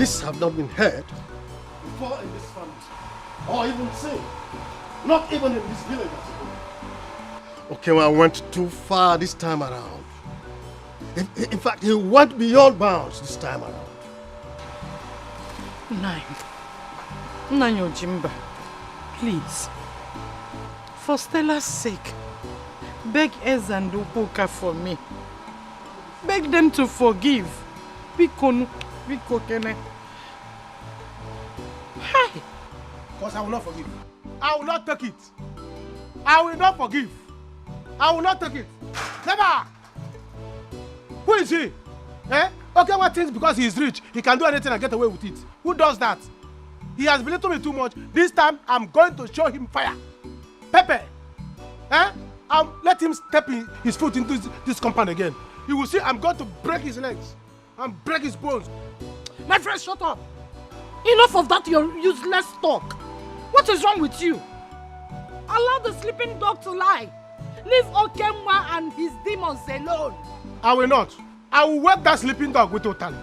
This have not been heard before in this family, or even seen. Not even in this village. Okay, well, I went too far this time around. In fact, he went beyond bounds this time around. Nine Jimba, please, for Stella's sake, beg Ez and Ubuka for me. Beg them to forgive. Biko kene. Hi. Because I will not forgive. I will not take it. I will not forgive. I will not take it. Never. Who is he? Eh? Okay, what thinks because he is rich, he can do anything and get away with it. Who does that? He has belittled me too much. This time, I'm going to show him fire. Pepe. Eh? I'll let him step his foot into this compound again. You will see I'm going to break his legs and break his bones. My friend, shut up. Enough of that, your useless talk. What is wrong with you? Allow the sleeping dog to lie. Leave Okemwa and his demons alone. I will not. I will wake that sleeping dog with Otali.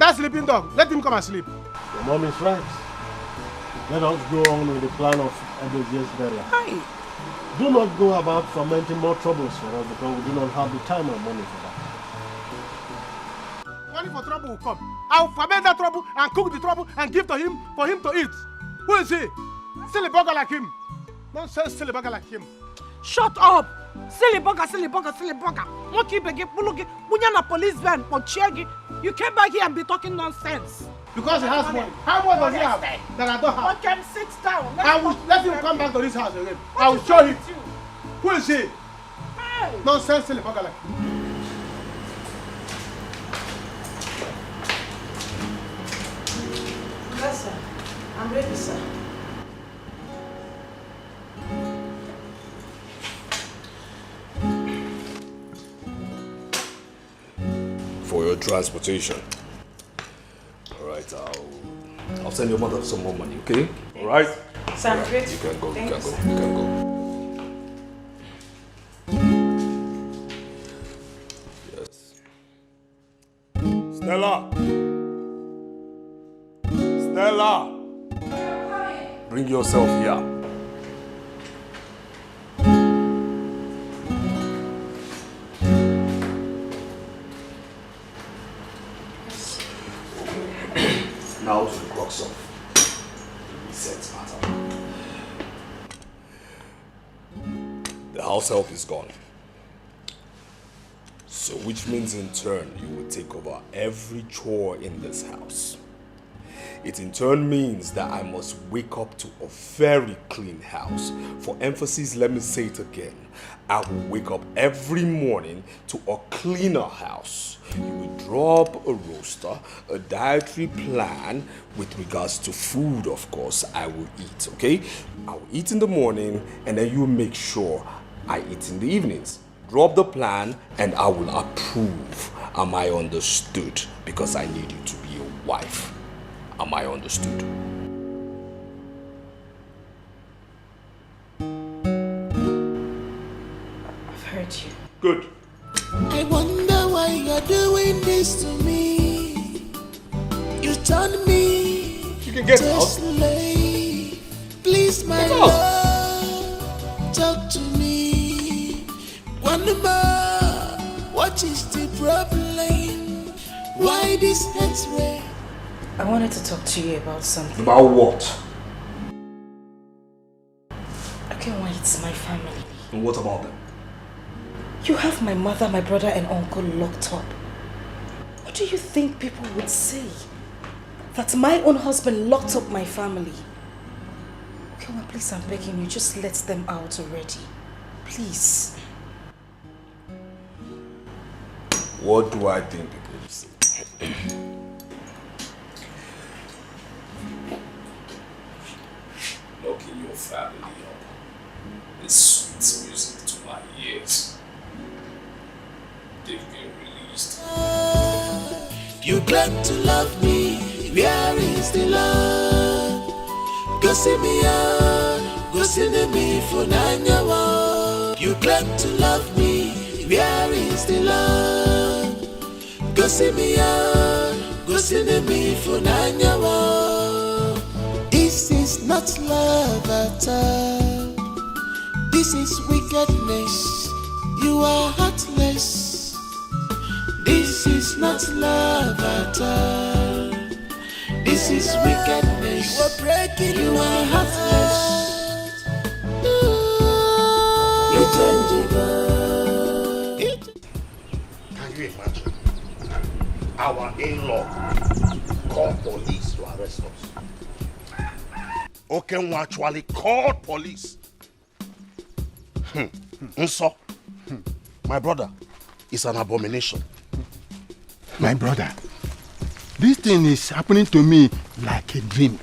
That sleeping dog, let him come and sleep. Your mom is right. Let us go on with the plan of Edo's burial. Hi. Do not go about fomenting more troubles for us because we do not have the time or money for that. Money for trouble will come. I will foment that trouble and cook the trouble and give to him for him to eat. Who is he? Silly bugger like him. Don't say silly bugger like him. Shut up! Silly bugger, silly bugger, silly bugger. You came back here and be talking nonsense. Because he has money. How much does he have that I don't have? Okay, sit down. I will let him come back to this house again. I will show him. Who is he? Hey. Nonsense, silly bugger like him. Yes, sir. I'm ready, sir. For your transportation. Alright, I'll send your mother some more money, okay? Alright? Sir, I'm ready. You can go, you can go, you can go. Yes. Stella! Stella! Bring yourself here. Now to the crux of the reset matter. The house help is gone. So which means in turn you will take over every chore in this house. It in turn means that I must wake up to a very clean house. For emphasis, let me say it again. I will wake up every morning to a cleaner house. You will drop a roster, a dietary plan with regards to food, of course, I will eat, okay? I will eat in the morning and then you make sure I eat in the evenings. Drop the plan and I will approve. Am I understood? Because I need you to be a wife. Am I understood? I've heard you. Good. I wonder why you're doing this to me. You turn me You can get to out. slave. Please, my love, talk to me. One more. What is the problem? Why this X-ray? I wanted to talk to you about something. About what? Okay, why it's my family. And what about them? You have my mother, my brother and uncle locked up. What do you think people would say? That my own husband locked up my family. Okay, well, please, I'm begging you, just let them out already. Please. What do I think people will say? Locking your family up is sweet music to my ears. They've been released. You claim to love me, where is the love? Go see me out, go see me for 9 years. You claim to love me, where is the love? Go see me out, go me for nanyawa. This is not love at all. This is wickedness. You are heartless. This is not love at all. This is wickedness. You are heartless. Can you imagine? Our in-law called police to arrest us. Okenwa actually called police. Nso, my brother, is an abomination. My brother, this thing is happening to me like a dream.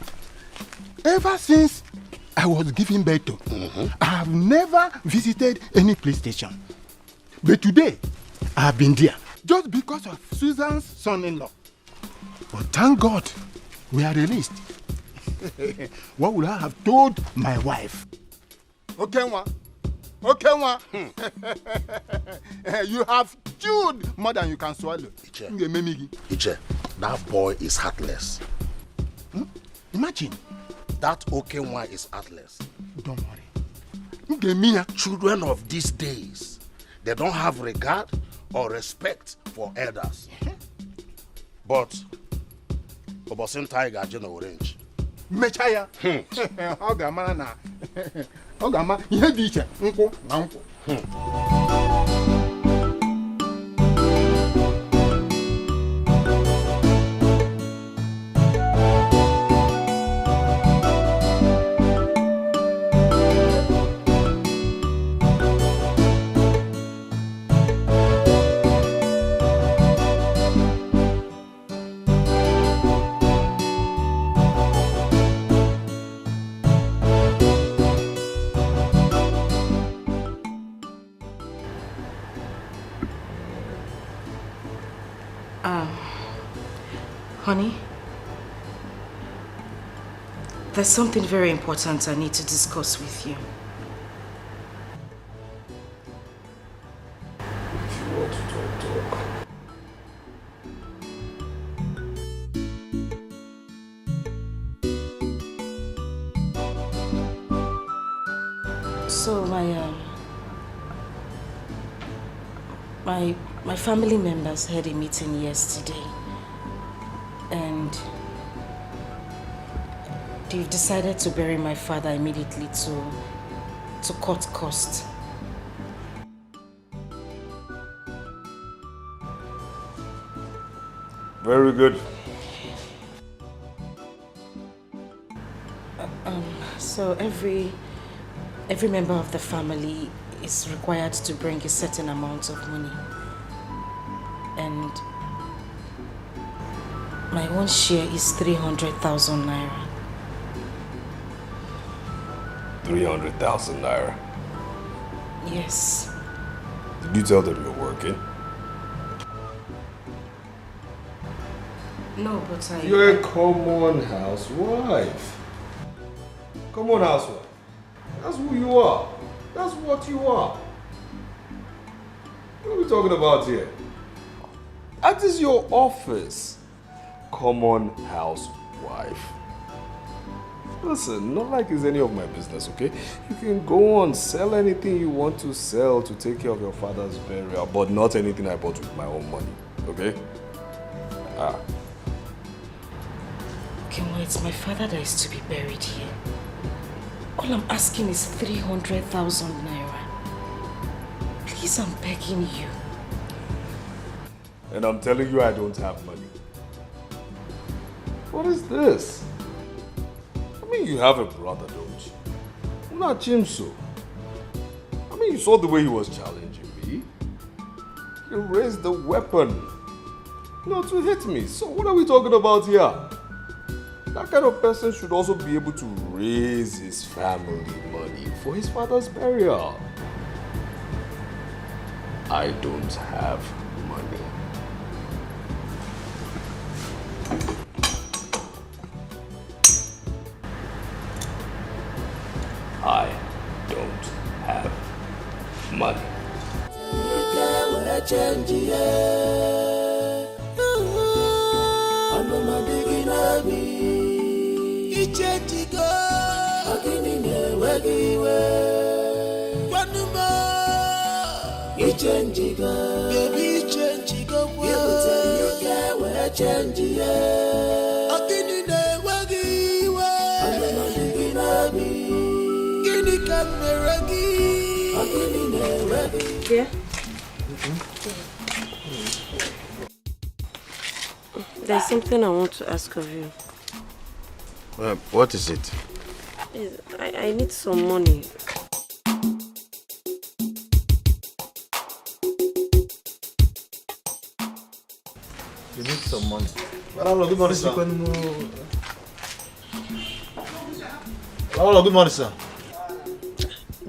Ever since I was giving birth to, I have never visited any police station. But today, I have been there just because of Susan's son-in-law. But thank God, we are released. What would I have told my wife? Okenwa, you have chewed more than you can swallow. Iche, that boy is heartless. Imagine. That Okenwa is heartless. Don't worry. Children of these days, they don't have regard or respect for elders. But Obosin Tiger General Orange. Mechaya. Ogama na. Ogama ihe dị iche nkwụ na nkwụ. Honey, there's something very important I need to discuss with you. If you want to talk. So my family members had a meeting yesterday, and they've decided to bury my father immediately to cut costs. Very good. So every member of the family is required to bring a certain amount of money, and my own share is 300,000 naira. 300,000 naira. Yes. Did you tell them you're working? No, but You're a common housewife. Common housewife. That's who you are. That's what you are. What are we talking about here? That is your office. Common housewife. Listen, not like it's any of my business, okay? You can go on, sell anything you want to sell to take care of your father's burial, but not anything I bought with my own money, okay? Okay, well, it's my father that is to be buried here. All I'm asking is 300,000 naira. Please, I'm begging you. And I'm telling you I don't have money. What is this? I mean, you have a brother, don't you? Not Chimso. I mean, you saw the way he was challenging me. He raised the weapon, to hit me. So what are we talking about here? That kind of person should also be able to raise his family money for his father's burial. I don't have money. I don't have money. nabi ichenjigo Ogini newegiwe Wanuma ichenjigo Baby ichenjigo Yebute yokewe chenjiye Ogini newegiwe Wanuma nabi Gini kameragi Ogini newegiwe Yeah? There's something I want to ask of you. What is it? I need some money. You need some money. Hello, good morning, sir. Hello, good morning, sir.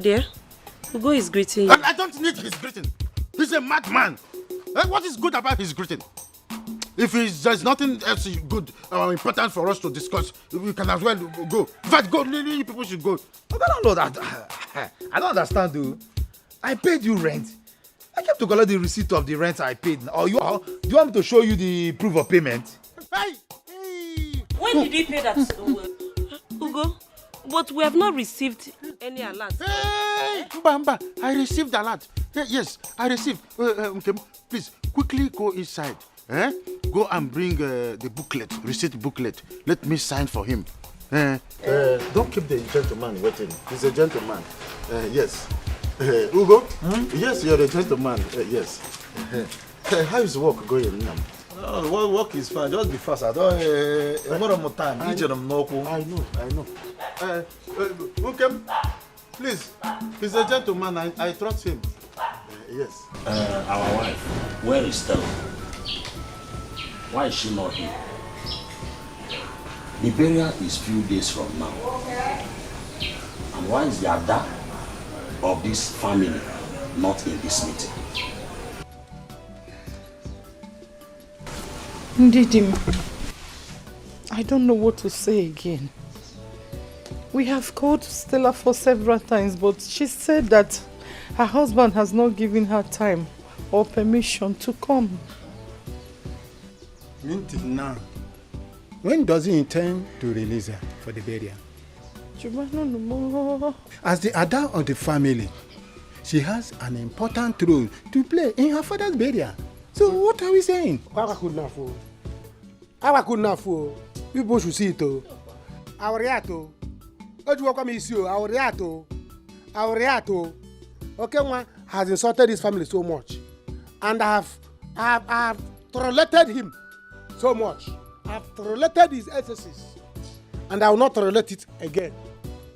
Dear, Ugo is greeting you. I don't need his greeting. He's a madman. What is good about his greeting? If there's nothing else good or important for us to discuss, we can as well go. In fact, go. You people should go. Lord, I don't understand, dude. I paid you rent. I kept to collect the receipt of the rent I paid. Or do you want me to show you the proof of payment? Hey! When did he pay that? Ugo, but we have not received any alert. Hey! Mba, I received alert. Yes, I received. Okay, please, quickly go inside. Go and bring the booklet, receipt booklet. Let me sign for him. Don't keep the gentleman waiting. He's a gentleman. Yes. Ugo? Yes, you're a gentleman. Yes. How is work going now? Work is fine. Just be fast. I don't. More time. I know. Okay, please. He's a gentleman. I trust him. Yes. Our wife, where is Stella? Why is she not here? The burial is few days from now. And why is the Ada of this family not in this meeting? Ndidim, I don't know what to say again. We have called Stella for several times, but she said that her husband has not given her time or permission to come. Until now, when does he intend to release her for the burial? As the Ada of the family, she has an important role to play in her father's burial. So what are we saying? People should see it. Aureato. Okay, one has insulted his family so much. And I have tolerated him so much. I have tolerated his excesses. And I will not tolerate it again.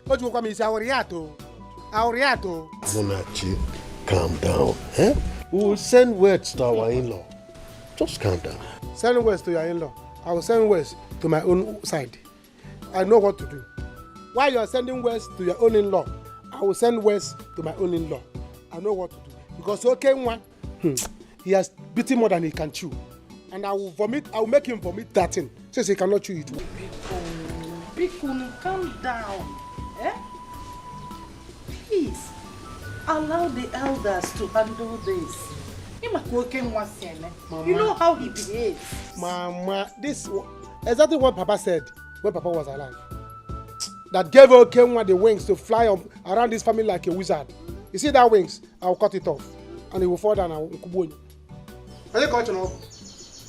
Aureato. Munachi, calm down. We will send words to our in-law. Just calm down. Send words to your in-law. I will send words to my own side. I know what to do. While you are sending words to your own in-law, I will send words to my own in-law. I know what to do. Because one, he has beaten more than he can chew. And I will make him vomit that thing. Since he cannot chew it. Bikun, calm down. Please, allow the elders to handle this. You know how he behaves. Mama, this exactly what Papa said when Papa was alive. That gave Okenwa the wings to fly around this family like a wizard. You see that wings? I'll cut it off. And it will fall down.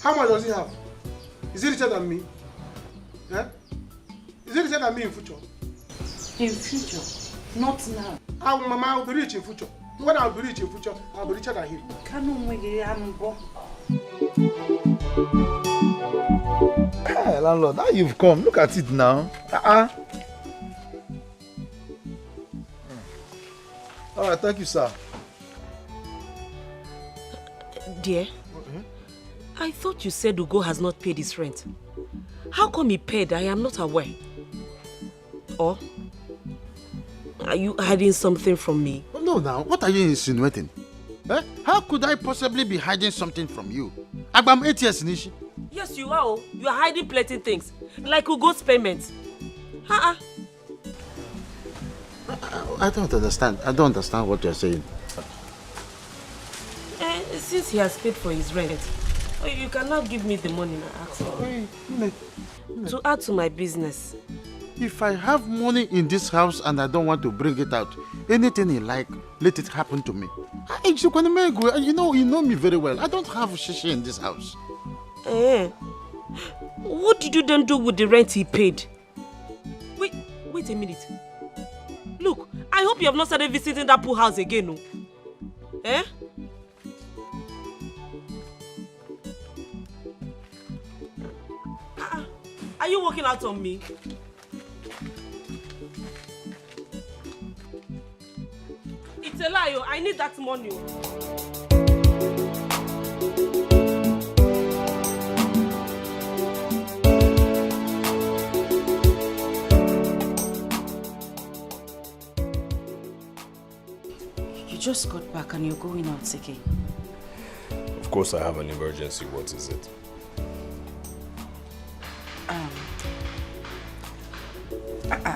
How much does he have? Is he richer than me? Is he richer than me in future? In future, not now. Mama, I'll be rich in future. When I'll be rich in future, I'll be richer than him. Hey, landlord, now you've come. Look at it now. All right, thank you, sir. Dear, I thought you said Ugo has not paid his rent. How come he paid? I am not aware. Or are you hiding something from me? No, now, what are you insinuating? How could I possibly be hiding something from you? I'm 8 years, Nishi. Yes, you are. You are hiding plenty things. Like Ugo's payment. I don't understand. I don't understand what you're saying. Since he has paid for his rent, Oh, you cannot give me the money now. To add to my business. If I have money in this house and I don't want to bring it out, anything you like, let it happen to me. You know me very well. I don't have shishi in this house. What did you then do with the rent he paid? Wait a minute. Look, I hope you have not started visiting that poor house again, no? Are you working out on me? It's a lie, I need that money. You just got back and you're going out, Dikeh. Of course I have an emergency. What is it?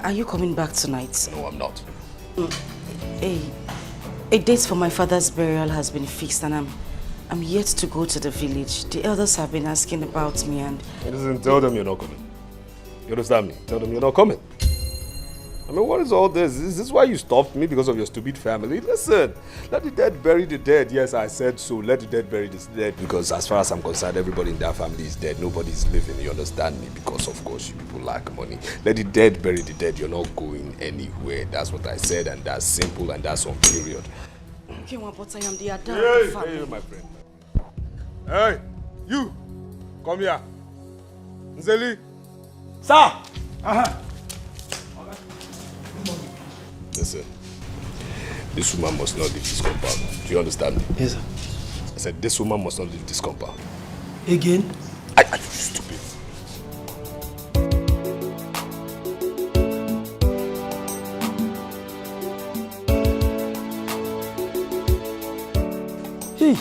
Are you coming back tonight? No, I'm not. A date for my father's burial has been fixed and I'm yet to go to the village. The elders have been asking about me and... Listen, tell them you're not coming. You understand me? Tell them you're not coming. I mean, what is all this? Is this why you stopped me because of your stupid family? Listen, let the dead bury the dead. Yes, I said so. Let the dead bury the dead because as far as I'm concerned, everybody in that family is dead. Nobody's living. You understand me? Because of course you people lack money. Let the dead bury the dead. You're not going anywhere. That's what I said and that's simple and that's on period. Okay, but I am the adult of the family. Hey, my friend. Hey, you. Come here. Nzeli. Sir. Listen, this woman must not leave this compound. Do you understand me? Yes, sir. I said this woman must not leave this compound. Again? Are you stupid? Hey,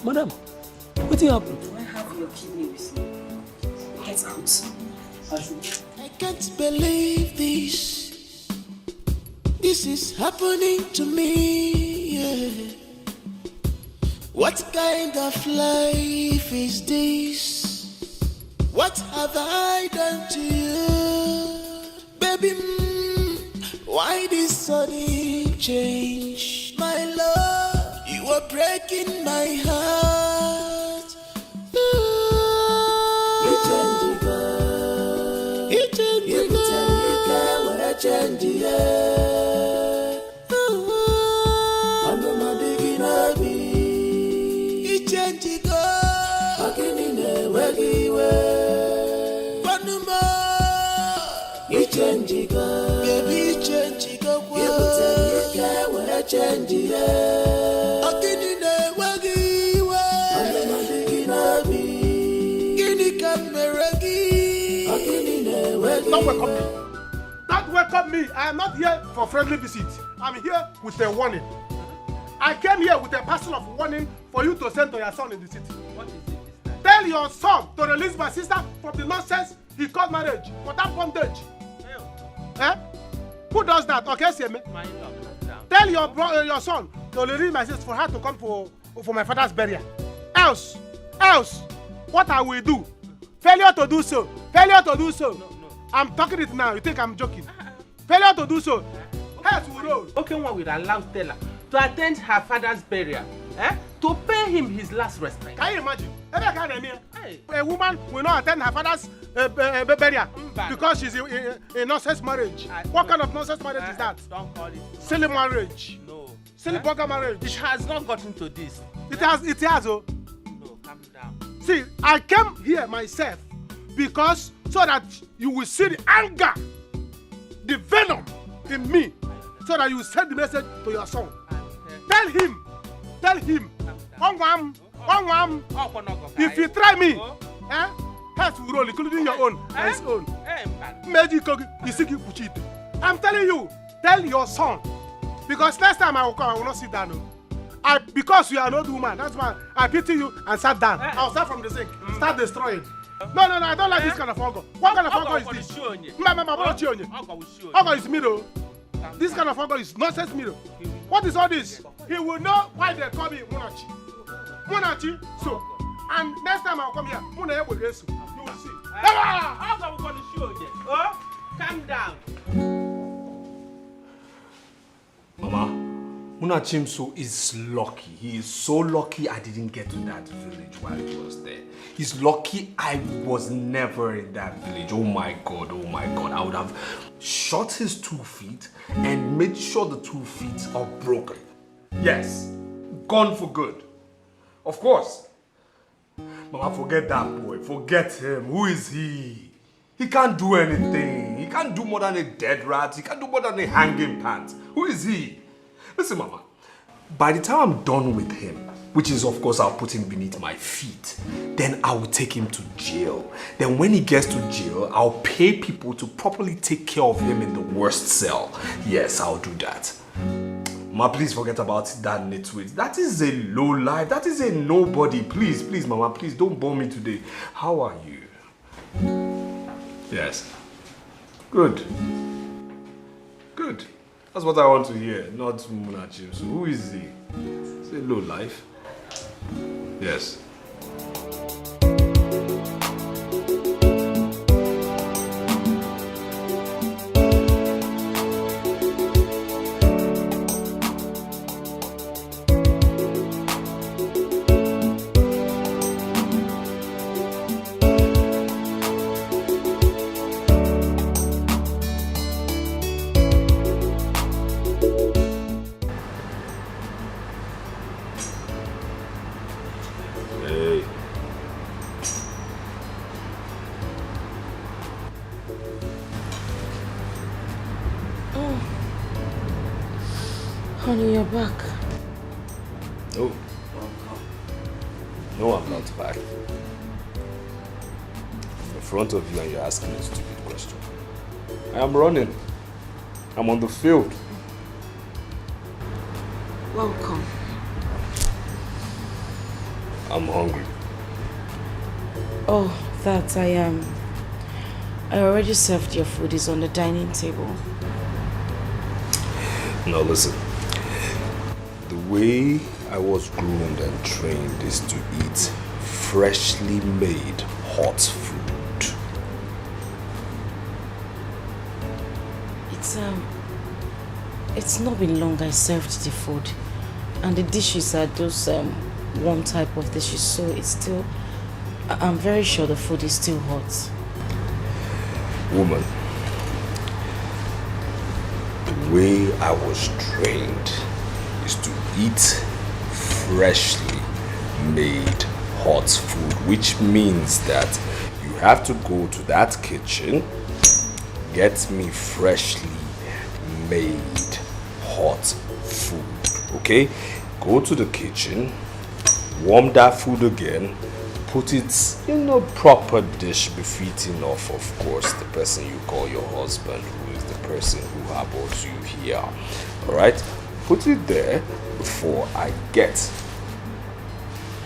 madam, what happened? Do I have your kidney with me? Get out. I can't believe this. This is happening to me, yeah. What kind of life is this? What have I done to you? Baby, why this sudden change? My love, you are breaking my heart. Don't welcome me. Don't welcome me. I am not here for friendly visit. I'm here with a warning. I came here with a parcel of warning for you to send to your son in the city. What is it this time? Tell your son to release my sister from the nonsense he called marriage for that bondage. Who does that? Okay, see me. Tell your son to release my sister for her to come for my father's burial. Else, what I will do? Failure to do so. Failure to do so. No. I'm talking it now. You think I'm joking? Failure to do so. Heads will roll. Okay, one will allow Stella to attend her father's burial, to pay him his last respect. Can you imagine? A woman will not attend her father's burial because she's in nonsense marriage. What kind of nonsense marriage is that? Don't call it. Silly marriage. No. Silly burger marriage. It has not gotten to this. It has. Oh. No, calm down. See, I came here myself because so that you will see the anger, the venom in me, so that you will send the message to your son. Tell him, if you try me, heads will roll, including your own and his own. I'm telling you, tell your son, because next time I will come, I will not sit down. Because you are an old woman, that's why I pity you and sat down. I'll start from the sink, start destroying. No, I don't like this kind of fungo. What kind of fungo is this? Fungo is middle. This kind of fungo is nonsense middle. What is all this? He will know why they call me Munachi. So, And next time I'll come here, you will see. How come we got the show again? Oh, calm down. Mama, Munachimso is lucky. He is so lucky I didn't get to that village while he was there. He's lucky I was never in that village. Oh my God, oh my God. I would have shot his 2 feet and made sure the 2 feet are broken. Yes, gone for good. Of course. Mama, forget that boy. Forget him. Who is he? He can't do anything. He can't do more than a dead rat. He can't do more than a hanging pant. Who is he? Listen, Mama. By the time I'm done with him, which is, of course, I'll put him beneath my feet, then I will take him to jail. Then when he gets to jail, I'll pay people to properly take care of him in the worst cell. Yes, I'll do that. Mama, please forget about that nitwit. That is a low life. That is a nobody. Please, please, Mama, please don't bore me today. How are you? Yes. Good. Good. That's what I want to hear, not Munachim. So who is he? It's a low life. Yes. Honey, you're back. No. No, I'm not back. I'm in front of you and you're asking a stupid question. I am running. I'm on the field. Welcome. I'm hungry. Oh, that I am. I already served your food. It's on the dining table. Now listen. The way I was groomed and trained is to eat freshly made hot food. It's not been long I served the food, and the dishes are those one type of dishes, so it's still. I'm very sure the food is still hot. Woman, the way I was trained is to eat freshly made hot food, which means that you have to go to that kitchen, get me freshly made hot food, okay? Go to the kitchen, warm that food again, put it in a proper dish befitting of course, the person you call your husband, who is the person who harbors you here, all right? Put it there before I get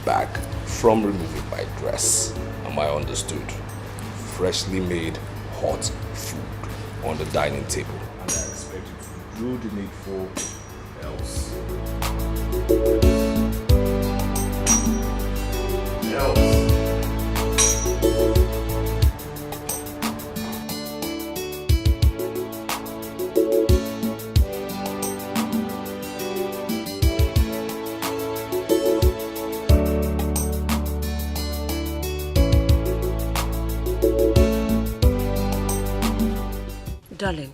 back from removing my dress. Am I understood? Freshly made hot food on the dining table. And I expect you to do the needful, else. Darling,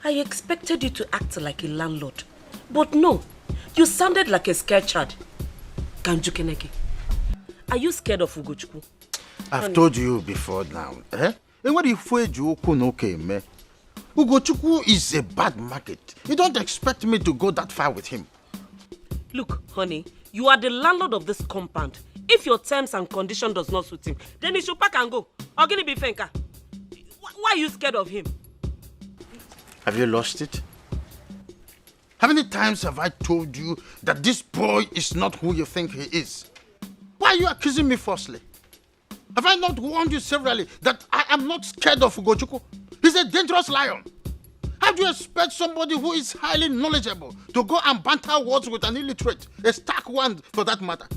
I expected you to act like a landlord. But no, you sounded like a scared child. Kanjukeneke, are you scared of Ugochukwu? I've told you before now. Ugochukwu is a bad market. You don't expect me to go that far with him. Look, honey, you are the landlord of this compound. If your terms and conditions does not suit him, then he should pack and go. Or gonna be fenka. Why are you scared of him? Have you lost it? How many times have I told you that this boy is not who you think he is? Why are you accusing me falsely? Have I not warned you severally that I am not scared of Ugochukwu? He's a dangerous lion. How do you expect somebody who is highly knowledgeable to go and banter words with an illiterate, a stark one for that matter?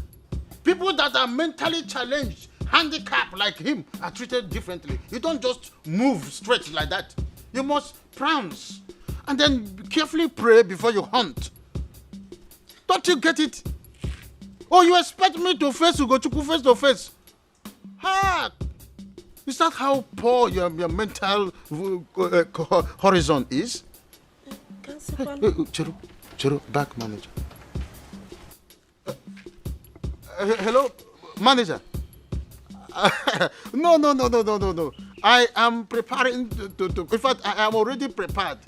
People that are mentally challenged, handicapped like him, are treated differently. You don't just move straight like that. You must prounce and then carefully pray before you hunt. Don't you get it? Oh, you expect me to face Ugochukwu face to face? Ha! Is that how poor your mental horizon is? Chero, back manager. Hello, manager. No. I am preparing to. In fact, I am already prepared.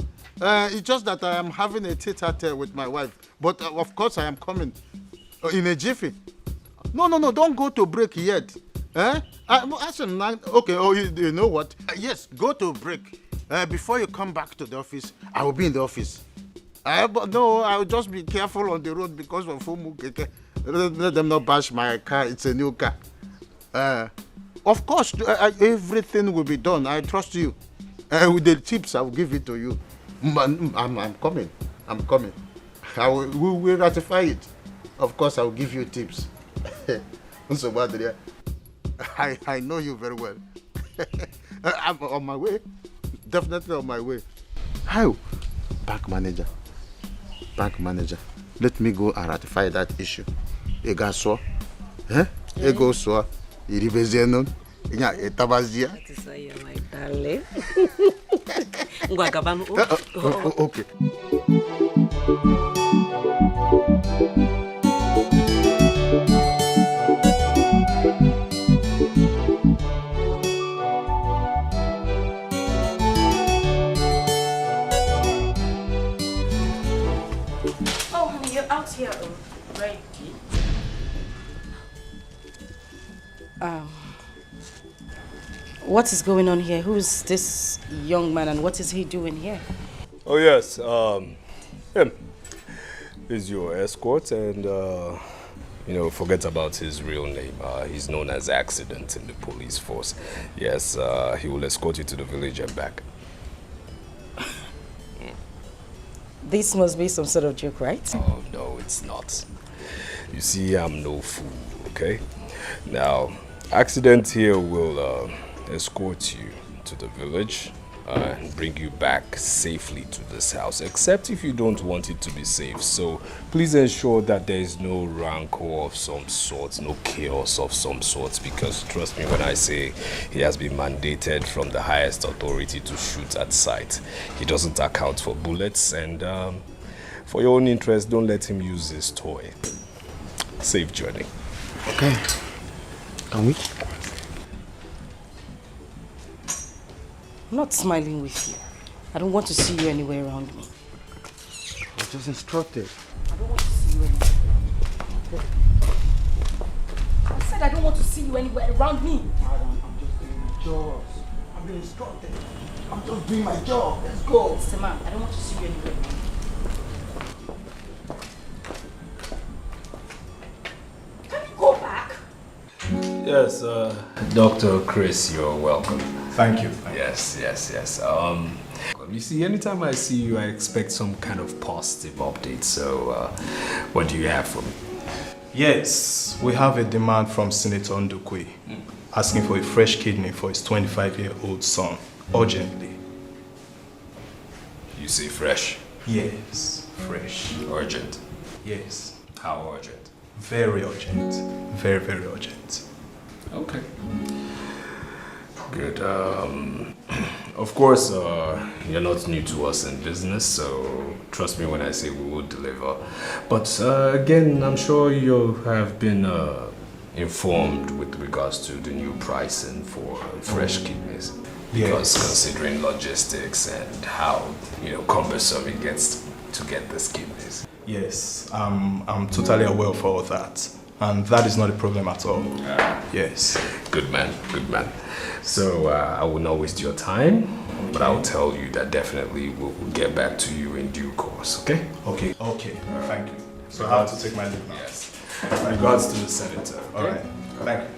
It's just that I am having a tete-a-tete with my wife. But of course, I am coming in a jiffy. No. Don't go to break yet. Okay. Oh, you know what? Yes, go to break. Before you come back to the office, I will be in the office. But no, I will just be careful on the road because of Fumu. Let them not bash my car. It's a new car. Of course, everything will be done. I trust you. With the tips, I will give it to you. I'm coming. We will ratify it. Of course, I will give you tips. I know you very well. I'm on my way. Definitely on my way. How? Bank manager. Let me go and ratify that issue. Ega so? Ego so? Iribezenon? Inya etabazia? That is why you're my darling. Okay. Oh, honey, you're out here already. What is going on here? Who's this young man and what is he doing here? Oh yes, him is your escort, and forget about his real name. He's known as Accident in the police force. Yes, he will escort you to the village and back. This must be some sort of joke, right? Oh no, it's not. You see, I'm no fool, okay? Now, Accident here will escort you to the village and bring you back safely to this house, except if you don't want it to be safe. So please ensure that there is no rancor of some sort, no chaos of some sort, because trust me when I say he has been mandated from the highest authority to shoot at sight. He doesn't account for bullets, and for your own interest, don't let him use his toy. Safe journey. Okay. Can we? I'm not smiling with you. I don't want to see you anywhere around me. I just instructed. I don't want to see you anywhere around me. I said I don't want to see you anywhere around me. Madam, I'm just doing my job. I've been instructed. I'm just doing my job. Let's go. Mr. Man, I don't want to see you anywhere around me. Can you go back? Yes, Dr. Chris, you're welcome. Thank you. Yes. You see, anytime I see you, I expect some kind of positive update. So, what do you have for me? Yes, we have a demand from Senator Ndukwe asking for a fresh kidney for his 25-year-old son, urgently. You say fresh? Yes, fresh. Urgent? Yes. How urgent? Very urgent. Very, very urgent. Okay. Good. Of course, you're not new to us in business, so trust me when I say we will deliver. But again, I'm sure you have been informed with regards to the new pricing for fresh kidneys. Because considering logistics and how cumbersome it gets to get these kidneys. Yes, I'm totally aware of all that. And that is not a problem at all. Yes. Good man. So I will not waste your time, but I will tell you that definitely we'll get back to you in due course, okay? Okay. Thank you. So I have to take my leave now. Yes. Regards to the senator. Okay? All right. Thank you.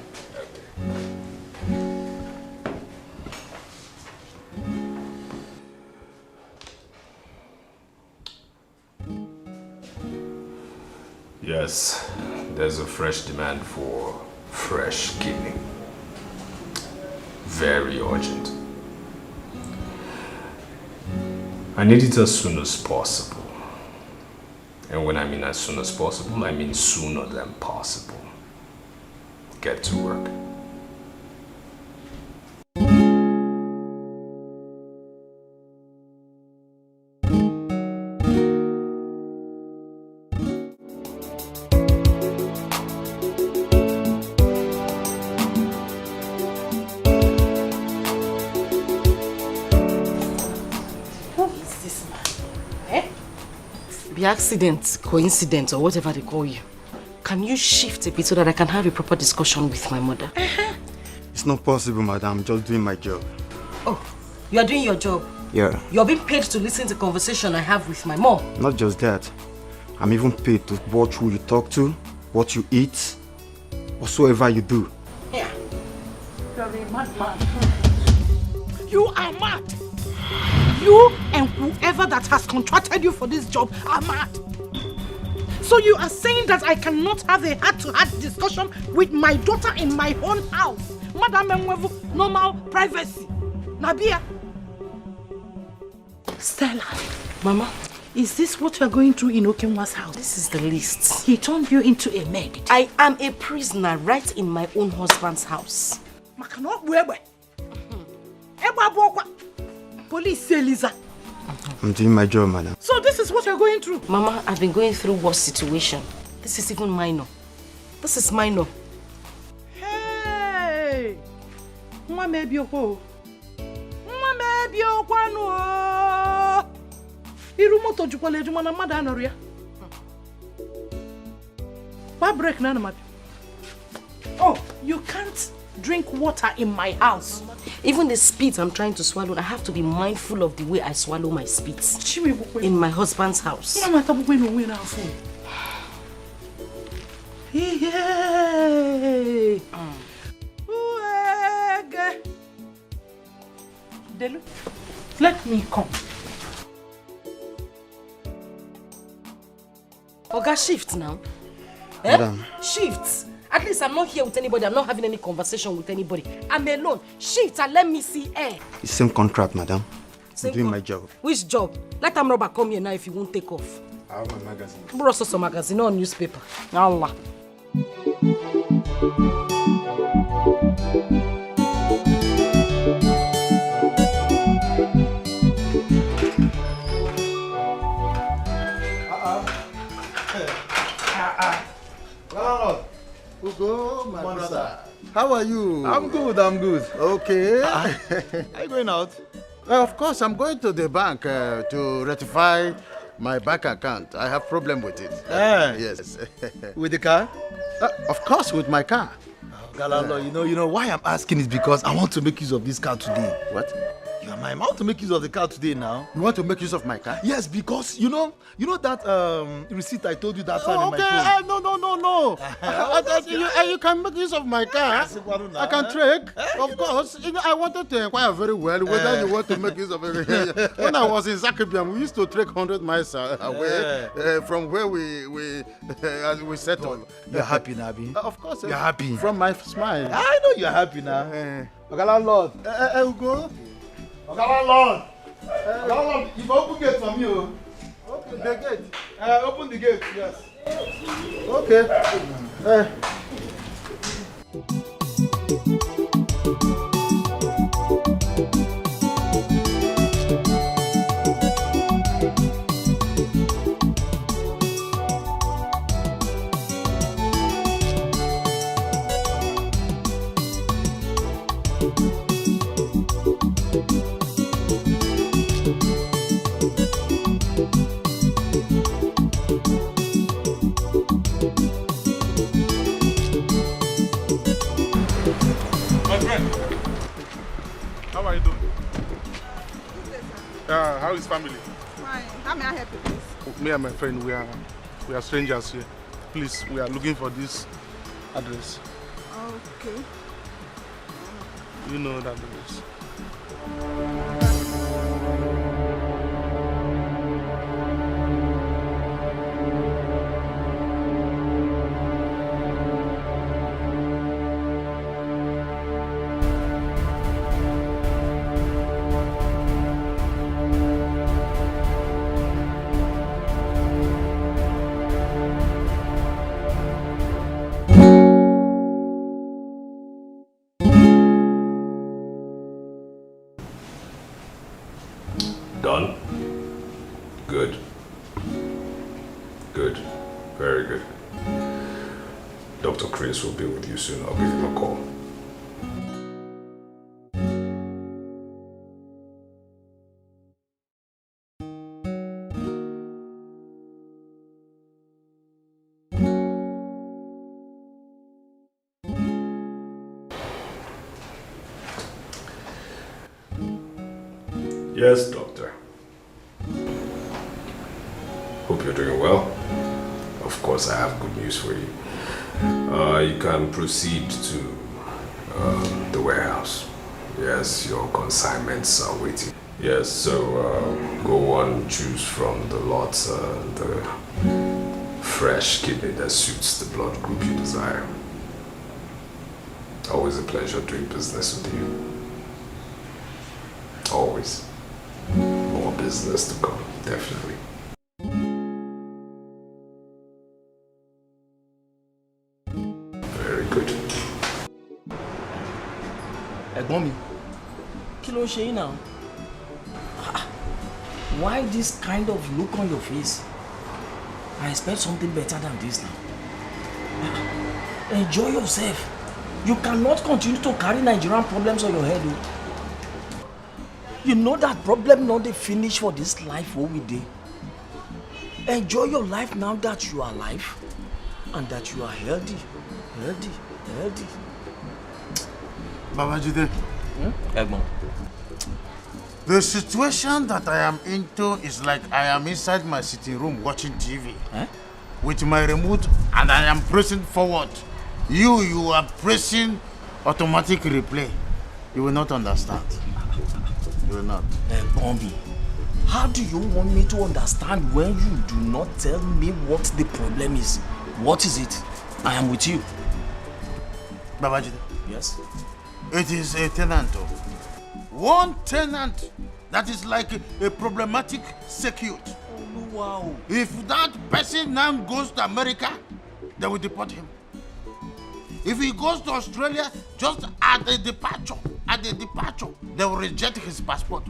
Yes, There's a fresh demand for fresh kidney. Very urgent. I need it as soon as possible. And when I mean as soon as possible, I mean sooner than possible. Get to work. The accident, coincidence, or whatever they call you. Can you shift a bit so that I can have a proper discussion with my mother? It's not possible, madam. I'm just doing my job. Oh, you are doing your job? Yeah. You're being paid to listen to the conversation I have with my mom. Not just that. I'm even paid to watch who you talk to, what you eat, whatsoever you do. Yeah. You're a madman. You are mad. You and whoever that has contracted you for this job are mad. So you are saying that I cannot have a heart-to-heart discussion with my daughter in my own house? Madam Mwevu, normal privacy. Nabia. Stella. Mama. Is this what you are going through in Okenwa's house? This is the list. He turned you into a maid. I am a prisoner right in my own husband's house. Police say Lisa. I'm doing my job, madam. So this is what you're going through? Mama, I've been going through worse situation. This is even minor. This is minor. Hey! Mwa maybe yoko. Mwa maybe yoko no. Irumoto jukwale jumana mada anoria. Why break nana mad? Oh, you can't drink water in my house. Even the spit I'm trying to swallow, I have to be mindful of the way I swallow my spits. In my husband's house. Yay! Delu, let me come. Oga, shift now. Madam. Shift. At least I'm not here with anybody. I'm not having any conversation with anybody. I'm alone. Shift and let me see air. It's same contract, madam. Same I'm doing my job. Which job? Let them robber come here now if you won't take off. I have my magazine. Bro, some magazine or newspaper. Allah. Ugo, my brother. How are you? I'm good, I'm good. Okay. Are you going out? Of course, I'm going to the bank to rectify my bank account. I have problem with it. Yes. With the car? Of course, with my car. Galalo, you know why I'm asking is because I want to make use of this car today. What? You are mine. I want to make use of the car today now. You want to make use of my car? Yes, because you know that receipt I told you that time in my phone. No. You can make use of my car. I can trade. Of course. You know, I wanted to inquire very well whether you want to make use of it. When I was in Zakibiam, we used to trek 100 miles away from where we settled. You're happy, Nabi? Of course. You're happy? From my smile. I know you're happy now. Okay, landlord. Ugo. Okay, landlord. Landlord, you open gate for me. Okay, the gate. Open the gate, yes. Okay. How are you doing? How is family? Fine. How may I help you, please? Me and my friend, we are strangers here. Please, we are looking for this address. Okay. You know that address. done? Good. Good. Very good. Dr. Chris will be with you soon. I'll give him a call. Yes, doctor. Hope you're doing well. Of course, I have good news for you. You can proceed to the warehouse. Yes, your consignments are waiting. Yes, so go on, choose from the lot the fresh kidney that suits the blood group you desire. Always a pleasure doing business with you. Always. More business to come, definitely. Very good. Ẹ̀gbọ́n mi, kí ló ń ṣe yín now? Why this kind of look on your face? I expect something better than this now. Enjoy yourself. You cannot continue to carry Nigerian problems on your head. You know that problem not the finish for this life what we did. Enjoy your life now that you are alive and that you are healthy. Babajide. Egbon. The situation that I am into is like I am inside my sitting room watching TV with my remote and I am pressing forward. You are pressing automatic replay. You will not understand. You will not. Bombi, how do you want me to understand when you do not tell me what the problem is? What is it? I am with you. Babajide. Yes? It is a tenant. One tenant that is like a problematic circuit. Oh, wow. If that person now goes to America, they will deport him. If he goes to Australia, just at the departure, they will reject his passport.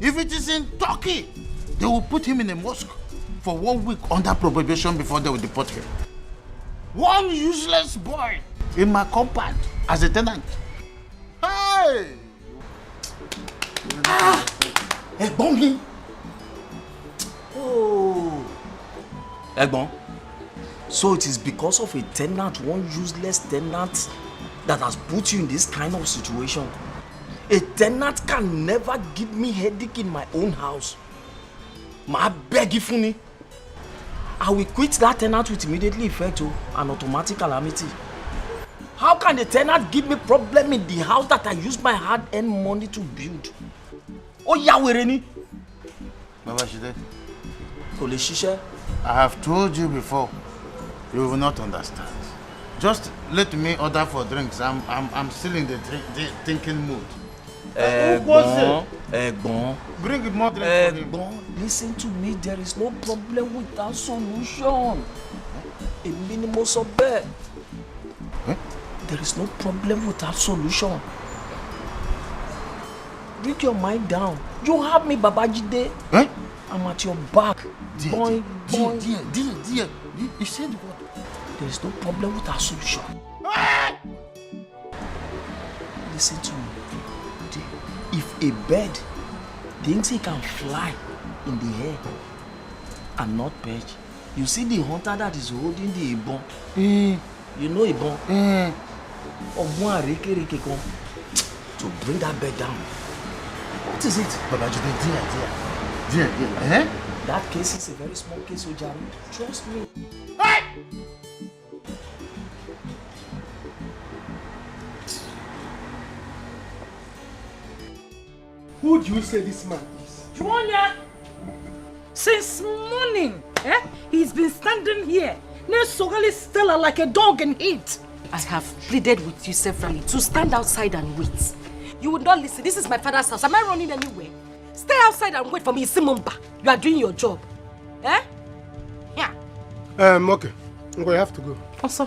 If it is in Turkey, they will put him in a mosque for 1 week under probation before they will deport him. One useless boy in my compound as a tenant. Hey! Egbon. Oh. Egbon. So it is because of a tenant, one useless tenant, that has put you in this kind of situation. A tenant can never give me headache in my own house. I beg you, Funi. I will quit that tenant with immediately effect, an automatic calamity. How can a tenant give me problem in the house that I use my hard-earned money to build? Oh, Yawereni. Babashide. Oleshisha. I have told you before. You will not understand. Just let me order for drinks. I'm still in the thinking mood. Egbon. Bring more drinks for him. Egbon, listen to me. There is no problem without solution. A minimum subbe. There is no problem without solution. Bring your mind down. You have me, Babajide. I'm at your back. Dear. You said what? There is no problem with our solution. Listen to me. If a bird thinks he can fly in the air and not perch, you see the hunter that is holding the ibon. You know ibon? To bring that bird down. What is it? Babajide, dear. That case is a very small case, Ojari. Trust me. Who do you say this man is? Juanya! Since morning, he's been standing here, Nesogally Stella like a dog in heat. I have pleaded with you severally to stand outside and wait. You would not listen. This is my father's house. Am I running anywhere? Stay outside and wait for me, Simumba. You are doing your job. Yeah. Okay. You have to go. Also?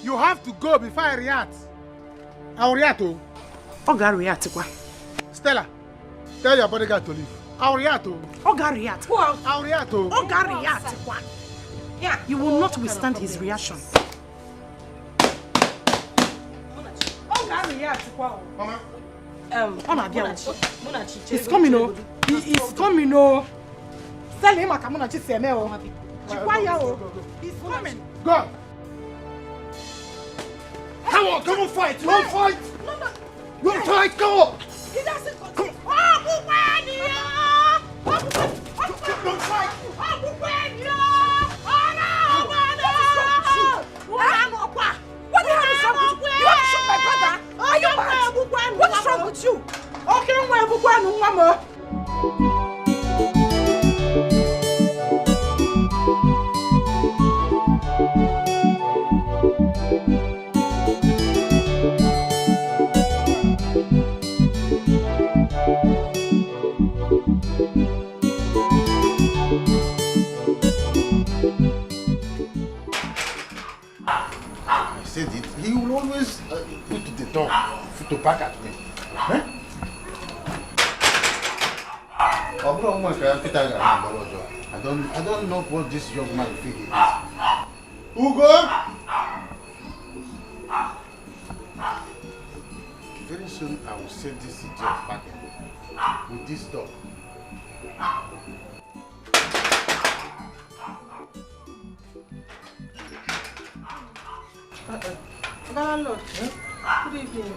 You have to go before I react. I will react. Oga react. Stella, tell your bodyguard to leave. I'll react. Oga react. I'll react. Oga react. Yeah. You will not withstand his reaction. Oga react. Mama. He's coming, oh. He's coming, oh. Tell him I come on to say, oh. He's coming. Go. Come on, fight. You want fight? No. You want fight? Come on. He doesn't come. Don't fight. What the hell is wrong with you? You want to shoot my brother? Are you mad? What is wrong with you? Okay, Mama. I said it. He will always put the door to back at me. Huh? I don't know what this young man feels. Ugo! Very soon I will send this idiot back with this dog. Landlord, good evening.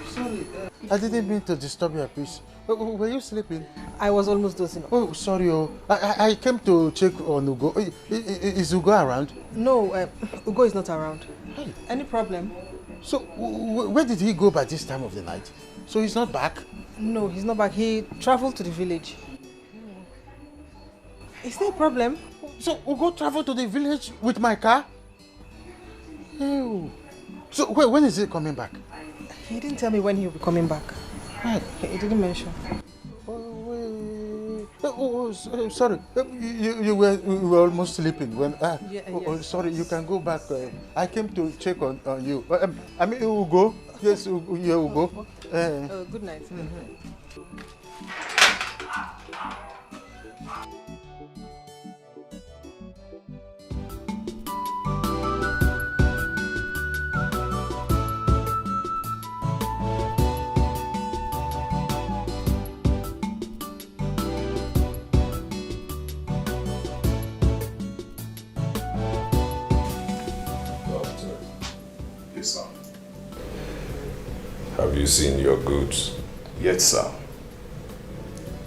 Sorry, I didn't mean to disturb your peace. Were you sleeping? I was almost dozing off. Oh, sorry. I came to check on Ugo. Is Ugo around? No, Ugo is not around. Hey. Any problem? So, where did he go by this time of the night? So he's not back? No, he's not back. He traveled to the village. Is there a problem? So Ugo traveled to the village with my car? Oh. So when is he coming back? He didn't tell me when he'll be coming back. Right. He didn't mention. Sorry. You were almost sleeping when. Yes. Sorry. You can go back. I came to check on you. I mean Ugo. Yes, Ugo. Good night. Yes, sir. Have you seen your goods? Yes, sir.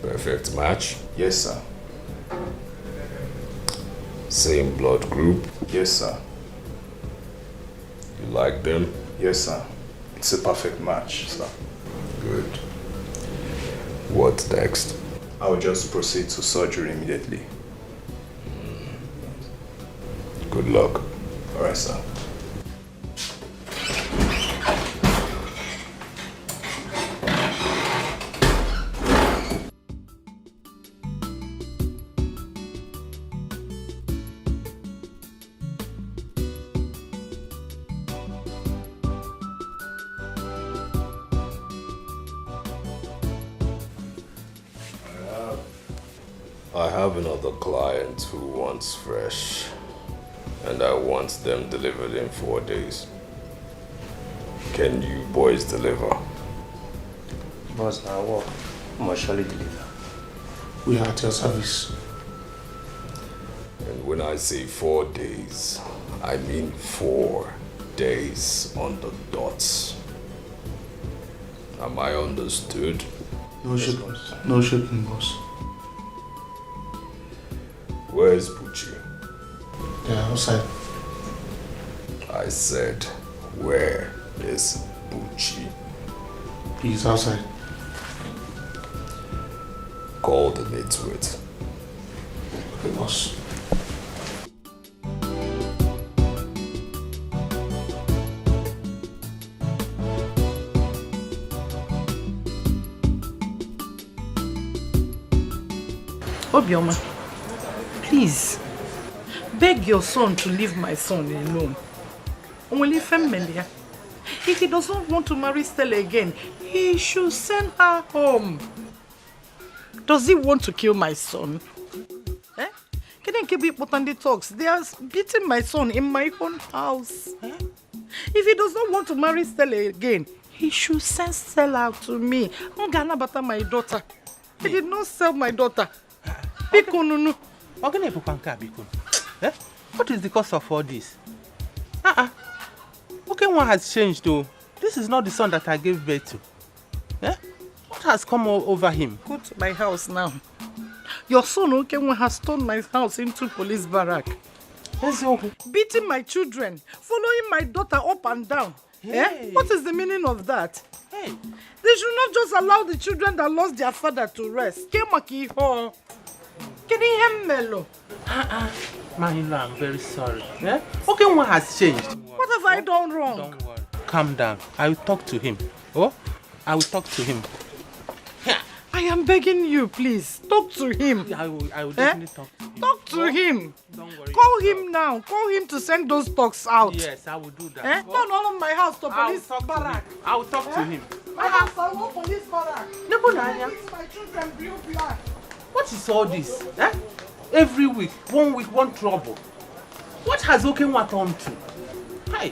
Perfect match? Yes, sir. Same blood group? Yes, sir. You like them? Yes, sir. It's a perfect match, sir. Good. What next? I'll just proceed to surgery immediately. Good luck. All right, sir. I have another client who wants fresh, and I want them delivered in 4 days. Can you boys deliver? Boss, now what? Must surely deliver. We are at your service. And when I say 4 days, I mean 4 days on the dot. Am I understood? No shaking. No shaking, boss. Where's Bucci? Yeah, outside. I said, where is Bucci? He's outside. Call the nitwit. Okay, boss. Obioma, please, beg your son to leave my son alone. Only family. If he does not want to marry Stella again, he should send her home. Does he want to kill my son? Eh? Can he keep it on the talks? They are beating my son in my own house. Eh? If he does not want to marry Stella again, he should send Stella out to me. I'm gonna butter my daughter. He did not sell my daughter. What is the cause of all this? Okay, one has changed though. This is not the son that I gave birth to. Eh? What has come over him? Go to my house now. Your son Okenwa has turned my house into police barrack. Beating my children, following my daughter up and down. Hey. Eh? What is the meaning of that? Hey. They should not just allow the children that lost their father to rest. Man, I'm very sorry. Eh? Okay, what has changed? What have I done wrong? Don't worry. Calm down. I will talk to him. Oh? I will talk to him. I am begging you, please. Talk to him. I will definitely talk to him. Talk to him. Don't worry. Call him now. Call him to send those talks out. Yes, I will do that. Eh? Turn all of my house to police barrack. I will talk to him. My house I want police barrack. My children blue black. What is all this? Eh? Every week, 1 week, one trouble. What has Okenwa turned to? Hi.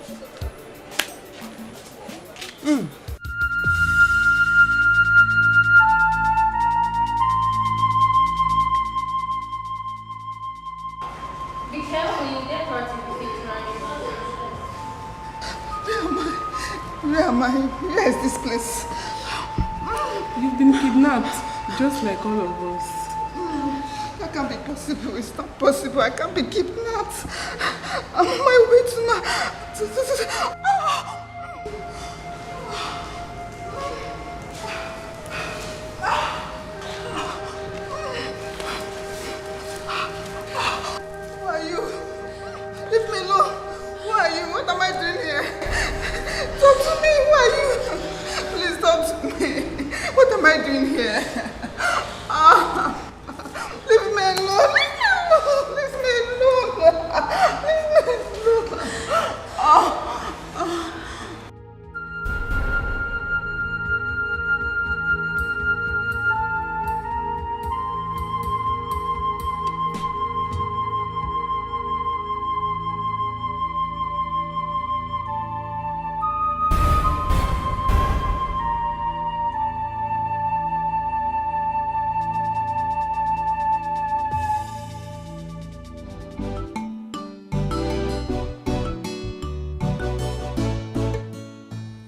Be careful, you get hurt if you keep trying. Where am I? Where is this place? You've been kidnapped, just like all of us. That can't be possible. It's not possible. I can't be kidnapped. I'm on my way to my... Who are you? Leave me alone. Who are you? What am I doing here? Talk to me. Who are you? Please talk to me. What am I doing here? Leave me alone. Leave me alone. Leave me alone. Leave me alone.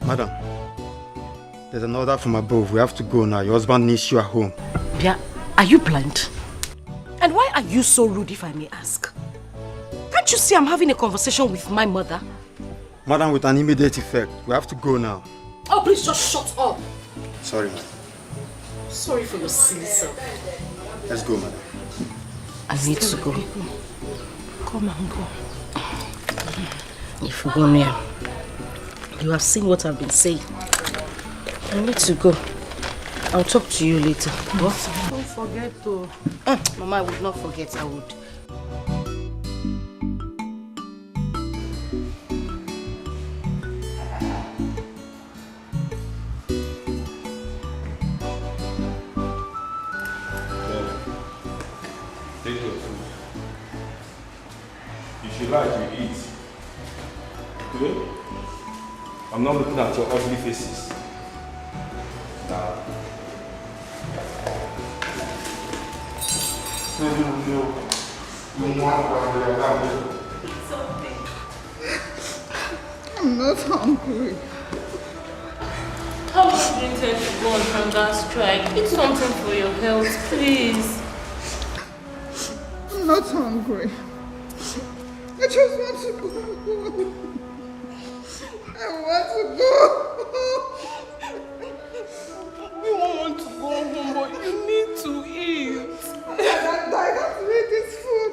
Madam, there's an order from above. We have to go now. Your husband needs you at home. Bia, are you blind? And why are you so rude, if I may ask? Can't you see I'm having a conversation with my mother? Madam, with an immediate effect. We have to go now. Oh, please just shut up. Sorry, madam. Sorry for your silly self. Let's go, madam. I need to go. Come and go. If you go near, you have seen what I've been saying. I need to go. I'll talk to you later. What? Don't forget to... Mama, I would not forget. I would. Take your food. If you like, you eat. Okay? I'm not looking at your ugly faces. Now. I'm not hungry. How much do you intend to go on hunger strike? Eat something for your health, please. I'm not hungry. I just want to go. I want to go. We won't want to go home, but you need to eat. I'd rather die than to eat this food.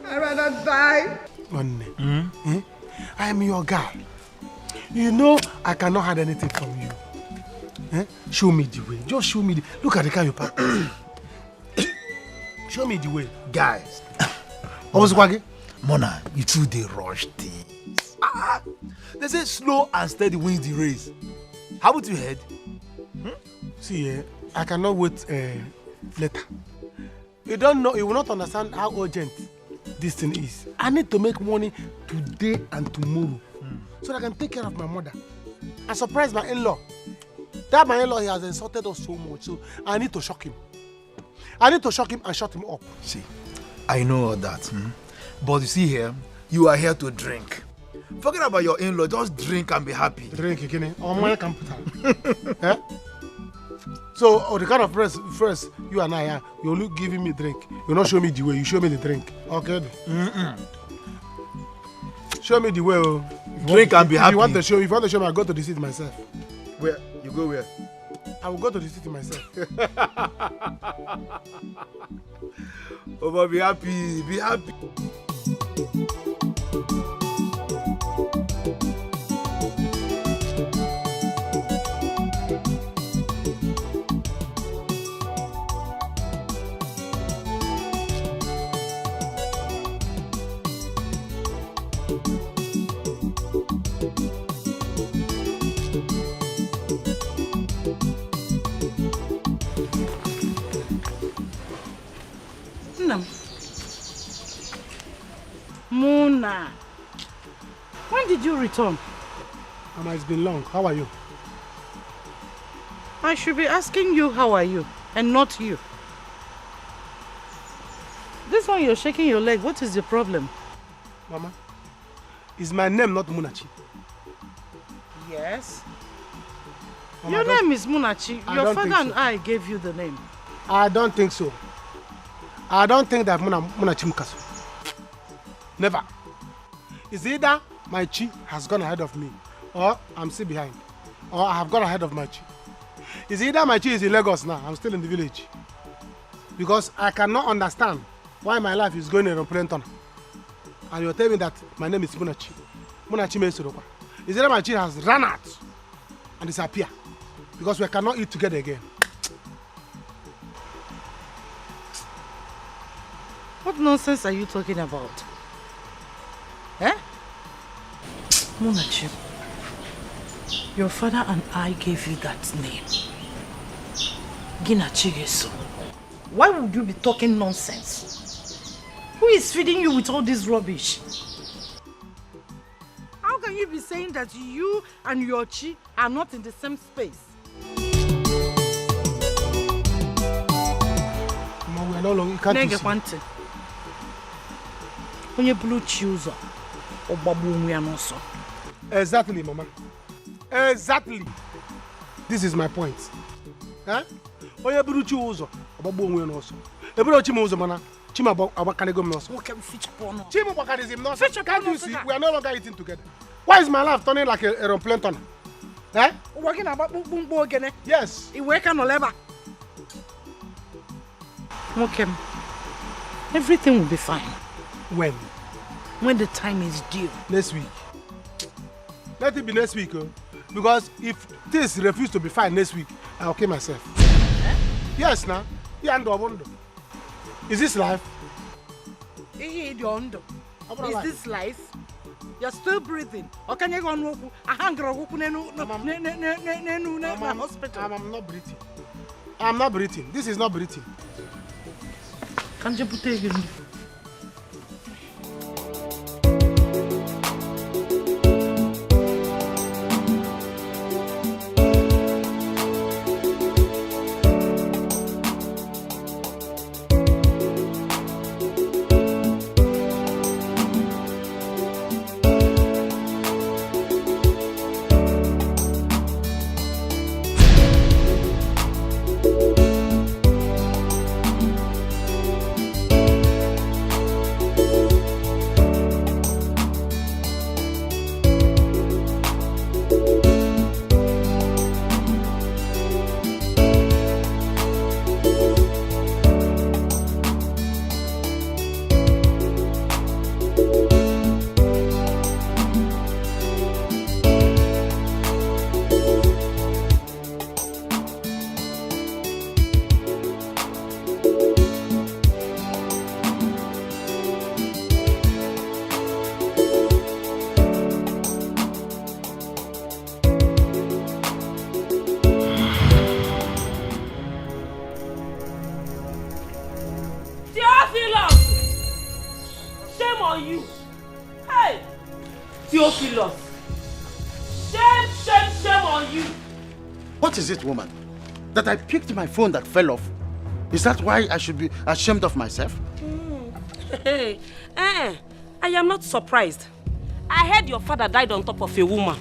I'd rather die. I am your guy. You know I cannot hide anything from you. Show me the way. Just show me the... Look at the car you parked. Show me the way. Guys. Mona, you two they rush things. They say slow and steady wins the race. How would you head? See, I cannot wait later. You don't know, you will not understand how urgent this thing is. I need to make money today and tomorrow so that I can take care of my mother and surprise my in-law. That my in-law, he has insulted us so much, so I need to shock him. I need to shock him and shut him up. See, I know all that. But you see here, you are here to drink. Forget about your in-law, just drink and be happy. Drink again, on my computer. Eh? So, the kind of first you and I, you're only giving me drink. You not show me the way, you show me the drink. Okay? Show me the way. Drink and be happy. If you want to show me, I'll go to the city myself. Where? You go where? I will go to the city myself. Oh, but be happy, be happy. Muna, when did you return? Mama, it's been long. How are you? I should be asking you how are you and not you. This one you're shaking your leg. What is the problem? Mama, is my name not Munachi? Yes. Mama, your name is Munachi. Your father and so. I gave you the name. I don't think so. I don't think that Munachi Mukasu. Never. It's either my chi has gone ahead of me, or I'm still behind, or I have gone ahead of my chi. It's either my chi is in Lagos now, I'm still in the village. Because I cannot understand why my life is going in a plane tunnel. And you're telling me that my name is Munachi. Munachi means Surokwa. It's either my chi has run out and disappeared, because we cannot eat together again. What nonsense are you talking about? Eh? Munachi, your father and I gave you that name. Ginachigeso. Why would you be talking nonsense? Who is feeding you with all this rubbish? How can you be saying that you and your chi are not in the same space? Mama, we are no longer, you can't you see? Onye blue chooser. Exactly, Mama. Exactly. This is my point. Huh? Oye buru chi uzo, ogbagbo onwe no so. Eburu chi mo uzo mana, chi ma abakanego me no so. Okay, feature porno. Chi mo bakadism no so. Can't you see? We are no longer eating together. Why is my life turning like a aeroplane tunnel? Eh? Working about bumbo again. Yes. You work on lever. Okay. Everything will be fine. When? When the time is due. Next week. Let it be next week, because if this refuse to be fine next week, I'll kill myself. Eh? Yes, now. Is this life? Is this life? You're still breathing. Or can you go on a hunger hospital? I'm not breathing. I'm not breathing. This is not breathing. Can't you put it again? you? What is it, woman? That I picked my phone that fell off? Is that why I should be ashamed of myself? Hey, I am not surprised. I heard your father died on top of a woman.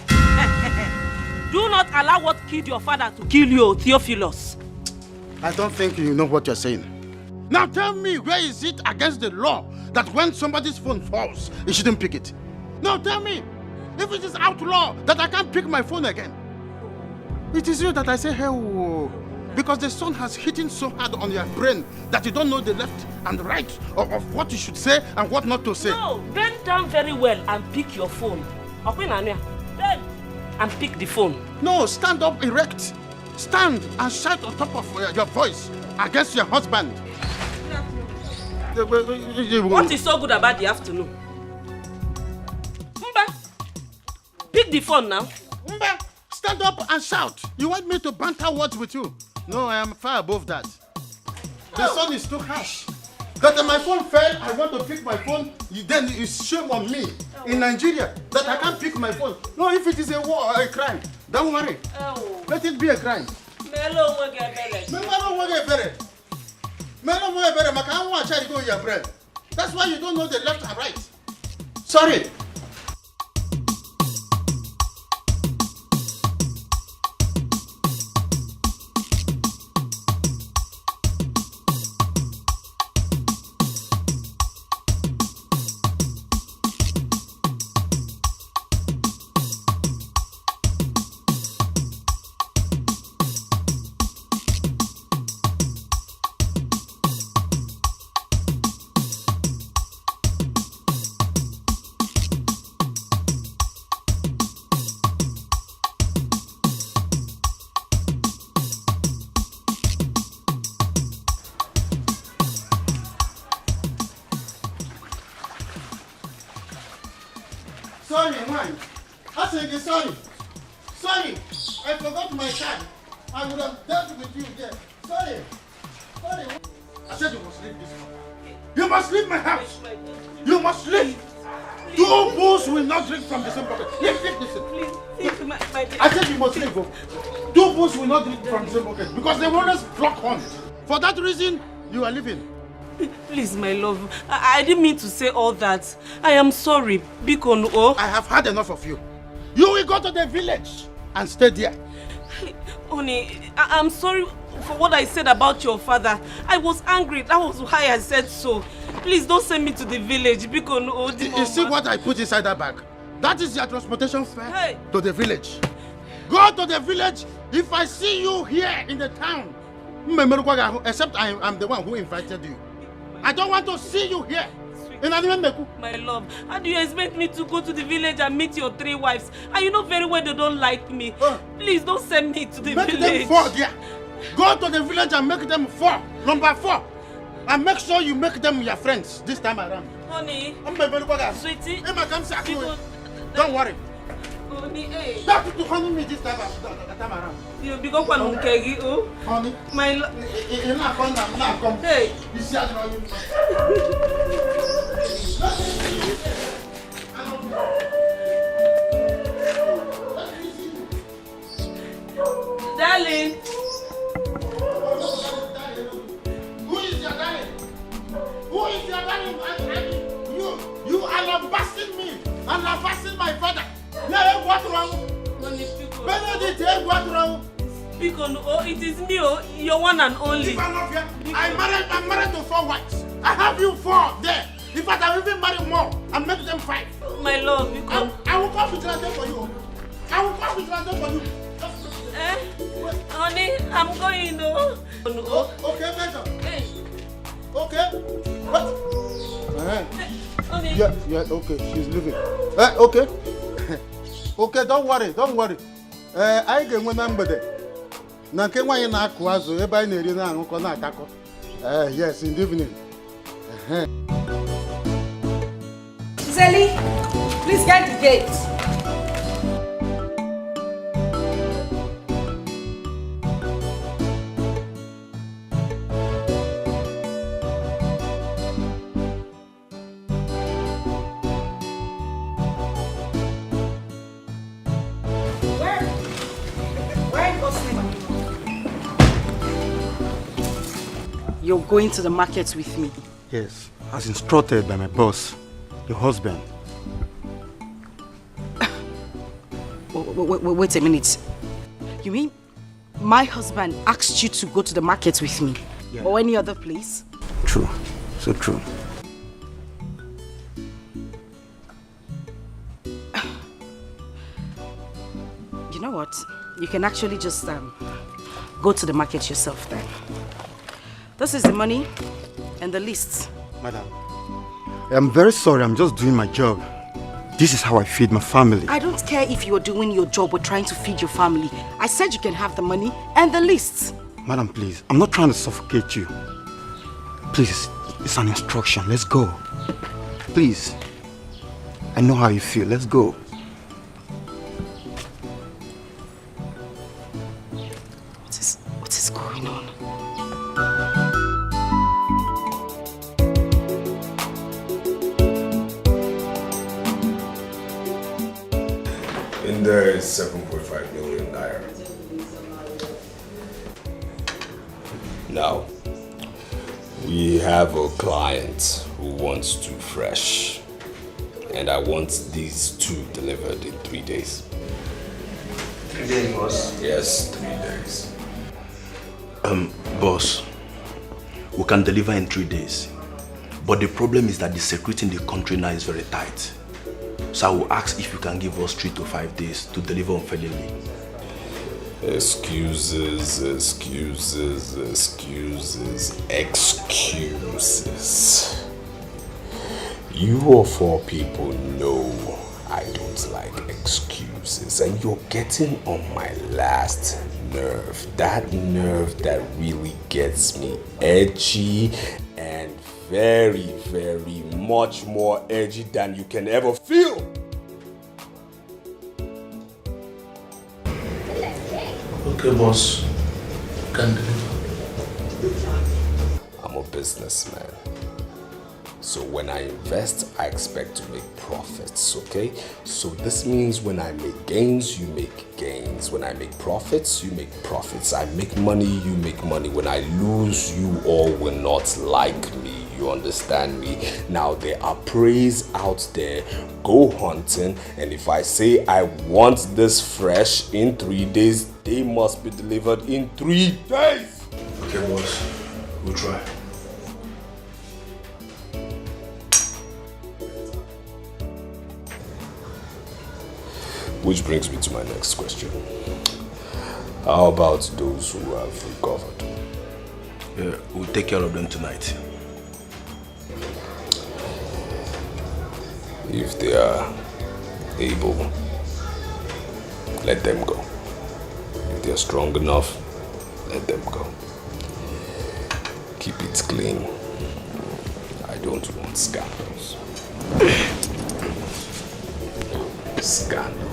Do not allow what killed your father to kill you, Theophilus. I don't think you know what you're saying. Now tell me, where is it against the law that when somebody's phone falls, you shouldn't pick it? Now tell me, if it is outlaw that I can't pick my phone again. It is you that I say, hey, whoa, because the sun has hitting so hard on your brain that you don't know the left and right of what you should say and what not to say. No, bend down very well and pick your phone. Bend and pick the phone. No, stand up erect. Stand and shout on top of your voice against your husband. What is so good about the afternoon? Mba, pick the phone now. Mba, stand up and shout. You want me to banter words with you? No, I am far above that. The sun is too harsh. That my phone fell, I want to pick my phone, then it's shame on me in Nigeria that I can't pick my phone. No, if it is a war or a crime, don't worry. Let it be a crime. That's why you don't know the left and right. Sorry. Sorry, man. I said sorry. Sorry, I forgot my card. I would have dealt with you there. Sorry. Sorry. I said you must leave this house. You must leave my house. You must leave. Two bulls will not drink from the same bucket. Leave this. Please, I said you must leave. Two bulls will not drink from the same bucket because they will always block horns. For that reason, you are leaving. Please, my love, I didn't mean to say all that. I am sorry, Bikon. Oh, I have had enough of you. You will go to the village and stay there. Honey, I'm sorry for what I said about your father. I was angry. That was why I said so. Please don't send me to the village, Bikon. Oh, you see what I put inside that bag? That is your transportation fare to the village. Go to the village. If I see you here in the town, except I'm the one who invited you. I don't want to see you here. My love, how do you expect me to go to the village and meet your three wives? And you know very well they don't like me. Please don't send me to the village. Make them 4 there. Go to the village and make them 4. Number 4. And make sure you make them your friends this time around. Honey, sweetie, don't worry. Honey, Stop to honey me this time around. You become one unkegi, oh? Honey, my love. Hey, you see darling. Who is your darling? Who is your darling? You are lambasting me and lambasting my father. Yeah, what wrong? Benedict, what wrong? Because oh, it is me, oh, your one and only. I'm married to 4 wives. I have you 4 there. In fact, I will even marry more and make them 5. My love, because I will come with London for you. I will come with London for you. Honey, I'm going, no. Okay, Major. Hey. Okay. What? Honey. Yeah, okay, she's leaving. Okay. Okay, don't worry. I can remember that. Nanke why na akụ azụ ebe anyị na-eri na aṅụkọ na atakọ. Yes, in the evening. Zelly, please get the gate. You're going to the market with me? Yes, as instructed by my boss, your husband. Wait a minute. You mean my husband asked you to go to the market with me? Yeah. Or any other place? True, so true. You know what? You can actually just go to the market yourself then. This is the money and the list. Madam, I'm very sorry, I'm just doing my job. This is how I feed my family. I don't care if you're doing your job or trying to feed your family. I said you can have the money and the list. Madam, please, I'm not trying to suffocate you. Please, it's an instruction. Let's go. Please. I know how you feel. Let's go. What is going on? In there is 7.5 million naira. Now, we have a client who wants two fresh, and I want these two delivered in 3 days. 3 days, boss? Yes, 3 days. Boss, we can deliver in 3 days, but the problem is that the security in the country now is very tight. So I will ask if you can give us 3 to 5 days to deliver unfailingly. Excuses, excuses, excuses, excuses. You of all people know I don't like excuses, and you're getting on my last nerve. That nerve that really gets me edgy and very, very much more edgy than you can ever feel. Okay, boss. Can deliver. I'm a businessman. So when I invest, I expect to make profits, okay? So this means when I make gains, you make gains. When I make profits, you make profits. I make money, you make money. When I lose, you all will not like me. You understand me? Now there are preys out there. Go hunting, and if I say I want this fresh in 3 days, they must be delivered in 3 days. Okay, boss. We'll try. Which brings me to my next question. How about those who have recovered? Yeah, we'll take care of them tonight. If they are able, let them go. If they are strong enough, let them go. Keep it clean. I don't want scandals. Scandals.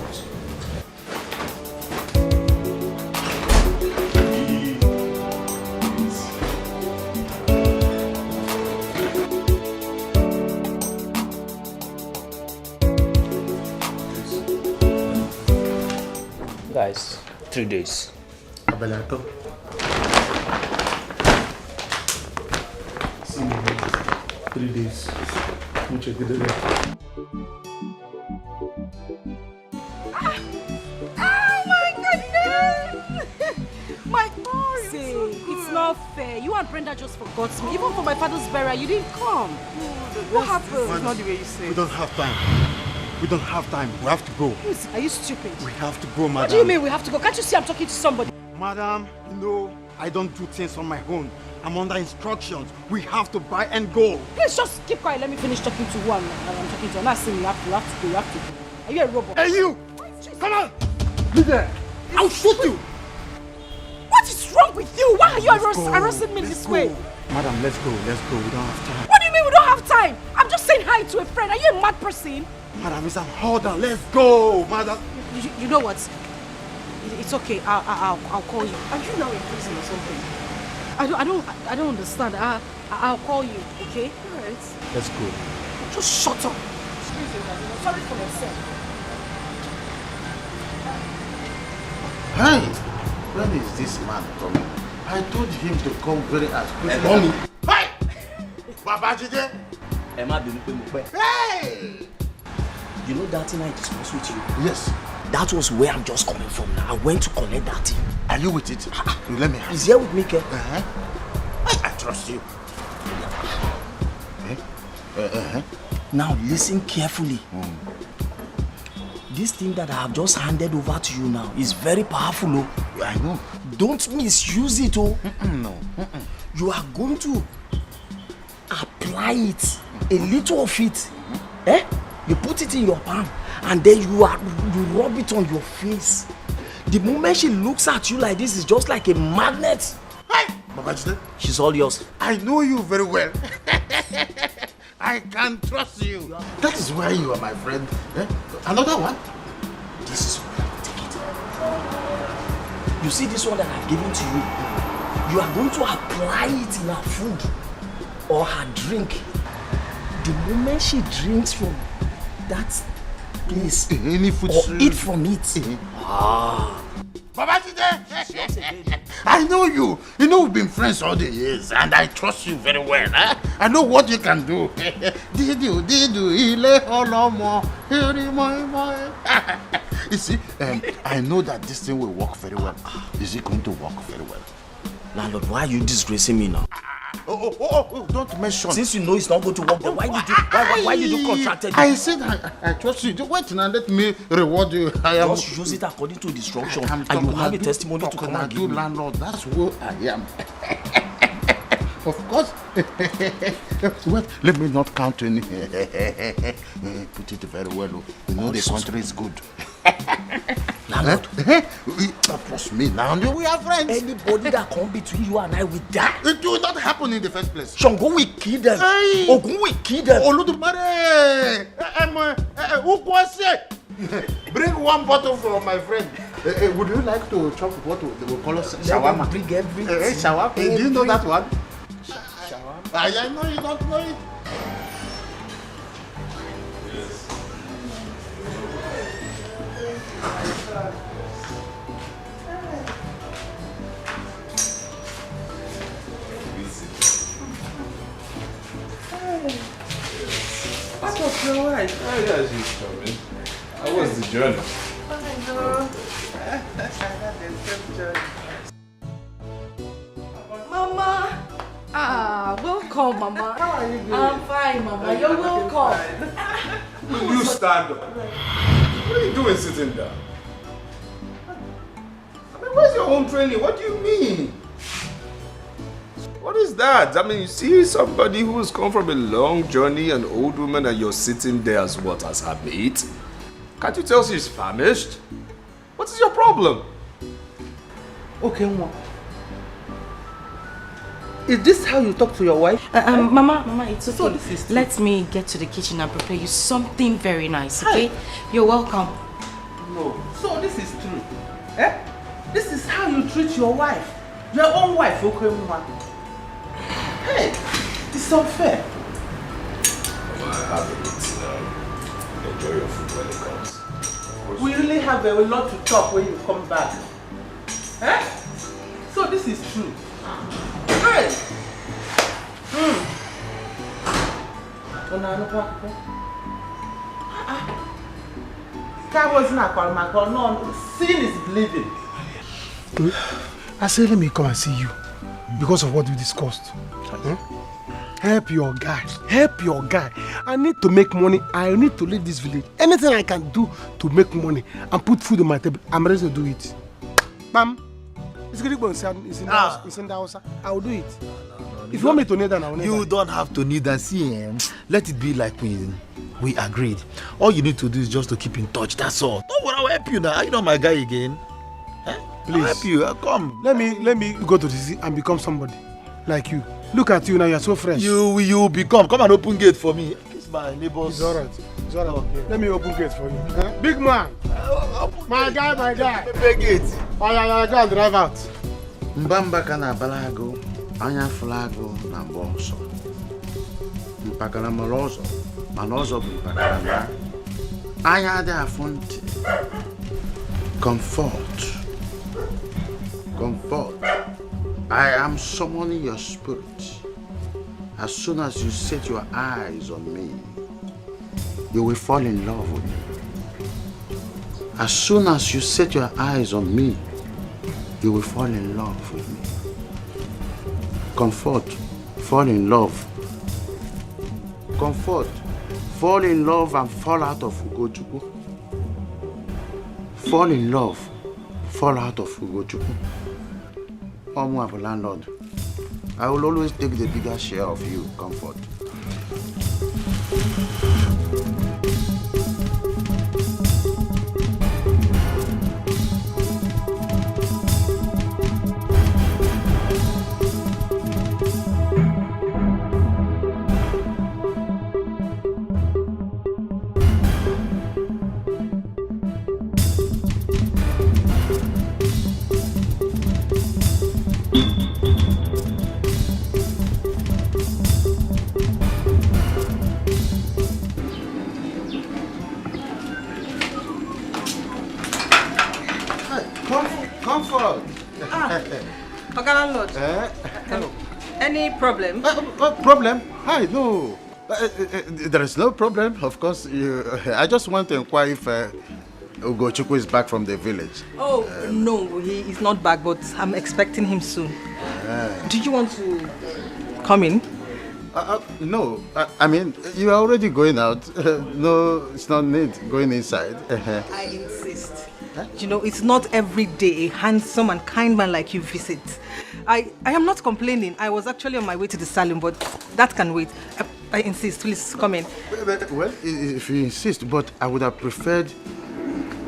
Guys, 3 days. Abelato. 3 days. Mucho que debe. Oh my goodness! My God! Say, it's not fair. You and Brenda just forgot me. Even for my father's burial, you didn't come. What happened? It's not the way you say. We don't have time. We don't have time. We have to go. Are you stupid? We have to go, madam. What do you mean we have to go? Can't you see I'm talking to somebody? Madam, no, I don't do things on my own. I'm under instructions. We have to buy and go. Please just keep quiet. Let me finish talking to who I'm talking to. I'm not saying you have to go. Are you a robot? Hey, you! Come on! Be there! I'll shoot you! What is wrong with you? Why are you harassing me this way? Madam, let's go. Let's go. We don't have time. What do you mean we don't have time? I'm just saying hi to a friend. Are you a mad person? Madam, it's an order. Let's go, madam. You know what? It's okay. I'll call you. Are you now in prison or something? I don't understand. I'll call you. Okay? All right. Let's go. Just shut up. Excuse me, I'm sorry for myself. Hi. When is this man coming? I told him to come very as quickly. Mommy. Babajide! Emma Bimupe. Hey! You know that thing I discussed with you? Yes. That was where I'm just coming from now. I went to collect that thing. Are you with it? You let me have it. He's here with me, Ke. I trust you. Now listen carefully. This thing that I have just handed over to you now is very powerful. Oh. I know. Don't misuse it. Oh. No. You are going to apply it, a little of it. Eh? You put it in your palm and then you rub it on your face. The moment she looks at you like this, it's just like a magnet. Hey! Babajide. She's all yours. I know you very well. I can trust you. That is why you are my friend. Another one? This is where I take it. You see this one that I've given to you? You are going to apply it in her food or her drink. The moment she drinks from that place any food or eat from it. Babajide! I know you. You know we've been friends all the years and I trust you very well. I know what you can do. You see, I know that this thing will work very well. Is it going to work very well? Landlord, why are you disgracing me now? Don't mention. Since you know it's not going to work, then why did you contract it? I said I trust you. Wait now, let me reward you. Just use it according to instruction and you have a testimony to come and give me. Landlord, that's who I am. Of course. Wait, let me not count any. Put it very well. You know the country is good. Landlord, trust me now. We are friends. Anybody that come between you and I will die. It will not happen in the first place. Shango will kill them. Ogun will kill them. Oludumare! Bring one bottle for my friend. Would you like to chop what they will call us shawarma? Bring everything. Shawarma. Do you know that one? Shawarma. I know you don't know it. What was your wife? Oh, yeah, she's coming. How was the journey? Mama! Welcome, Mama. How are you doing? I'm fine, Mama. You're welcome. You stand up. What are you doing sitting down? I mean, where's your home training? What do you mean? What is that? I mean, you see somebody who has come from a long journey, an old woman, and you're sitting there as what? As her mate? Can't you tell she's famished? What is your problem? Okay, Mama. Is this how you talk to your wife? Mama, it's okay. So this is Let me get to the kitchen and prepare you something very nice, okay? You're welcome. No. So this is true. Eh? This is how you treat your wife. Your own wife, okay, Mama? Hey, it's unfair. Mama, I have a meeting now. Enjoy your food when it comes. We really have a lot to talk when you come back. Eh? So this is true. Hey! That wasn't a call, my call. No, seeing is believing. I said, let me come and see you because of what we discussed. Help your guy. Help your guy. I need to make money. I need to leave this village. Anything I can do to make money and put food on my table, I'm ready to do it. Ma'am, it's in the house. I will do it. If you want me to kneel down, I will kneel down. You don't have to kneel down. See, let it be like we agreed. All you need to do is just to keep in touch. That's all. Don't worry, I'll help you now. You know my guy again. Please. I'll help you. Come. Let me go to the sea and become somebody like you. Look at you now. You're so fresh. You become. Come and open gate for me. It's my neighbors. It's alright. It's alright. Okay. Let me open gate for you. Big man. My guy. Big gate. Oh yeah, go and drive out. Mbamba kana balago, anya flago na boso. Mpakala malozo, malozo mpakala ya. Anya de afonte. Comfort. I am summoning your spirit. As soon as you set your eyes on me, you will fall in love with me. As soon as you set your eyes on me, you will fall in love with me. Comfort, fall in love. Comfort, fall in love and fall out of Ugochukwu. Fall in love, fall out of Ugochukwu. Omu landlord, I will always take the bigger share of you, Comfort. Comfort. Oga landlord. Hello. Any problem? Problem? Hi, no. There is no problem. Of course, I just want to inquire if Ugochukwu is back from the village. Oh, no, he is not back, but I'm expecting him soon. Do you want to come in? No, I mean, you are already going out. No, it's not need going inside. I insist. You know, it's not every day a handsome and kind man like you visit. I am not complaining. I was actually on my way to the salon, but that can wait. I insist. Please come in. Well, if you insist, but I would have preferred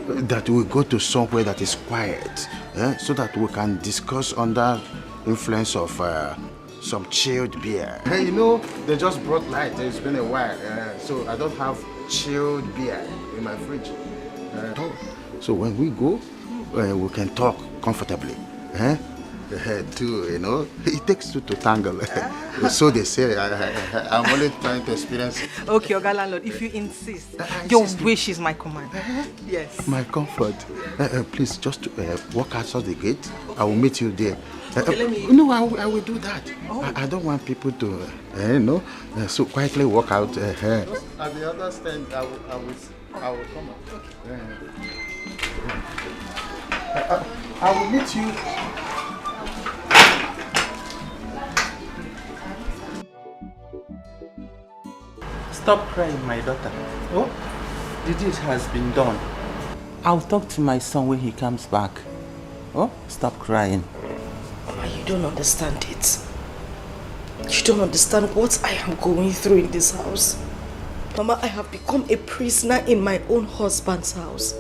that we go to somewhere that is quiet, so that we can discuss under influence of some chilled beer. You know, they just brought light. It's been a while, so I don't have chilled beer in my fridge. So when we go, we can talk comfortably. Too, you know, it takes two to tangle. So they say. I'm only trying to experience it. Okay, Oga landlord, if you insist, your wish is my command. Yes. My comfort. Please, just walk outside the gate. I will meet you there. Okay, let me... No, I will do that. Oh. I don't want people to, so quietly walk out. At the other stand, I will come out. Okay. I will meet you. Stop crying, my daughter. Oh, the deed has been done. I'll talk to my son when he comes back. Oh, stop crying. Mama, you don't understand it. You don't understand what I am going through in this house. Mama, I have become a prisoner in my own husband's house.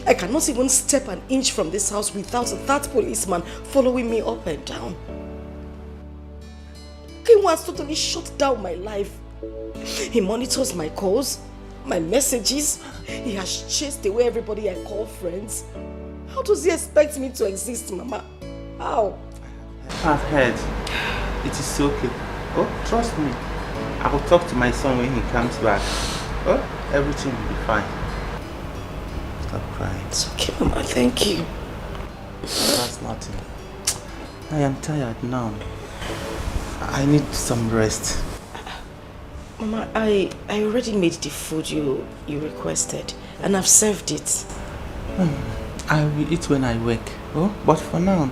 I cannot even step an inch from this house without that policeman following me up and down. He has totally shut down my life. He monitors my calls, my messages. He has chased away everybody I call friends. How does he expect me to exist, Mama? How? I've heard. It is okay. Oh, trust me. I will talk to my son when he comes back. Oh, everything will be fine. Stop crying. It's okay, Mama. Thank you. That's nothing. I am tired now. I need some rest. Mama, I already made the food you requested, and I've served it. I will eat when I wake. Oh, but for now,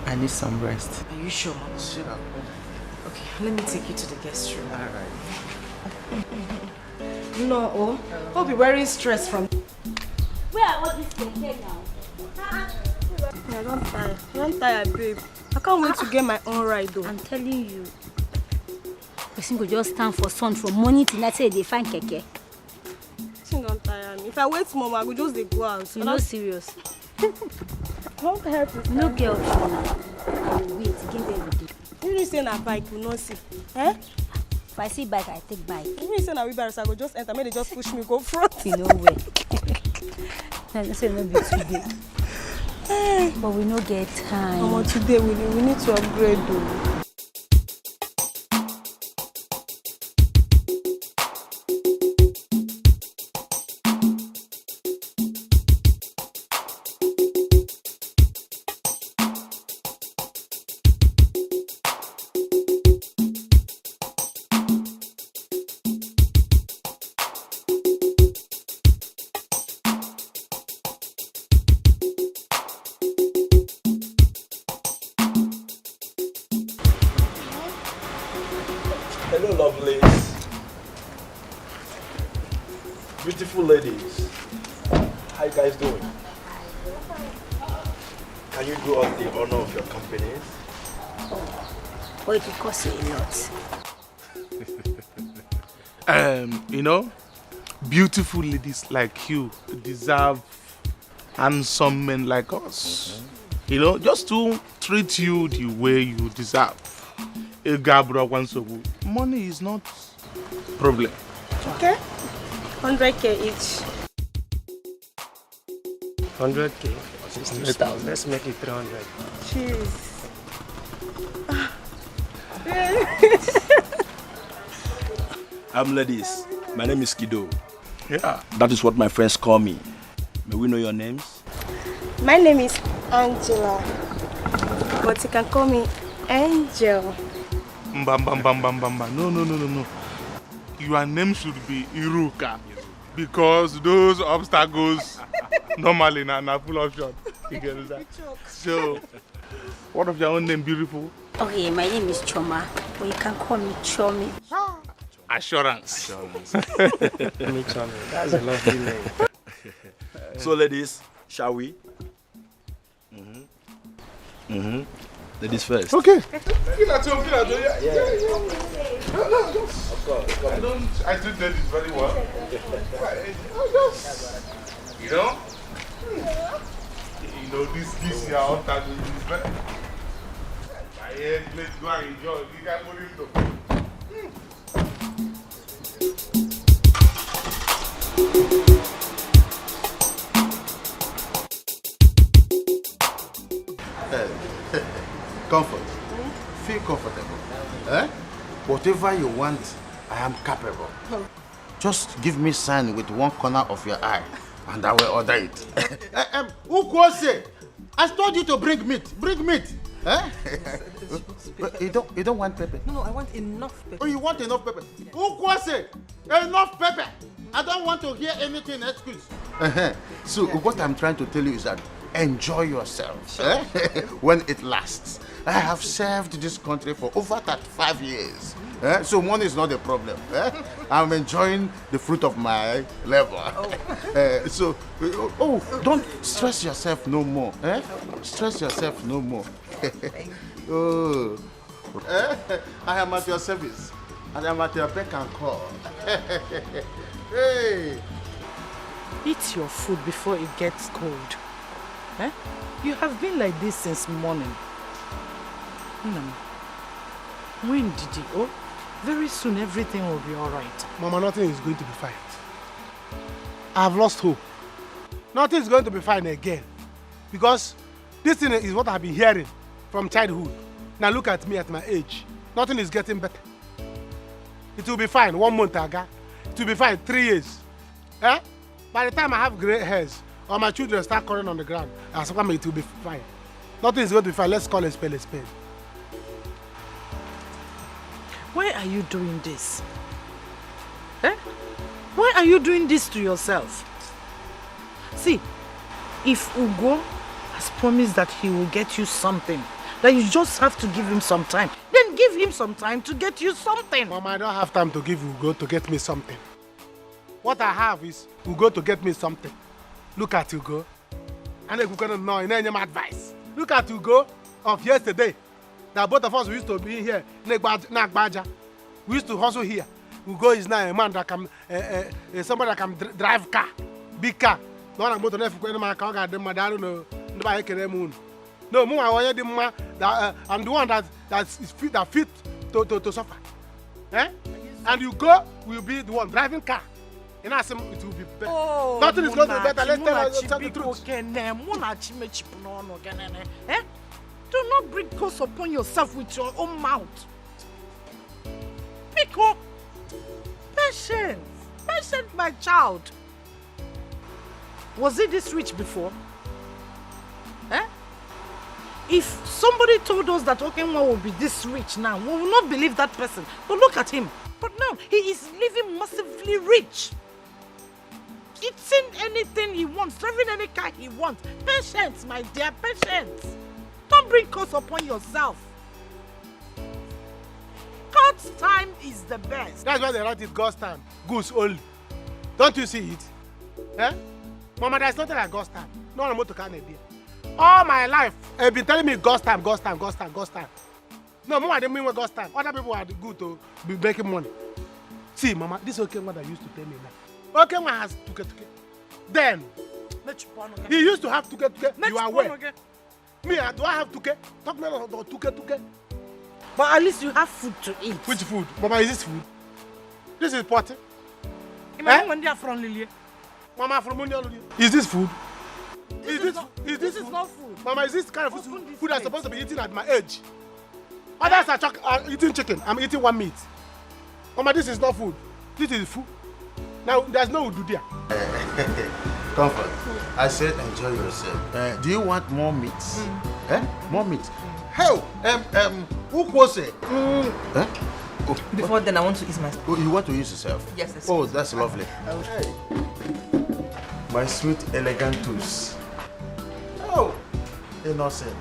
I need some rest. Are you sure, Mama? Sure. Okay, let me take you to the guest room. Alright. No, oh, I'll be wearing stress from. Where are all these things now? I don't tire. I don't tire, babe. I can't wait to get my own ride, though. I'm telling you. Person go just stand for sun from morning till night say they find keke. She don't tire me. If I wait Mama, I go just dey go out. You no serious. I don't tire to no girl now. I will wait. Give them the day. You really say na bike, you no see. Eh? If I see bike, I take bike. You really say na wheelbarrow, I go just enter. Maybe they just push me go front. You know where. I say no be today. But we no get time. Mama, today we need to upgrade though. Hello, lovelies. Beautiful ladies. How you guys doing? Can you do us the honor of your company? Oh, it will cost you a lot. You know, beautiful ladies like you deserve handsome men like us. You know, just to treat you the way you deserve. Money is not problem. Okay. 100k each. 100k, 60,000. Let's make it 300. Jeez. Ladies, my name is Kido. Yeah. That is what my friends call me. May we know your names? My name is Angela, but you can call me Angel. No. Your name should be Iruka, because those obstacles normally are full option. You get that? So, what of your own name, beautiful? Okay, my name is Choma, but you can call me Chomi. Assurance. Me, Chomi. That's a lovely name. So, ladies, shall we? Ladies first. Okay. Yeah. Of course. I do that very well. You know? You know, this year, all that is better. Let's go and enjoy. You can put him though. Comfort. Feel comfortable. Whatever you want, I am capable. Just give me sign with one corner of your eye, and I will order it. Ukwose, I told you to bring meat. Bring meat. You don't want pepper? No, I want enough pepper. Oh, you want enough pepper? Ukwose, enough pepper. I don't want to hear anything excuse. So what I'm trying to tell you is that enjoy yourself when it lasts. I have served this country for over 35 years. So money is not a problem. I'm enjoying the fruit of my labor. Don't stress yourself no more. Stress yourself no more. I am at your service. And I'm at your beck and call. Hey. Eat your food before it gets cold. You have been like this since morning. When did you? Oh, very soon everything will be all right. Mama, nothing is going to be fine. I have lost hope. Nothing is going to be fine again. Because this thing is what I've been hearing from childhood. Now look at me at my age. Nothing is getting better. It will be fine 1 month ago. It will be fine 3 years. By the time I have grey hairs, or my children start crawling on the ground, it will be fine. Nothing is going to be fine. Let's call a spade a spade. Why are you doing this? Why are you doing this to yourself? See, if Ugo has promised that he will get you something, that you just have to give him some time, then give him some time to get you something. Mama, I don't have time to give Ugo to get me something. What I have is Ugo to get me something. Look at Ugo. And Ugo don't know any advice. Look at Ugo of yesterday. That both of us we used to be here. We used to hustle here. Ugo is now a man that can, somebody that can drive car, big car. No one about to never go my car. No, I'm the one that fit to suffer. And Ugo will be the one driving car. And I say it will be better. Oh, nothing is going to be better. Let's tell the truth. Do not bring curse upon yourself with your own mouth. Pico, patience, my child. Was he this rich before? If somebody told us that Okenwa will be this rich now, we will not believe that person. But look at him. But now, he is living massively rich. Eating anything he wants, driving any car he wants. Patience, my dear, patience. Don't bring curse upon yourself. Cut God's time is the best. That's why they write it God's time. Goose only. Don't you see it? Eh? Mama, there's nothing like God's time. No one to can idea. All my life, they've been telling me God's time, God's time, God's time, God's time. No, Mama, I didn't mean God's time. Other people are good to be making money. See, Mama, this okay one that used to tell me now. Okay one has tuke. Then, he used to have tuke. You are aware. Me, do I have tuke? Talk me about tuke. But at least you have food to eat. Which food? Mama, is this food? This is potty. Mama, from is this food? This is not food. Mama, is this kind of food I'm supposed to be eating at my age? Others are eating chicken. I'm eating one meat. Mama, this is not food. This is food. Now, there's no udu there. Comfort. I said enjoy yourself. Do you want more meat? More meat. Hell, who was it? Before then, I want to eat my. Oh, you want to use yourself? Yes. Oh, that's lovely. Hey. My sweet, elegant tools. Oh, innocent.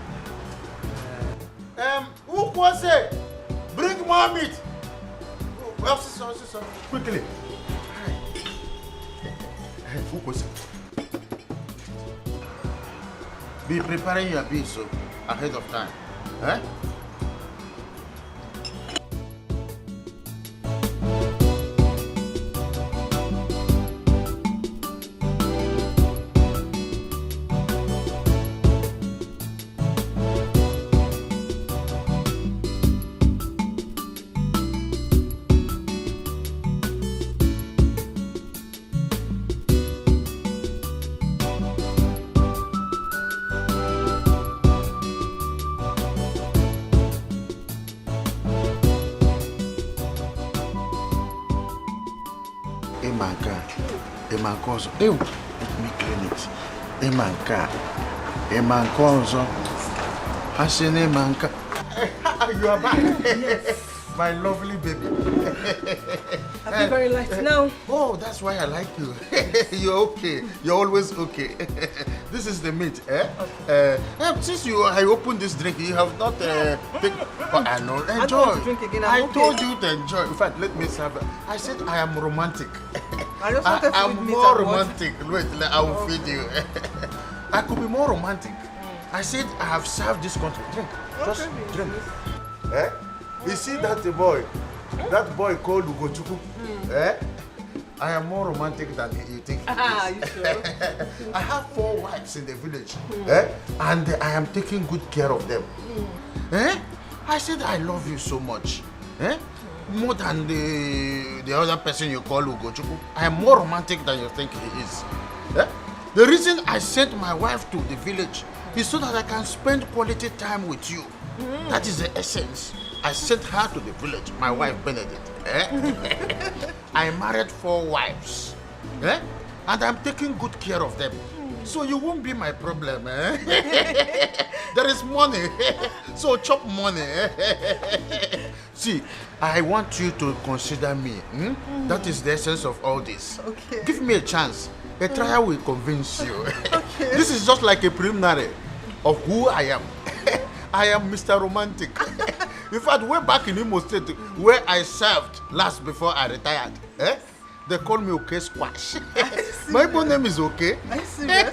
Who was it? Bring more meat. Oh, quickly. Who was it? Be preparing your beef so ahead of time. Eh? Emankozo. Ew, let me clean it. Emankozo. Hasene Emanka. You are back. Yes. My lovely baby. I feel very light now. Oh, that's why I like you. You're okay. You're always okay. This is the meat, eh? Okay. Since I opened this drink, you have not taken. But I know. Enjoy. I don't want to drink again. I told you to enjoy. In fact, let me serve it. I said I am romantic. I just wanted to I'm more romantic. Wait, I will feed you. I could be more romantic. I said I have served this country. Drink. Just drink. Eh? You see that boy? That boy called Ugochukwu. Eh? I am more romantic than you think. You sure? I have 4 wives in the village. Eh? And I am taking good care of them. Eh? I said I love you so much. Eh? More than the other person you call Ugochukwu. I am more romantic than you think he is. Eh? The reason I sent my wife to the village is so that I can spend quality time with you. That is the essence. I sent her to the village, my wife Benedict. Eh? I married 4 wives. Eh? And I'm taking good care of them. So you won't be my problem. Eh? There is money. So chop money. See, I want you to consider me. That is the essence of all this. Okay. Give me a chance. A trial will convince you. Okay. This is just like a preliminary of who I am. I am Mr. Romantic. In fact, way back in Imo State, where I served last before I retired, they call me OK Squash. My Igbo name is OK. Are you serious?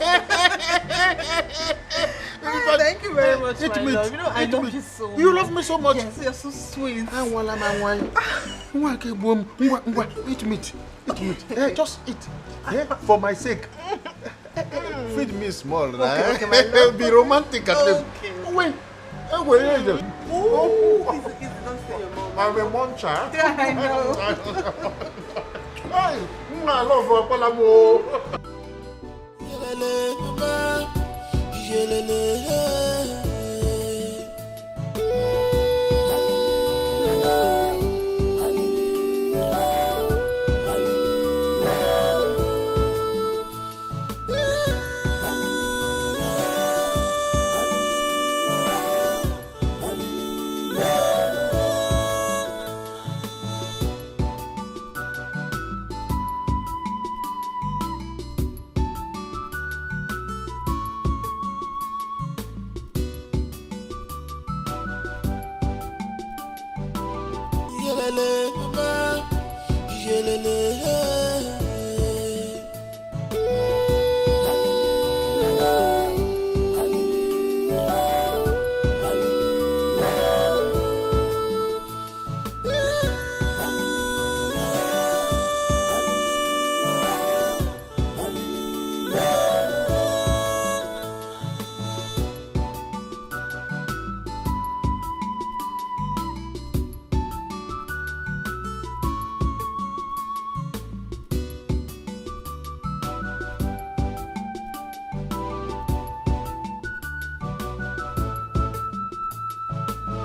Thank you very much, my love. You know, I love you so much. You love me so much? Yes, you're so sweet. Eat meat. Eat meat. Just eat. For my sake. Feed me small. Okay, my love. Be romantic at least. Wait. Don't say your mom. I'm a muncher. Yeah, I know. Hey, I love Palamo.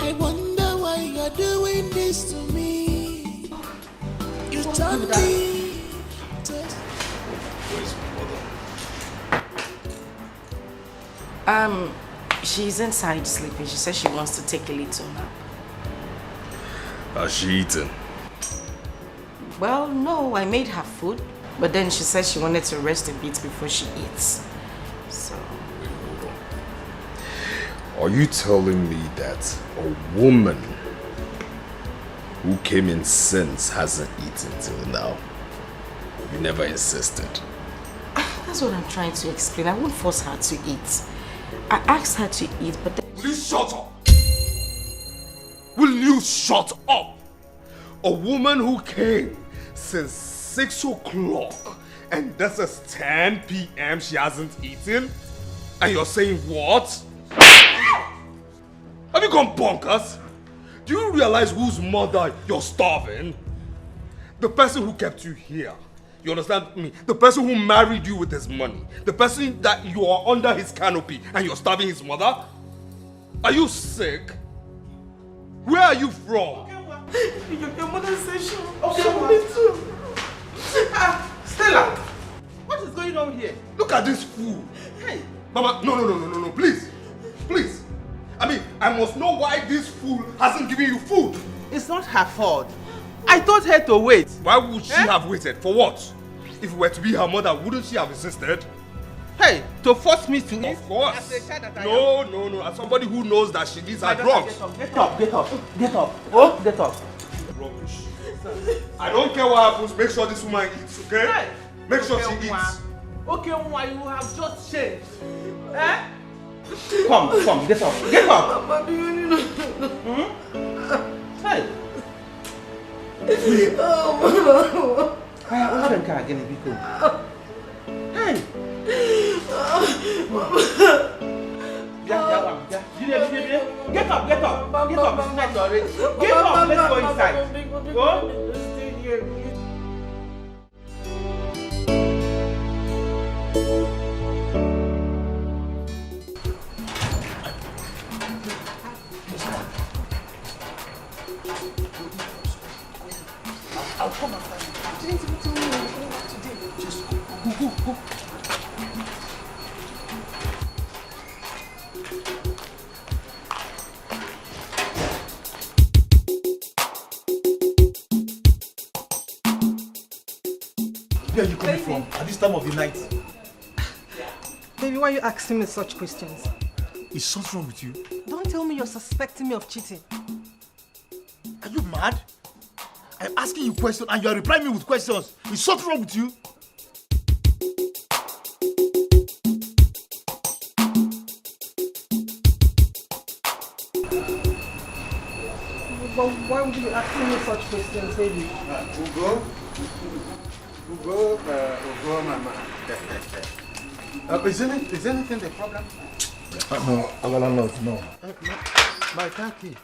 I wonder why you're doing this to me. You turned me. Where's mother? She's inside sleeping. She says she wants to take a little nap. Has she eaten? Well, no, I made her food. But then she said she wanted to rest a bit before she eats. So... Are you telling me that a woman who came in since hasn't eaten till now? You never insisted. That's what I'm trying to explain. I won't force her to eat. I asked her to eat, but then... Will you shut up? Will you shut up? A woman who came since 6 o'clock and this is 10 p.m. she hasn't eaten? And you're saying what? Have you gone bonkers? Do you realize whose mother you're starving? The person who kept you here. You understand me? The person who married you with his money. The person that you are under his canopy and you're starving his mother? Are you sick? Where are you from? Your mother says she me too. Stella, what is going on here? Look at this fool. Hey. Mama, no, please. Please. I mean, I must know why this fool hasn't given you food. It's not her fault. I told her to wait. Why would she have waited? For what? If it were to be her mother, wouldn't she have insisted? Hey, to force me to eat? Of course. As a child that I No. As somebody who knows that she needs her drugs. Get up. Oh, get up. Rubbish. I don't care what happens. Make sure this woman eats, okay? Hey. Make sure she eats. Okay, why you have just changed? Eh? Come, get up. Get up. Mama, do you know? Hey. Oh, Mama. Hey. Get up. It's not already. Get up. Let's go inside. Go. Stay here. I'll come and find you. Didn't even tell me you were going out today. Just go. Where are you coming from at this time of the night? Baby, why are you asking me such questions? Is something wrong with you? Don't tell me you're suspecting me of cheating. Are you mad? I'm asking you questions and you are replying me with questions. Is something wrong with you? But why would you be asking me such questions, baby? Ugo, mama. Is anything the problem? No, our landlord, no. My car key.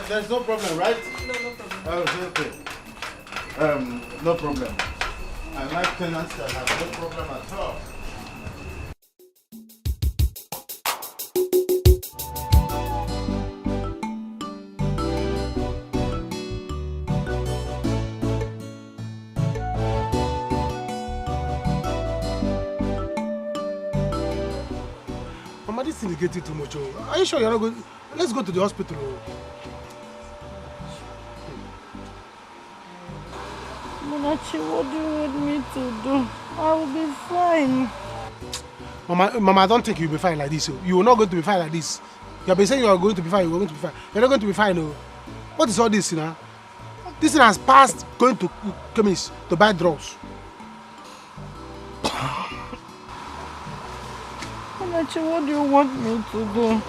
There's no problem, right? No problem. Oh, okay. No problem. I like tenants that have no problem at all. Mama, this thing is getting too much. Are you sure you're not going? Let's go to the hospital. Munachi, what do you want me to do? I will be fine. Mama, I don't think you'll be fine like this. You will not going to be fine like this. You have been saying you are going to be fine, you are going to be fine. You're not going to be fine, no. What is all this, you know? This thing has passed going to chemist to buy drugs. Anachi, what do you want me to do?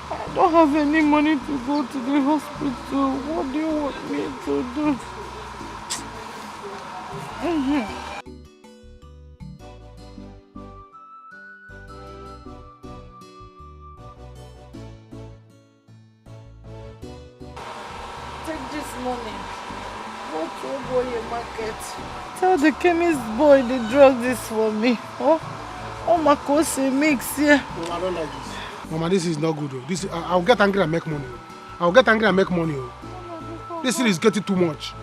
I don't have any money to go to the hospital. What do you want me to do? Take this money. Go to Oboye market. Tell the chemist boy the drug this for me. Oh my cousin mix here. No, I don't like this. Mama, this is not good. This I'll get angry and make money. I'll get angry and make money. This thing is getting too much.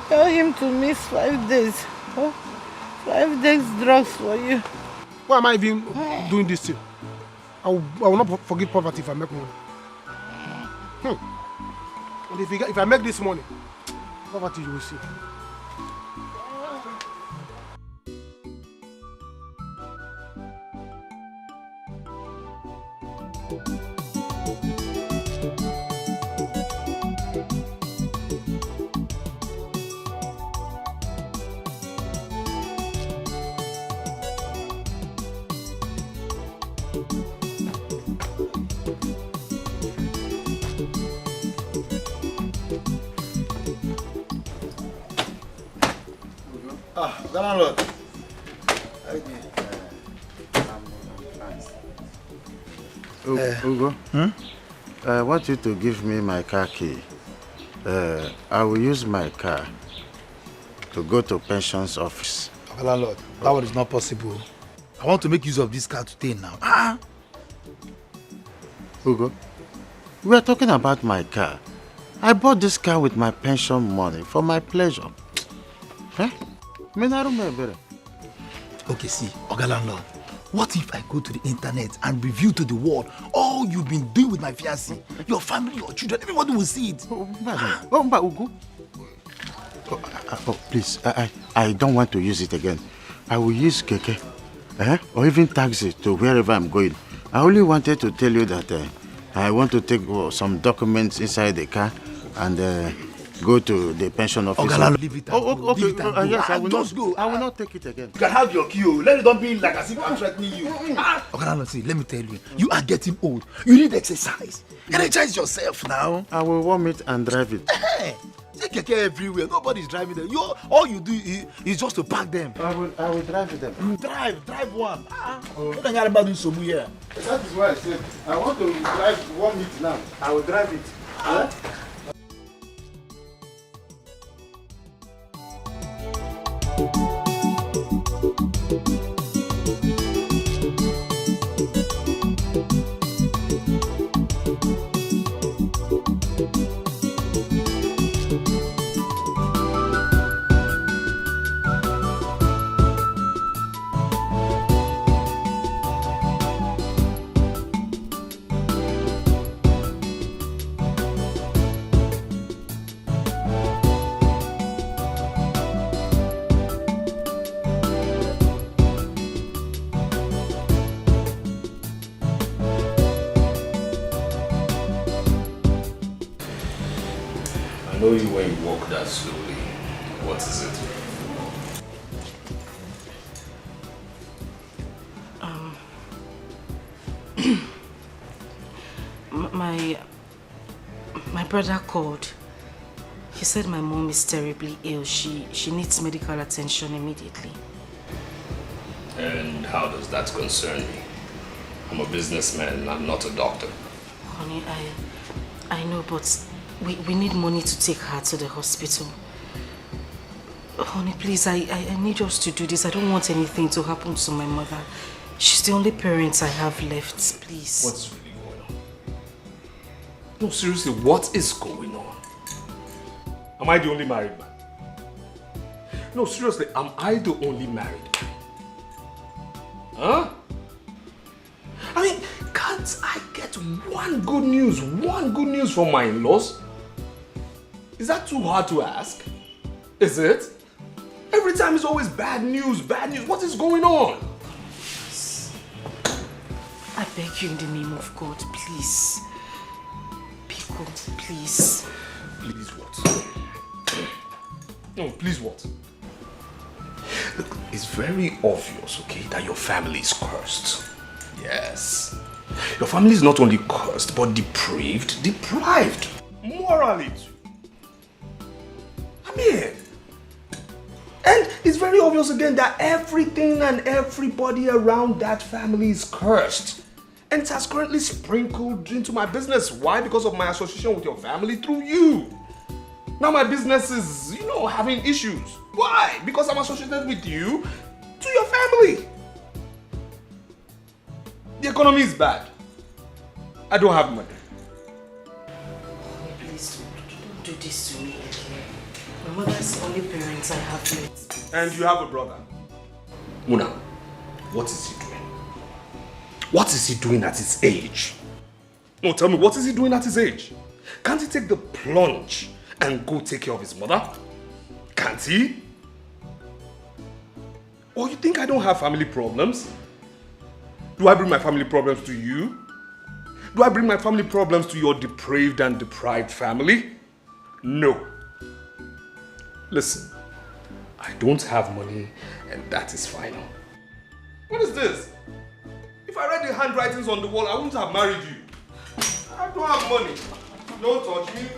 Tell him to miss 5 days. Oh, 5 days drugs for you. Why am I even doing this thing? I will not forgive poverty if I make money. And if I make this money, poverty you will see. Landlord. Ugo, I want you to give me my car key. I will use my car to go to pension's office. Landlord, that one is not possible. I want to make use of this car today now. Ugo, we are talking about my car. I bought this car with my pension money for my pleasure. Huh? Okay, see, Oga Landlord, what if I go to the internet and reveal to the world all you've been doing with my fiancé, your family, your children, everybody will see it. Ugo. Please, I don't want to use it again. I will use keke, or even taxi to wherever I'm going. I only wanted to tell you that I want to take some documents inside the car and go to the pension office. Oga, leave it. Okay. Leave it and go. Yes, I will Just not. go. I will not take it again. You can have your key. Let it not be like as if I'm threatening you. Oga, see, let me tell you, you are getting old. You need exercise. Energize yourself now. I will warm it and drive it. Take keke everywhere. Nobody's driving them. All you do is just to park them. I will drive them. You drive one. What are you about doing so here? That is why I said I want to drive 1 minute now. I will drive it. I know you when you walk that slowly. What is it? My brother called. He said my mom is terribly ill. She needs medical attention immediately. And how does that concern me? I'm a businessman, I'm not a doctor. Honey, I know, but we need money to take her to the hospital. Honey, please, I need us to do this. I don't want anything to happen to my mother. She's the only parent I have left, please. What's really going on? No, seriously, what is going on? Am I the only married man? No, seriously, am I the only married man? Huh? I mean, can't I get one good news from my in-laws? Is that too hard to ask? Is it? Every time it's always bad news, bad news. What is going on? I beg you in the name of God, please. Pico, please. Please what? No, please what? Look, it's very obvious, okay, that your family is cursed. Yes. Your family is not only cursed, but depraved, deprived. Morally too. I mean, and it's very obvious again that everything and everybody around that family is cursed. And it has currently sprinkled into my business. Why? Because of my association with your family through you. Now my business is, having issues. Why? Because I'm associated with you to your family. The economy is bad. I don't have money. Please don't do this to me. My mother's the only parents I have left. And you have a brother. Muna, what is he doing? What is he doing at his age? No, tell me, what is he doing at his age? Can't he take the plunge and go take care of his mother? Can't he? Or you think I don't have family problems? Do I bring my family problems to you? Do I bring my family problems to your depraved and deprived family? No. Listen, I don't have money and that is final. What is this? If I read the handwritings on the wall, I wouldn't have married you. I don't have money. Don't touch me.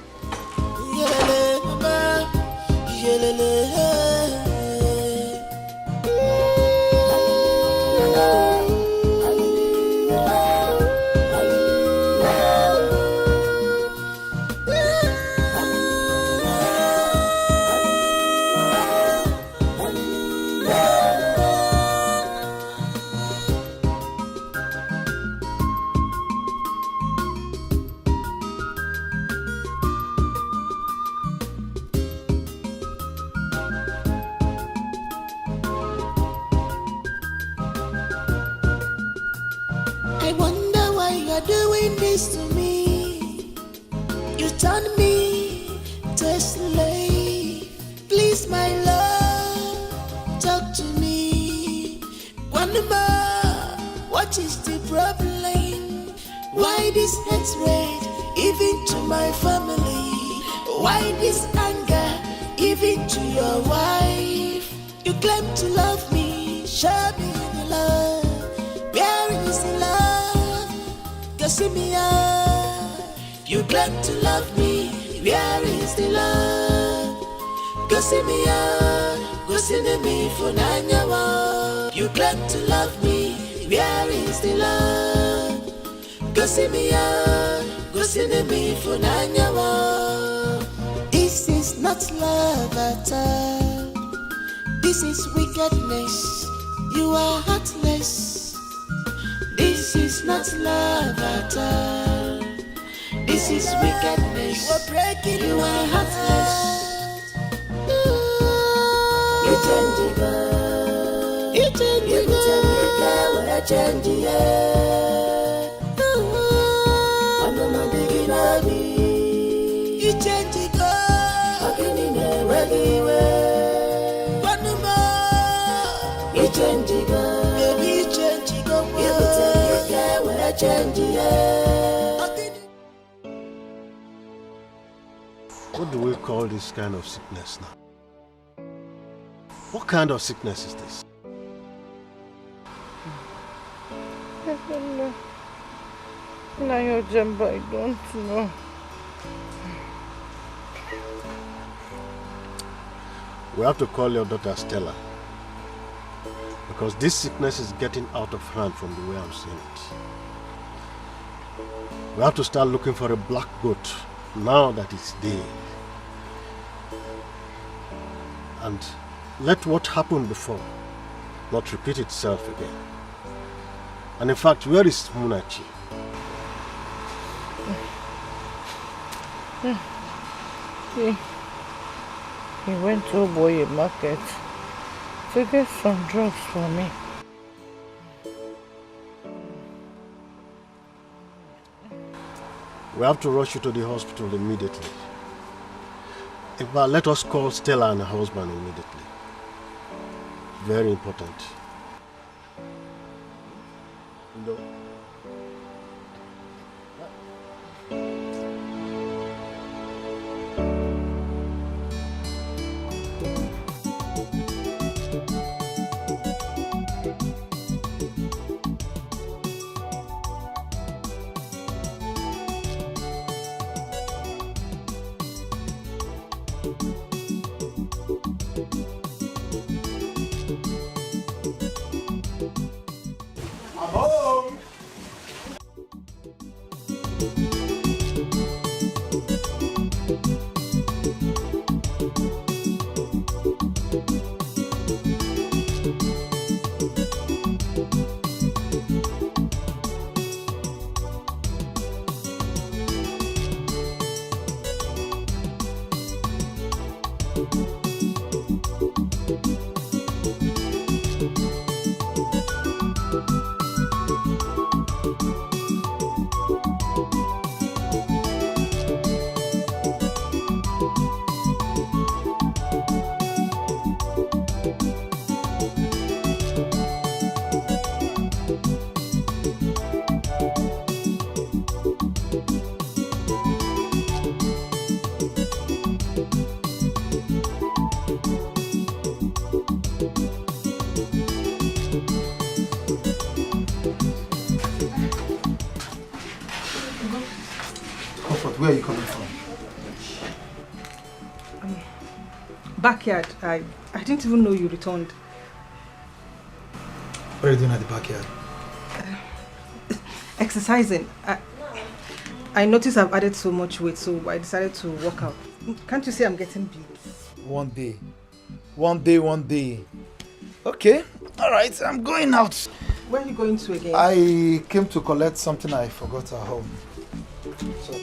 I wonder why you're doing this to me. You turn me to a slave. Please, my love, talk to me. Wonder, what is the problem? Why this hatred, even to my family? Why this anger, even to your wife? You claim to love me, show me the love. Where is the love? Go see me out. You claim to love me. Where is the love? Go see me out. Go see me for Nanyawa. You claim to love me. Where is the love? Go see me out. Go see me for Nanyawa. This is not love at all. This is wickedness. You are heartless. This is not love at all. This is wickedness. You are breaking. You are heartless. You change it, girl. You change it, girl. You change it, I'm not digging at me. You change it, girl. I can't even way. One more. You change it, girl. Baby, you change it, girl. What do we call this kind of sickness now? What kind of sickness is this? I don't know. Now your jumper, I don't know. We have to call your daughter Stella. Because this sickness is getting out of hand from the way I'm seeing it. We have to start looking for a black goat now that it's day. And let what happened before not repeat itself again. And in fact, where is Munachi? He went to Oboye market to get some drugs for me. We have to rush you to the hospital immediately. In fact, let us call Stella and her husband immediately. Very important. No. Where are you coming from? Backyard. I didn't even know you returned. What are you doing at the backyard? Exercising. I noticed I've added so much weight, so I decided to work out. Can't you see I'm getting big? One day. Okay, alright, I'm going out. Where are you going to again? I came to collect something I forgot at home. So.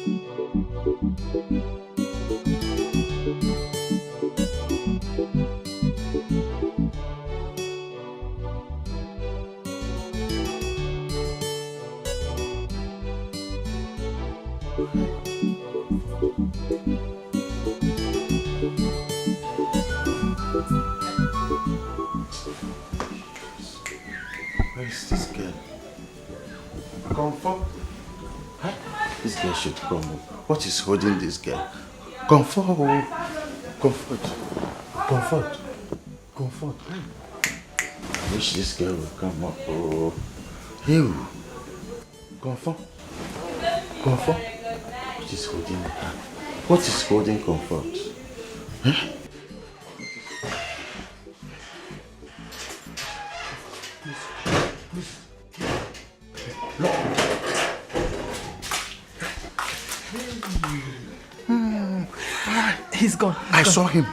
Where is this girl? Comfort? Huh? This girl should come. What is holding this girl? Comfort. I wish this girl would come up. Oh, you. Comfort. What is holding her? What is holding Comfort? Huh? He's gone. I saw him.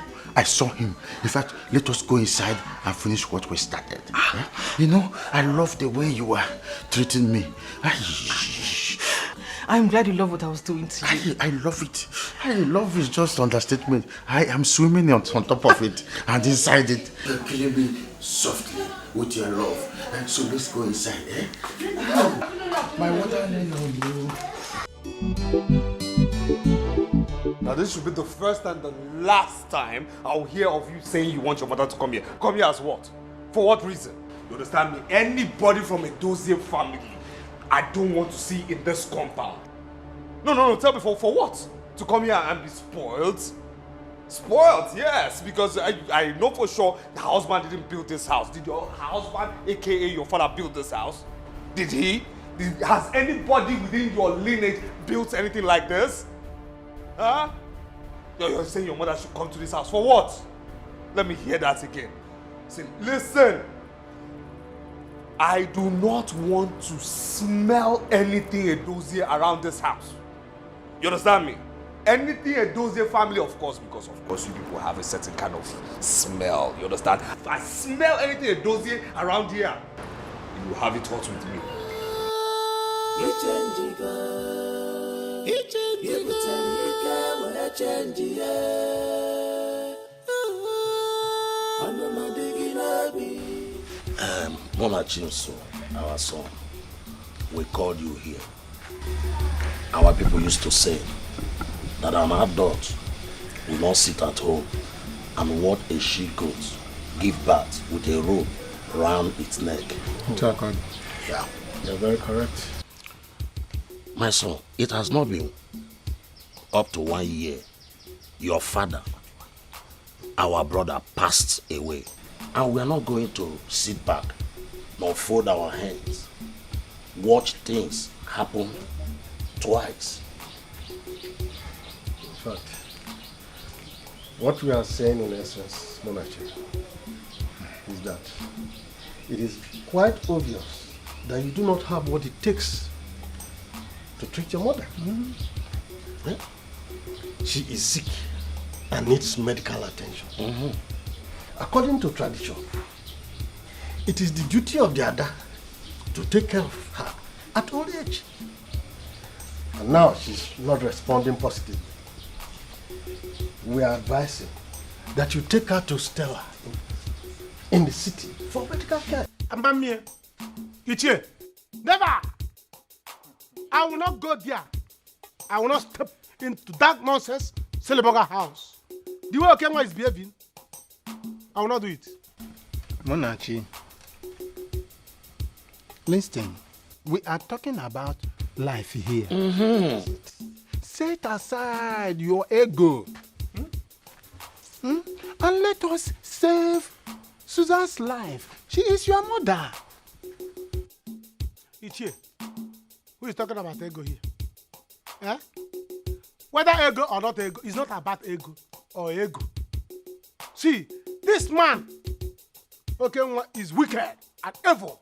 In fact, let us go inside and finish what we started. You know, I love the way you are treating me. I'm glad you love what I was doing to you. I love it. I love it, just understatement. I am swimming on top of it and inside it. You're killing me softly with your love. And so let's go inside, eh? My water on you. Now this should be the first and the last time I'll hear of you saying you want your mother to come here. Come here as what? For what reason? You understand me? Anybody from a Dozie family, I don't want to see in this compound. No, tell me for what? To come here and be spoiled? Spoiled, yes, because I know for sure the husband didn't build this house. Did your husband, aka your father, build this house? Did he? Has anybody within your lineage built anything like this? Huh? You're saying your mother should come to this house. For what? Let me hear that again. Listen. I do not want to smell anything Edozie around this house. You understand me? Anything Edozie family, of course, because of course you people have a certain kind of smell. You understand? If I smell anything Edozie around here, you will have it hot with me. Mama Chinso, our son, we called you here. Our people used to say that an adult will not sit at home and watch a she-goat give birth with a rope round its neck. Yeah. You're very correct. My son, it has not been up to 1 year. Your father, our brother, passed away. And we are not going to sit back nor fold our hands. Watch things happen twice. In fact, what we are saying in essence, Monarchy, is that it is quite obvious that you do not have what it takes to treat your mother. Yeah? She is sick and needs medical attention. According to tradition, it is the duty of the Ada to take care of her at old age. And now she's not responding positively. We are advising that you take her to Stella in the city for medical care. Ambamie, Ichie, never! I will not go there. I will not step into that nonsense Celeboga house. The way Okenwa is behaving, I will not do it. Monachi, listen, we are talking about life here. Set aside your ego. And let us save Susan's life. She is your mother. Ichie, who is talking about ego here? Eh? Whether ego or not ego, it's not about ego or ego. See, this man, okay, is wicked and evil.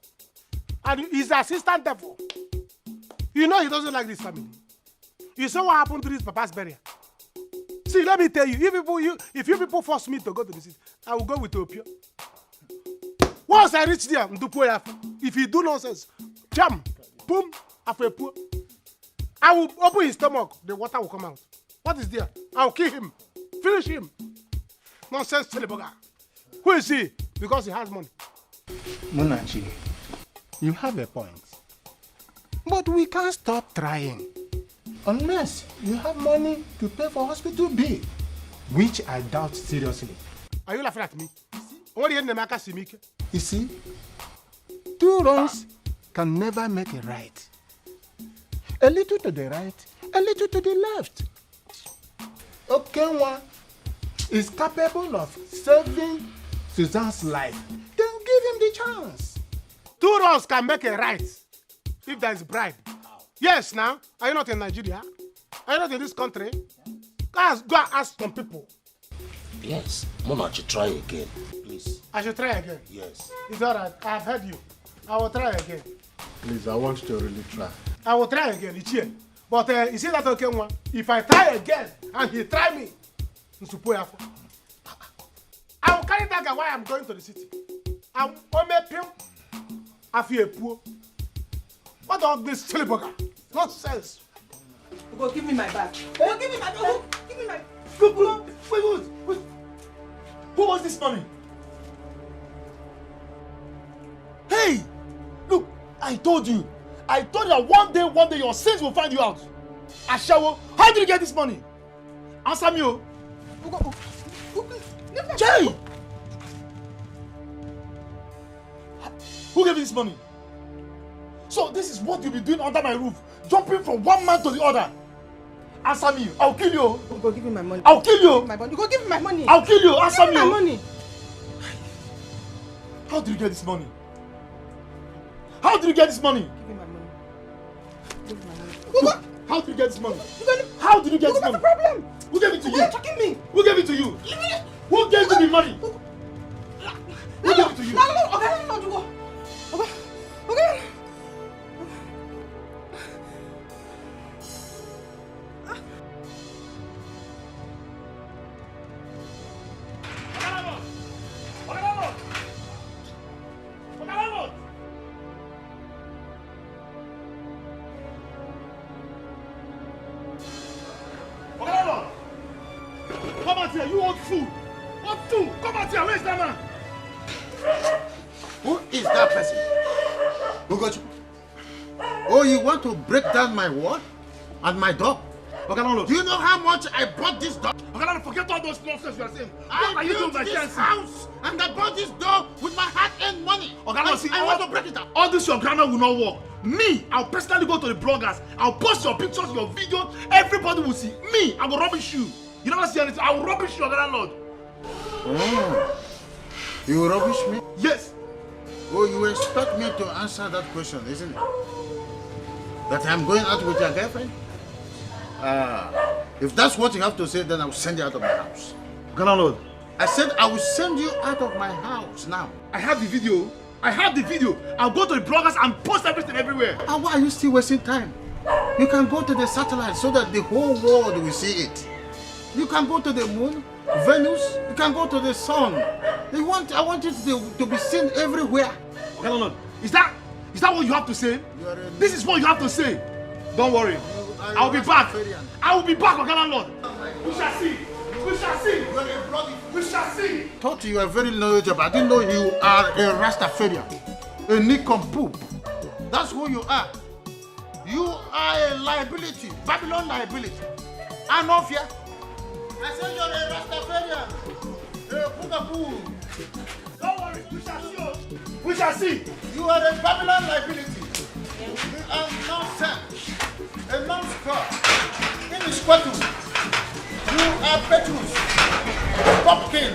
And he's the assistant devil. You know he doesn't like this family. You saw what happened to this papa's burial. See, let me tell you, if you people force me to go to the city, I will go with Opio. Once I reach there, if he do nonsense, jam, boom, after poor. I will open his stomach, the water will come out. What is there? I'll kill him. Finish him. Nonsense, Celeboga. Who is he? Because he has money. Munachi, you have a point. But we can't stop trying. Unless you have money to pay for hospital bill, which I doubt seriously. Are you laughing at me? What are you? You see, two wrongs can never make a right. A little to the right, a little to the left. Okenwa is capable of saving Susan's life. Then give him the chance. Two wrongs can make a right if there is bribe. Yes, now. Are you not in Nigeria? Are you not in this country? Guys, go and ask some people. Yes. Monarchy, try again, please. I should try again? Yes. It's alright. I have heard you. I will try again. Please, I want you to really try. I will try again, Ichie. But you see that okay one? If I try again and he try me, I will carry that guy while I'm going to the city. I'm I feel poor. What all this silly burger? Nonsense. Go give me my bag. Oh, give me my bag. Give me my. Wait. Who was this money? Hey! Look, I told you that one day your sins will find you out. Ashawo, how did you get this money? Answer me, oh. Jay! Who gave you this money? So this is what you'll be doing under my roof, jumping from one man to the other. Answer me, I'll kill you. You go give me my money. I'll kill you. You go give me my money. I'll kill you. Answer me. Give me my money. How did you get this money? How did you get this money? Give me my money. Give me my money. How did you get this money? How did you get this money? What's the problem? Who gave it to you? Why are you talking me? Who gave it to you? Who gave you the money? Who gave it to you? No. Okay. Come out here, you old fool! What fool? Come out here, where's that man? Who is that person? Who got you? Oh, you want to break down my wall and my door? Do you know how much I bought this door? Forget all those nonsense you are saying. I built this house and I bought this door with my hard-earned money. I want to break it up. All this your grammar will not work. Me, I'll personally go to the bloggers. I'll post your pictures, your videos. Everybody will see. Me, I will rubbish you. You never see anything. I will rubbish you, landlord. Oh. You will rubbish me? Yes. Oh, you expect me to answer that question, isn't it? That I'm going out with your girlfriend? If that's what you have to say, then I will send you out of my house. Landlord. I said I will send you out of my house now. I have the video. I have the video. I'll go to the bloggers and post everything everywhere. And why are you still wasting time? You can go to the satellite so that the whole world will see it. You can go to the moon, Venus, you can go to the sun. I want it to be seen everywhere. Landlord, is that what you have to say? This is what you have to say. Don't worry. I'll be back. I will be back, landlord. We shall see. We shall see. We shall see. Thought you are very knowledgeable. I didn't know you are a Rastafarian, a nincompoop. That's who you are. You are a liability, Babylon liability. Anofia. I said you're a Rastafarian, a Pugapoo. Don't worry, we shall see. We shall see. You are a Babylon liability. You are nonsense, a non-score, inesquatable. You are Petrus, Popkin.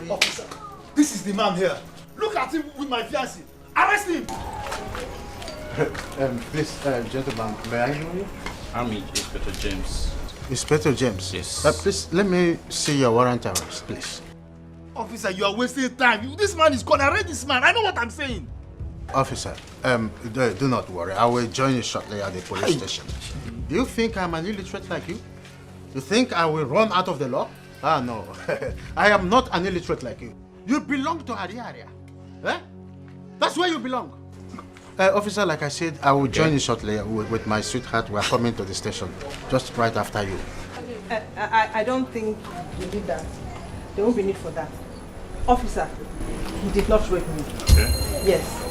Officer, this is the man here. Look at him with my fiancée. Arrest him. Please, gentlemen, may I know you? I'm Inspector James. Inspector James? Yes. Please, let me see your warrant arrest, please. Officer, you are wasting time. This man is gone. Arrest this man. I know what I'm saying. Officer, do not worry. I will join you shortly at the police station. Do you think I'm an illiterate like you? You think I will run out of the law? Ah, no. I am not an illiterate like you. You belong to Ariaria. Eh? That's where you belong. Officer, like I said, I will join you shortly with my sweetheart. We are coming to the station just right after you. I don't think you did that. There won't be need for that. Officer, he did not rape me. Okay. Yes.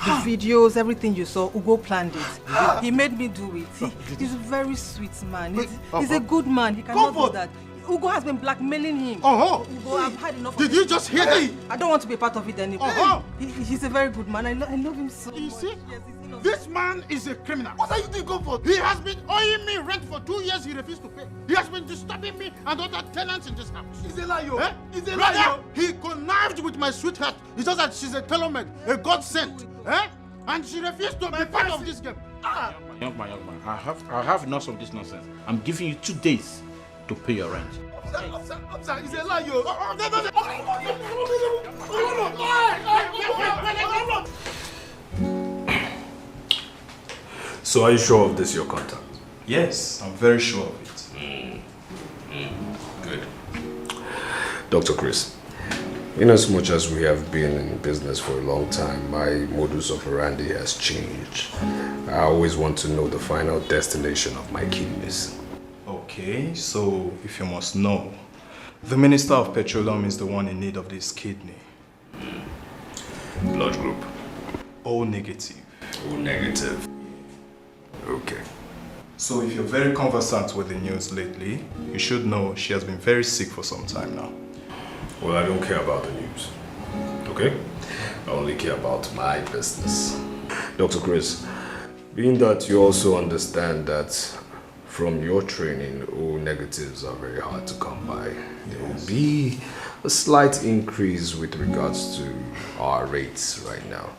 The videos, everything you saw, Ugo planned it. He made me do it. He's a very sweet man. He's a good man. He cannot do that. Ugo has been blackmailing him. Ugo, I've had enough of it. Did you just hear that? I don't want to be a part of it anymore. He's a very good man. I love him so much. You see? This man is a criminal. What are you doing, Comfort? He has been owing me rent for 2 years. He refused to pay. He has been disturbing me and other tenants in this house. He's a liar. Eh? He's a Brother, liar. he connived with my sweetheart. It's just that she's a telomed, a God sent. Eh? And she refused to be part of this game. Young man, I have enough of this nonsense. I'm giving you 2 days to pay your rent. Officer, he's a liar. So are you sure of this, your contact? Yes, I'm very sure of it. Good. Dr. Chris, in as much as we have been in business for a long time, my modus operandi has changed. I always want to know the final destination of my kidneys. Okay, so if you must know, the Minister of Petroleum is the one in need of this kidney. Blood group? O negative. O negative. Okay. So if you're very conversant with the news lately, you should know she has been very sick for some time now. Well, I don't care about the news. Okay? I only care about my business. Dr. Chris, being that you also understand that from your training, O negatives are very hard to come by. There will be a slight increase with regards to our rates right now.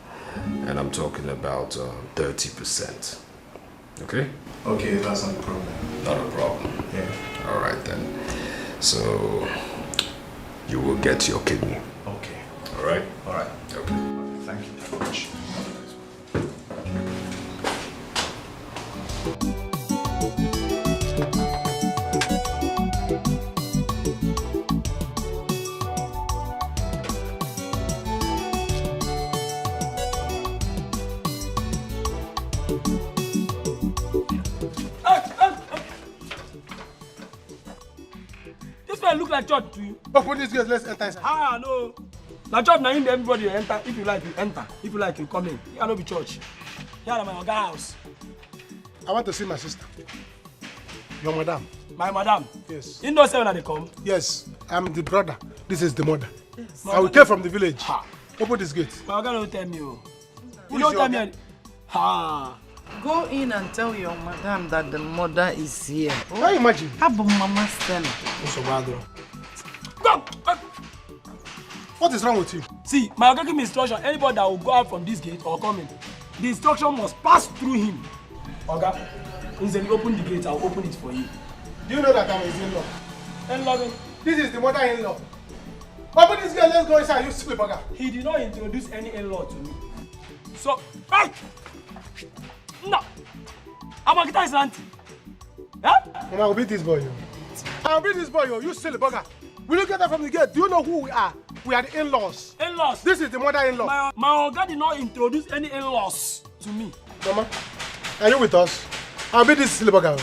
And I'm talking about 30%. Okay? Okay, that's not a problem. Not a problem. Yeah. All right then. So you will get your kidney. Okay. All right? All right. Okay. Thank you very much. Look like church to you. Open this gate, let's enter inside. Ah, no. Now church, now everybody enter. If you like, you enter. If you like, you come in. You cannot be church. Here is my house. I want to see my sister. Your madam. My madam. Yes. You know when they come? Yes, I'm the brother. This is the mother. Yes. I will came from the village. Ha. Open this gate. My Oga don't tell me. You Who don't is tell your me. Ha. Go in and tell your madam that the mother is here. Can you imagine? Abo Mama Stella. Go. What is wrong with you? See, my Oga give me instruction. Anybody that will go out from this gate or come in, the instruction must pass through him. Oga, instead you open the gate, I'll open it for you. Do you know that I'm his in-law? In-law? This is the mother-in-law. Open this gate, let's go inside, you sleep, Oga. He did not introduce any in-law to me. So, hey! No! Amagita is auntie. Yeah? Mama, I'll beat this boy, yo. I'll beat this boy, yo. You silly bugger. Will you get that from the gate? Do you know who we are? We are the in-laws. In-laws? This is the mother-in-law. My Oga did not introduce any in-laws to me. Mama, are you with us? I'll beat this silly bugger.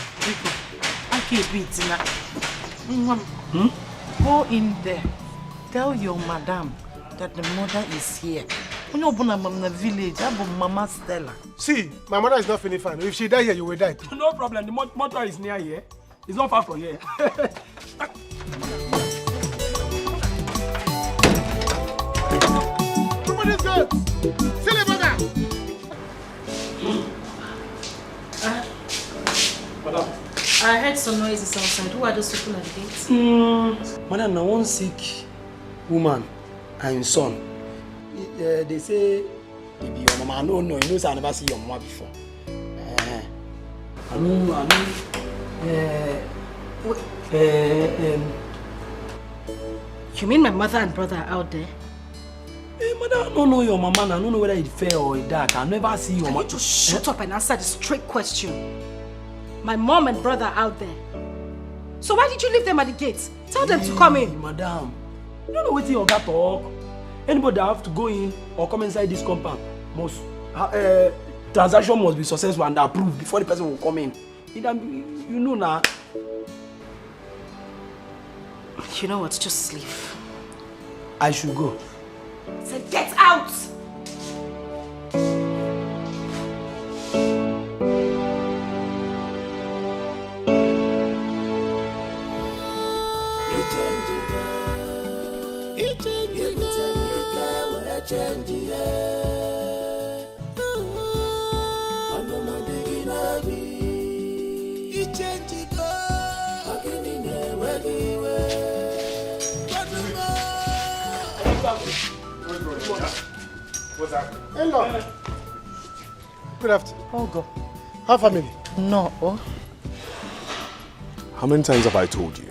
I can't beat now. Go in there. Tell your madam that the mother is here. When you open up in the village, I have Mama Stella. See, my mother is not feeling fine. If she die here, you will die too. No problem. The mortuary is near here. It's not far from here. Open this gate! Silly bugger! Madam. I heard some noises outside. Who are those people at the gate? Madam, now one sick woman and his son. They say, if your mama, no, you know, I never see your mama before. You mean my mother and brother are out there? Madam, I don't know your mama, and I don't know whether it's fair or it's dark. I never see your mama. Can you just shut up and answer the straight question? My mom and brother are out there. So why did you leave them at the gate? Tell them to come in. Madam, you don't know what your got talk. Anybody that have to go in or come inside this compound must transaction must be successful and approved before the person will come in. You know now. You know what? Just leave. I should go. I said get out! What's that? Hello. Good afternoon. Oh, go. How family? No. Oh. How many times have I told you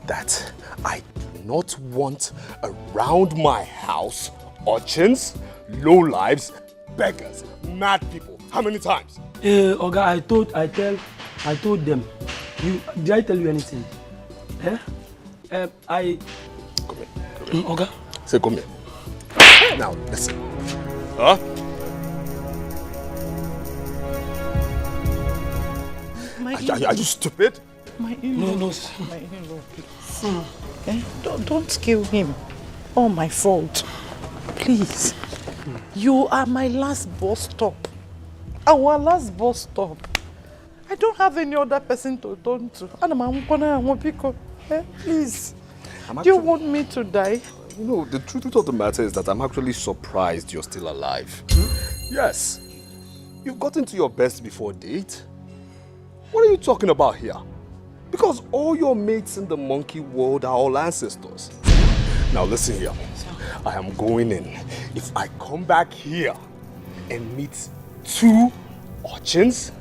that I do not want around my house urchins, lowlifes, beggars, mad people? How many times? Oga, I told them. Did I tell you anything? I. Come here. Oga. Say come here. Now listen. Huh? Are you stupid? My in-law. No. My in-law, please. Don't kill him. All my fault. Please. You are my last bus stop. Our last bus stop. I don't have any other person to turn to. Please. Do you want me to die? You know, the truth of the matter is that I'm actually surprised you're still alive. Yes. You've gotten to your best before date. What are you talking about here? Because all your mates in the monkey world are all ancestors. Now listen here. I am going in. If I come back here and meet 2 urchins,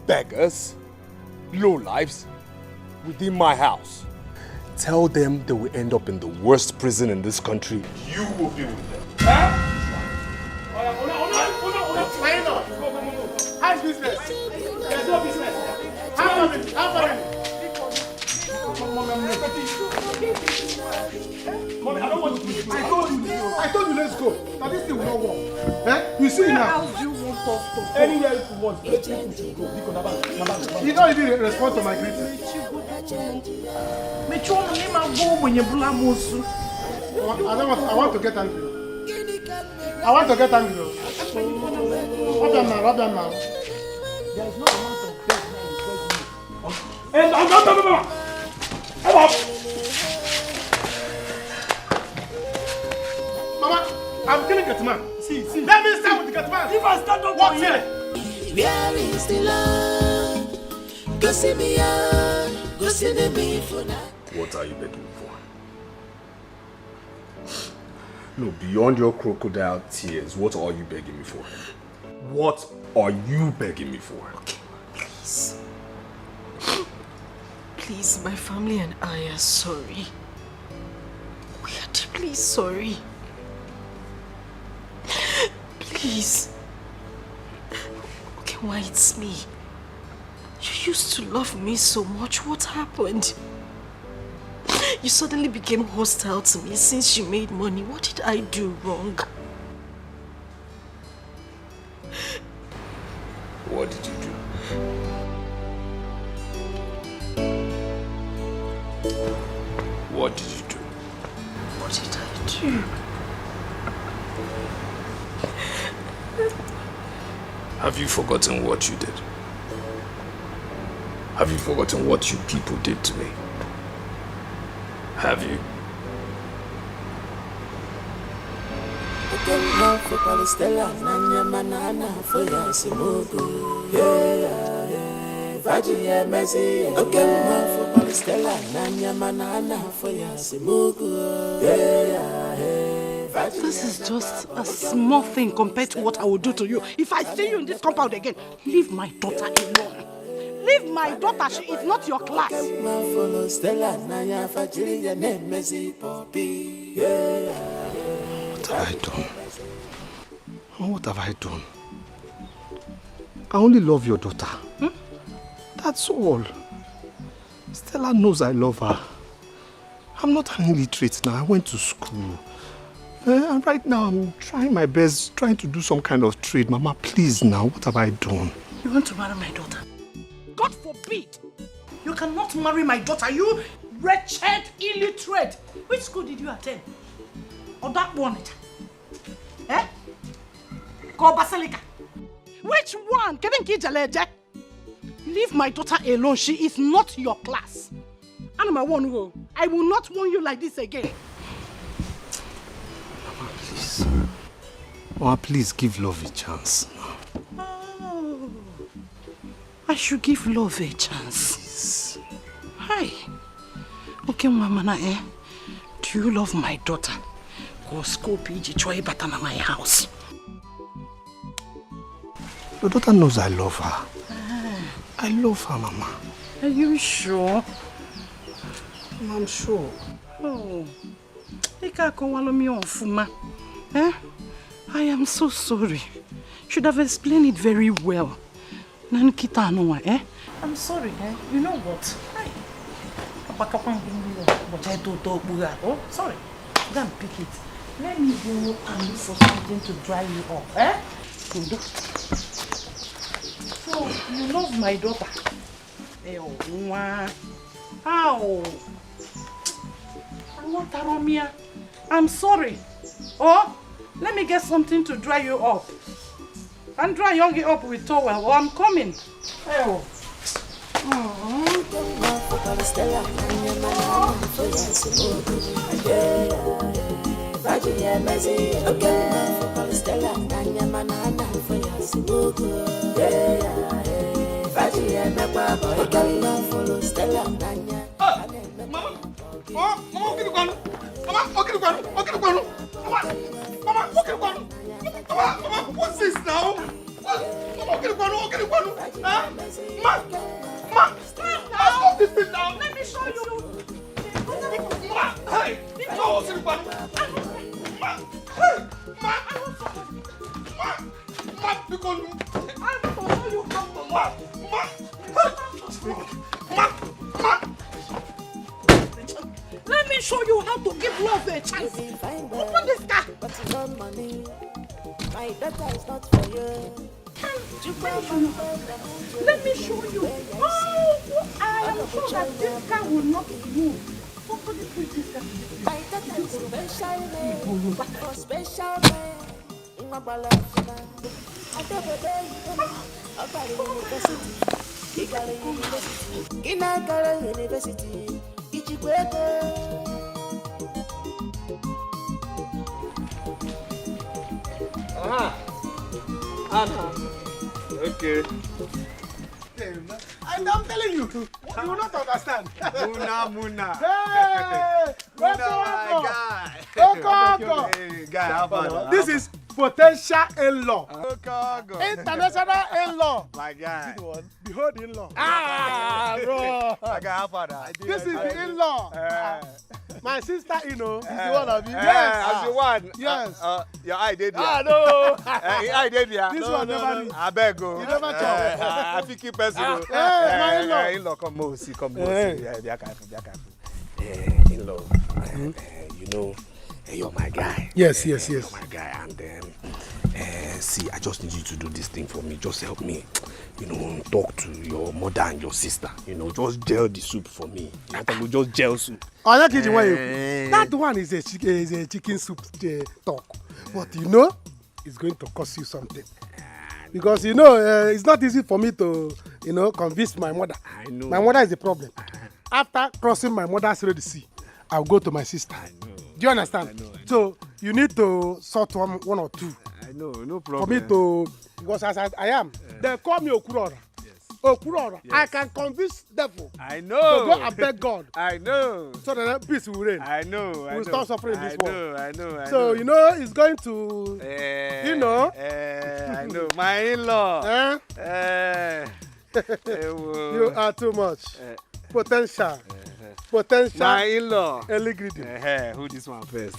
beggars, lowlifes within my house, tell them they will end up in the worst prison in this country. You will be with them. How's business? There's no business. How many? Mommy, I don't want to do this. I told you let's go. Now this thing will not work. You see now. Where else do you want us to go? Anywhere you want, let people to go. You don't even respond to my greeting. I want to get angry. Rub them now. There is no amount of bed now. Hey, no. Mama, I'm killing Gatman. See. Let me start with the Gatman. If I stand up, what's here? Where is the love? Go see me out. Go see me for now. What are you begging me for? No, beyond your crocodile tears, what are you begging me for? What are you begging me for? Okay, please. Please, my family and I are sorry. We are deeply sorry. Please. Okay, why it's me? You used to love me so much. What happened? You suddenly became hostile to me since you made money. What did I do wrong? What did you do? What did you do? What did I do? Have you forgotten what you did? Have you forgotten what you people did to me? Have you? Stella, Nanya Manana, for Yasimugu. Yeah, Vajia Messi. Okay, for Stella, Nanya Manana, for Yasimugu. Yeah, This is just a small thing compared to what I will do to you if I see you in this compound again. Leave my daughter alone. Leave my daughter. She is not your class. What have I done? What have I done? I only love your daughter. That's all. Stella knows I love her. I'm not an illiterate now. I went to school. And right now I'm trying my best, trying to do some kind of trade. Mama, please now, what have I done? You want to marry my daughter? God forbid! You cannot marry my daughter, you wretched illiterate! Which school did you attend? Or that one? Eh? Go Basilica. Which one? Leave my daughter alone. She is not your class. And I will not warn you like this again. Mama, please. Mama, please give love a chance. Oh, I should give love a chance. Hi. Okay, Mama, do you love my daughter? Go school PG Choi Batana my house. Your daughter knows I love her. I love her, Mama. Are you sure? I'm sure. Oh, I am so sorry. Should have explained it very well. I'm sorry, You know what? Oh, sorry. Go and pick it. Let me go and look for something to dry you off, So, you love my daughter? Ow! I'm sorry. Oh, let me get something to dry you up. And dry Yogi up with towel. Oh, I'm coming. Oh. What's this now? Stop this thing now. Let me show you. Hey, Let me show you how to give love a chance. Open this car. My daughter is not for you. Let me show you. Oh, I am sure that this car will not move. Somebody put this car. My daughter is special, for special man. In my balance, I never day, university. University. Okay. And I'm telling you, you will not understand. Muna. Hey! Muna, my guy. This is potential in-law. International in-law. My guy. Behold in-law. Bro. My guy, This is the in-law. My sister, is the one of you. Yes. As the one. Yes. Your eye did here. No. Your eye did here. This one never did. I beg you. You never talk. I think keep person. My in-law. In-law, come on, see. Yeah, they are careful. In-law, you know, you're my guy. Yes. You're my guy, and see, I just need you to do this thing for me. Just help me, talk to your mother and your sister. Just gel the soup for me. Just gel soup. Oh, that kitchen that one is a chicken soup talk, but it's going to cost you something. Because it's not easy for me to convince my mother. I know. My mother is the problem. After crossing my mother's Red Sea, I'll go to my sister. Do you understand? I know. So you need to sort one or two. I know, no problem. For me to, because as I am, they call me Okurora. Yes. Okurora. Yes. I can convince devil. I know. To go and beg God. I know. So that peace will reign. I know. We'll stop suffering in this world. I know. So it's going to, I know. My in-law. You are too much. Potential. My in-law. Early greeting. Who this one first?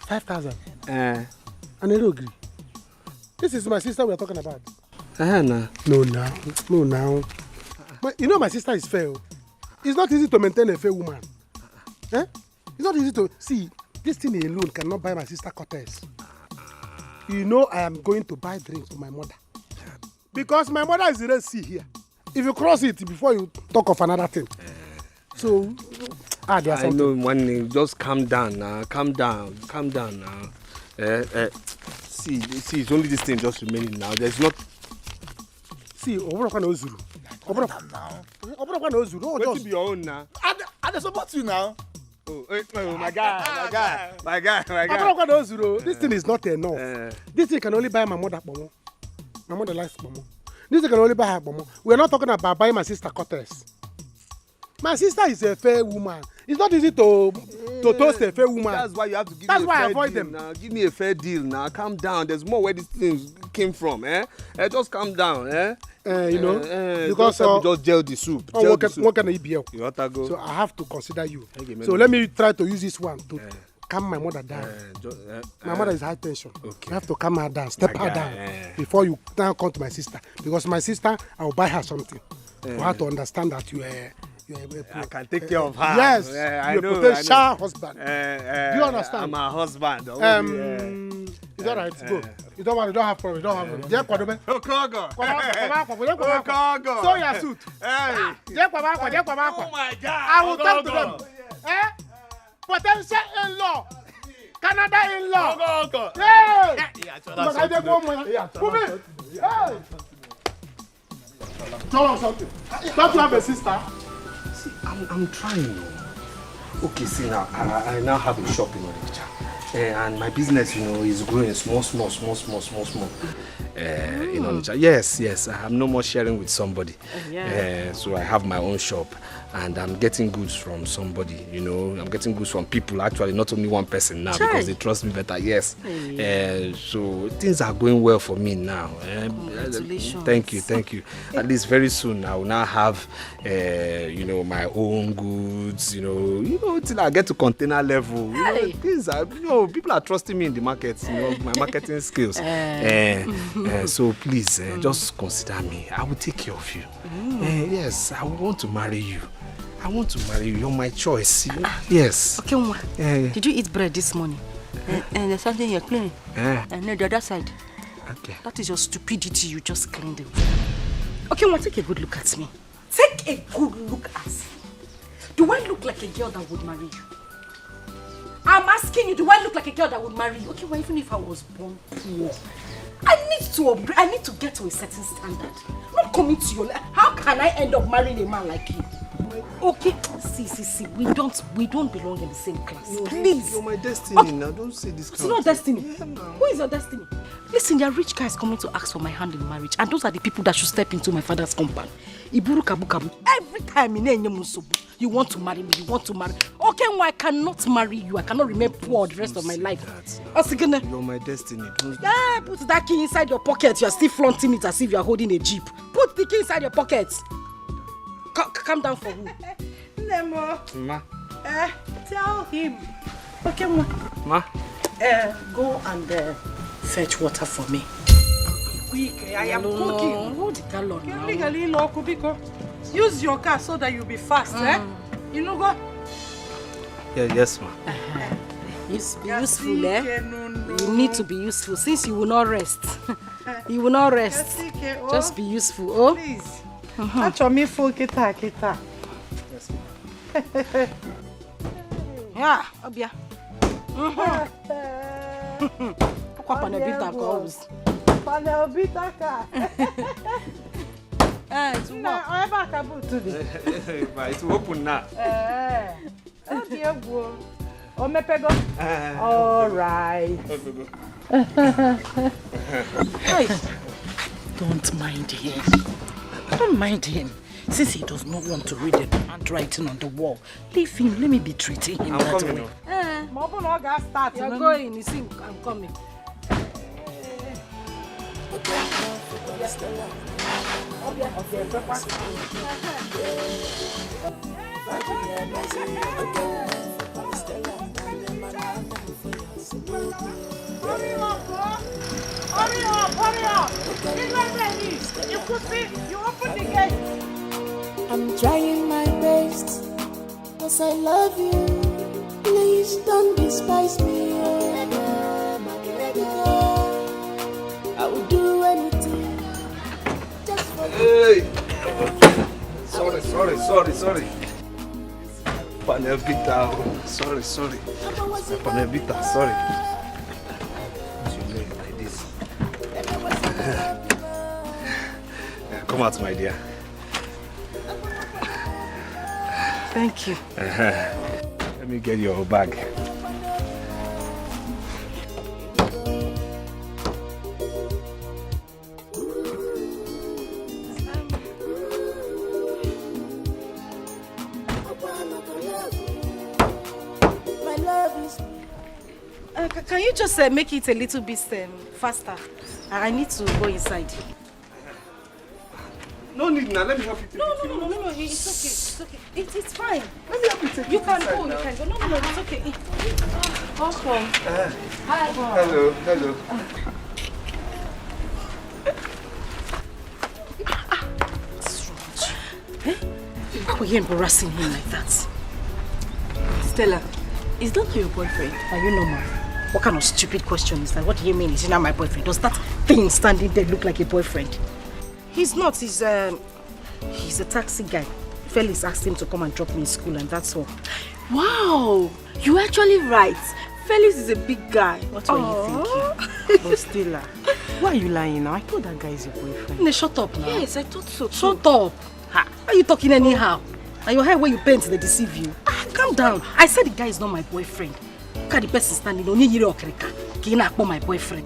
5,000. And I don't agree. This is my sister we are talking about. No, now. But my sister is fair. It's not easy to maintain a fair woman. It's not easy to see. This thing alone cannot buy my sister quarters. I am going to buy drinks for my mother. Because my mother is the Red Sea here. If you cross it before you talk of another thing. So, there's something. I know, one just calm down now. Calm down now. See, it's only this thing just remaining now. There's not. See, Obrokwa no Zulu. Obrokwa no Zulu. What be your own now? I support you now. My guy. Obrokwa no Zulu. This thing is not enough. This thing can only buy my mother pomo. My mother likes pomo. This thing can only buy her pomo. We're not talking about buying my sister quarters. My sister is a fair woman. It's not easy to toast a fair woman. That's why you have to give That's me a why fair I avoid deal them. now. Give me a fair deal now. Calm down. There's more where these things came from. Just calm down. Because just gel the soup. What can I be? You want to go? So I have to consider you. So let me try to use this one to calm my mother down. My mother is high tension. Okay. You have to calm her down, step her down before you now come to my sister. Because my sister, I will buy her something for her to understand that you are. I can take care of her. Yes, I know. Potential husband. Do you understand? I'm a husband. It's all right. Go. You don't want. You don't have problem. You don't have problem. So your suit. Oh my God! I will talk to them. Potential in-law. Canada in-law. Hey! Tell us something. Don't you have a sister? See, I'm trying. Okay, see now, I now have a shop in Onitsha. And my business, is growing small. In Onitsha. Yes, I'm no more sharing with somebody. So I have my own shop. And I'm getting goods from somebody, I'm getting goods from people, actually, not only one person now, because they trust me better, yes. So things are going well for me now. Congratulations. Thank you. At least very soon I will now have, my own goods, till I get to container level. Things are, people are trusting me in the market, my marketing skills. So please, just consider me. I will take care of you. Yes, I want to marry you. You're my choice. Yes. Okay, Uma. Did you eat bread this morning? And there's something you're cleaning. And the other side. Okay. That is your stupidity. You just cleaned it. Okay, Uma, take a good look at me. Take a good look at me. Do I look like a girl that would marry you? I'm asking you, do I look like a girl that would marry you? Okay, well, even if I was born poor, I need I need to get to a certain standard. Not coming to your life. How can I end up marrying a man like you? Okay, see. We don't belong in the same class. Please. You're my destiny now. Don't say this. It's not destiny. Who is your destiny? Listen, there are rich guys coming to ask for my hand in marriage, and those are the people that should step into my father's compound. Iburu kabu kabu. Every time you want to marry me, Okay, well, I cannot marry you. I cannot remain poor the rest of my life. You're my destiny. Yeah, put that key inside your pocket. You're still flaunting it as if you're holding a jeep. Put the key inside your pocket. Calm down for who? Nemo. Ma. Tell him. Okay, Ma. Go and fetch water for me. Quick, I am cooking. Hold the gallon now. Use your car so that you'll be fast, You know go? Yeah, yes, ma. Be useful, You need to be useful since you will not rest. You will not rest. Just be useful, oh? Please. Acho mi full kita. Yes, yeah, Obia. It's open now. All right. Don't mind him. Don't mind him. Since he does not want to read the handwriting on the wall, leave him. Let me be treating him that way. You're going. You see, I'm coming. Hurry up! It's not ready. You could see, you open the gate. I'm trying my best, cause I love you. Please don't despise me. I will do anything just for you. Hey! Sorry. Panelbita. Sorry. Panelbita, sorry. Like this. Come out, my dear. Thank you. Let me get your bag. Can you just make it a little bit faster? I need to go inside. No need now. Let me help you. No. It's okay. It's fine. Let me help you take You can go. No, it's okay. Welcome. Hi. Hello. Why were you embarrassing him like that? Stella, is that your boyfriend? Are you normal? What kind of stupid question is that? What do you mean? Is he not my boyfriend? Does that thing standing there look like a boyfriend? He's not. He's a taxi guy. Felix asked him to come and drop me in school, and that's all. Wow, you're actually right. Felix is a big guy. What were you thinking? But Stella, why are you lying now? I thought that guy is your boyfriend. No, shut up now. Yes, I thought so. Shut up. Why are you talking anyhow? And your hair where you paint, they deceive you. Calm down. I said the guy is not my boyfriend. Look at the person standing on my boyfriend.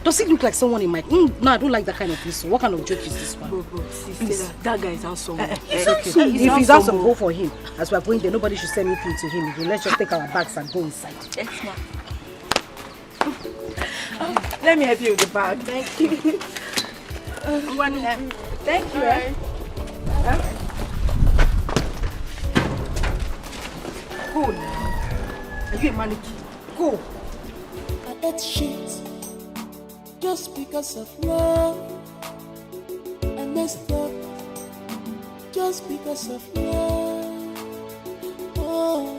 Does he look like someone in my... No, I don't like that kind of thing. So what kind of joke is this one? Bro, Stella, that guy is handsome. It's okay. If he's handsome, go for him. As we're going there, nobody should say anything to him. Let's just take our bags and go inside. Yes, ma'am. Let me help you with the bag. Thank you. Thank you. Right. Go now. Are you a mannequin? Go. I ate shit just because of love. I messed up just because of love. Oh.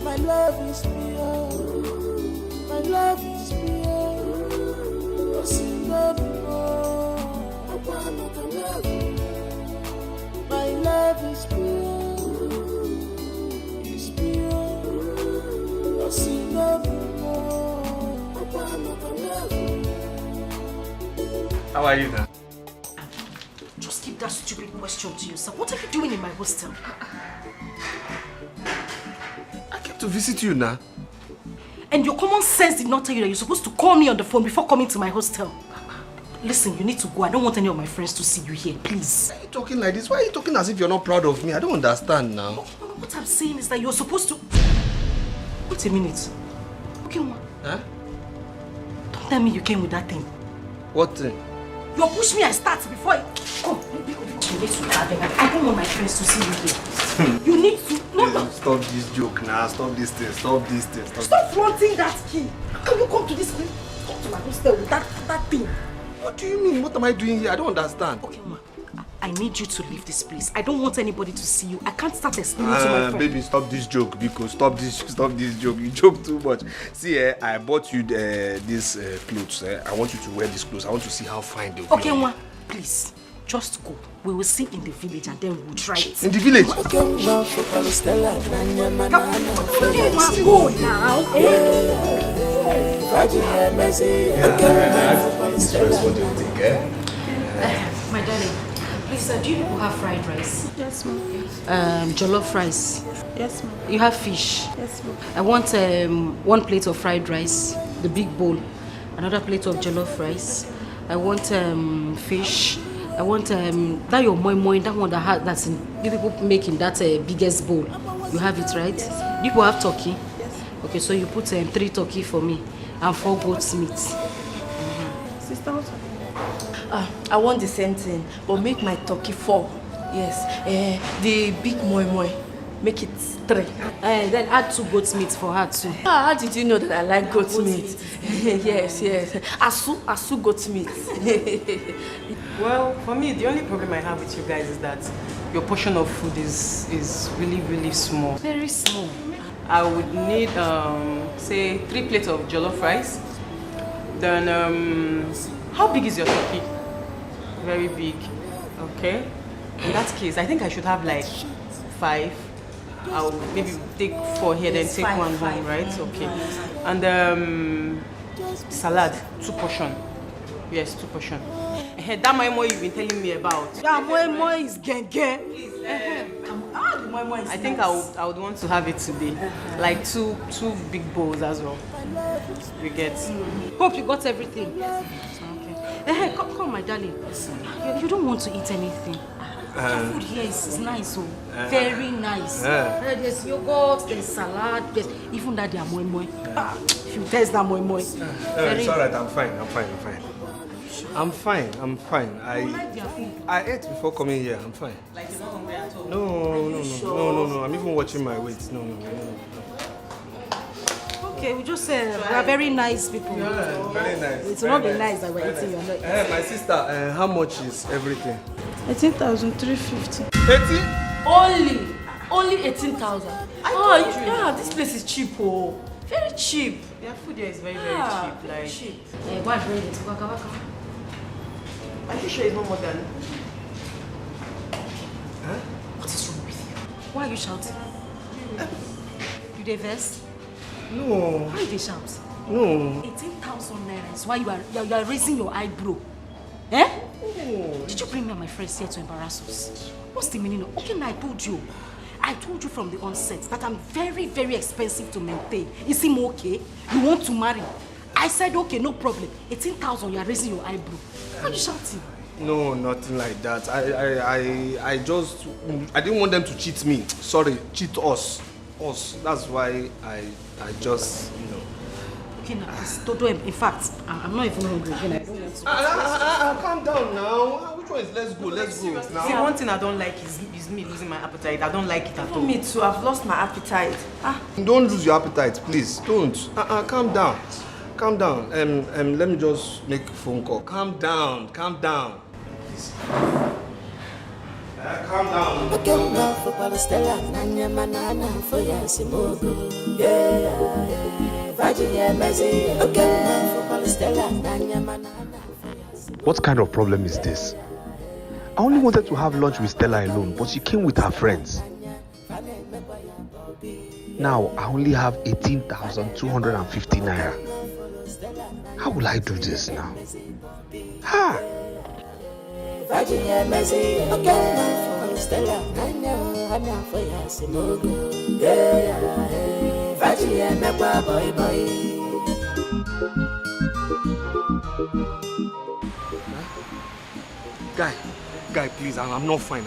My love is pure. My love is pure. My love is pure. How are you now? Just keep that stupid question to yourself. What are you doing in my hostel? I came to visit you now. And your common sense did not tell you that you're supposed to call me on the phone before coming to my hostel. Listen, you need to go. I don't want any of my friends to see you here, please. Why are you talking like this? Why are you talking as if you're not proud of me? I don't understand now. What I'm saying is that you're supposed to... Wait a minute. Okay, ma. Huh? Don't tell me you came with that thing. What thing? You push me, I start before I... Come, I don't want my friends to see you here. You need to... No. Stop this joke now. Stop this thing. Stop this thing. Stop flaunting that key. How can you come to this place? Come to my hostel with that thing. What do you mean? What am I doing here? I don't understand. Okay, ma. I need you to leave this place. I don't want anybody to see you. I can't start explaining to my friend. Baby, stop this joke, because stop this joke. You joke too much. See, I bought you these clothes. I want you to wear these clothes. I want to see how fine they'll be. Okay, ma. Please, just go. We will see in the village and then we'll try it. In the village? Come on, go now. My darling, please, do you people have fried rice? Yes, ma'am. Jollof rice? Yes, ma'am. You have fish? Yes, ma'am. I want 1 plate of fried rice, the big bowl. Another plate of jollof rice. I want fish. I want that your moi, that one that's in, you people make in that biggest bowl. You have it, right? Yes. You people have turkey? Yes. Okay, so you put 3 turkey for me and 4 goat's meat. Sister, what? I want the same thing, but make my turkey 4. Yes. The big moi, make it 3. Then add 2 goat's meat for her too. How did you know that I like goat meat? Yes. Asu goat meat. Well, for me, the only problem I have with you guys is that your portion of food is really, really small. Very small. I would need, say, 3 plates of jollof rice. Then, how big is your turkey? Very big. Okay. In that case, I think I should have like 5. I'll maybe take 4 here, then take 1 home, right? Okay. And salad, 2 portion. Yes, 2 portion. That moi you've been telling me about. That moi is genge. I think I would want to have it today. Like 2 big bowls as well. We get. Hope you got everything. Okay. Come, my darling. You don't want to eat anything. The food here is nice, very nice. There's yogurt, there's salad, there's even that there moi. If you taste that moi. It's alright, I'm fine. I ate before coming here. I'm fine. Like you're not hungry at all? No. I'm even watching my weight. No. Okay, we just we are very nice people. Yeah, very nice. It will not be nice that we're eating. You're not eating. My sister, how much is everything? 18,350. 18? Only 18,000. Yeah, this place is cheap, very cheap. Their food here is very cheap. Like cheap. Why bring it? Are you sure it's not more than? Huh? What is wrong with you? Why are you shouting? You dey vex? No. Why you dey shout? No. 18,000 naira is why you are raising your eyebrow. Eh? Oh. Did you bring me and my friends here to embarrass us? What's the meaning of? Okay, now I told you from the onset that I'm very, very expensive to maintain. Is him okay? You want to marry? I said okay, no problem. 18,000, you are raising your eyebrow. Why are you shouting? No, nothing like that. I didn't want them to cheat me. Sorry, cheat us. That's why I just, Okay, now, Toto, in fact, I'm not even hungry again. I don't want to. Calm down now. Which one is let's go now? See, one thing I don't like is me losing my appetite. I don't like it at all. Me too, I've lost my appetite. Don't lose your appetite, please. Don't. Calm down. Let me just make a phone call. Calm down. Please. Calm down. What kind of problem is this? I only wanted to have lunch with Stella alone, but she came with her friends. Now I only have 18,250 naira. How will I do this now? Ha! Guy, please, I'm not fine.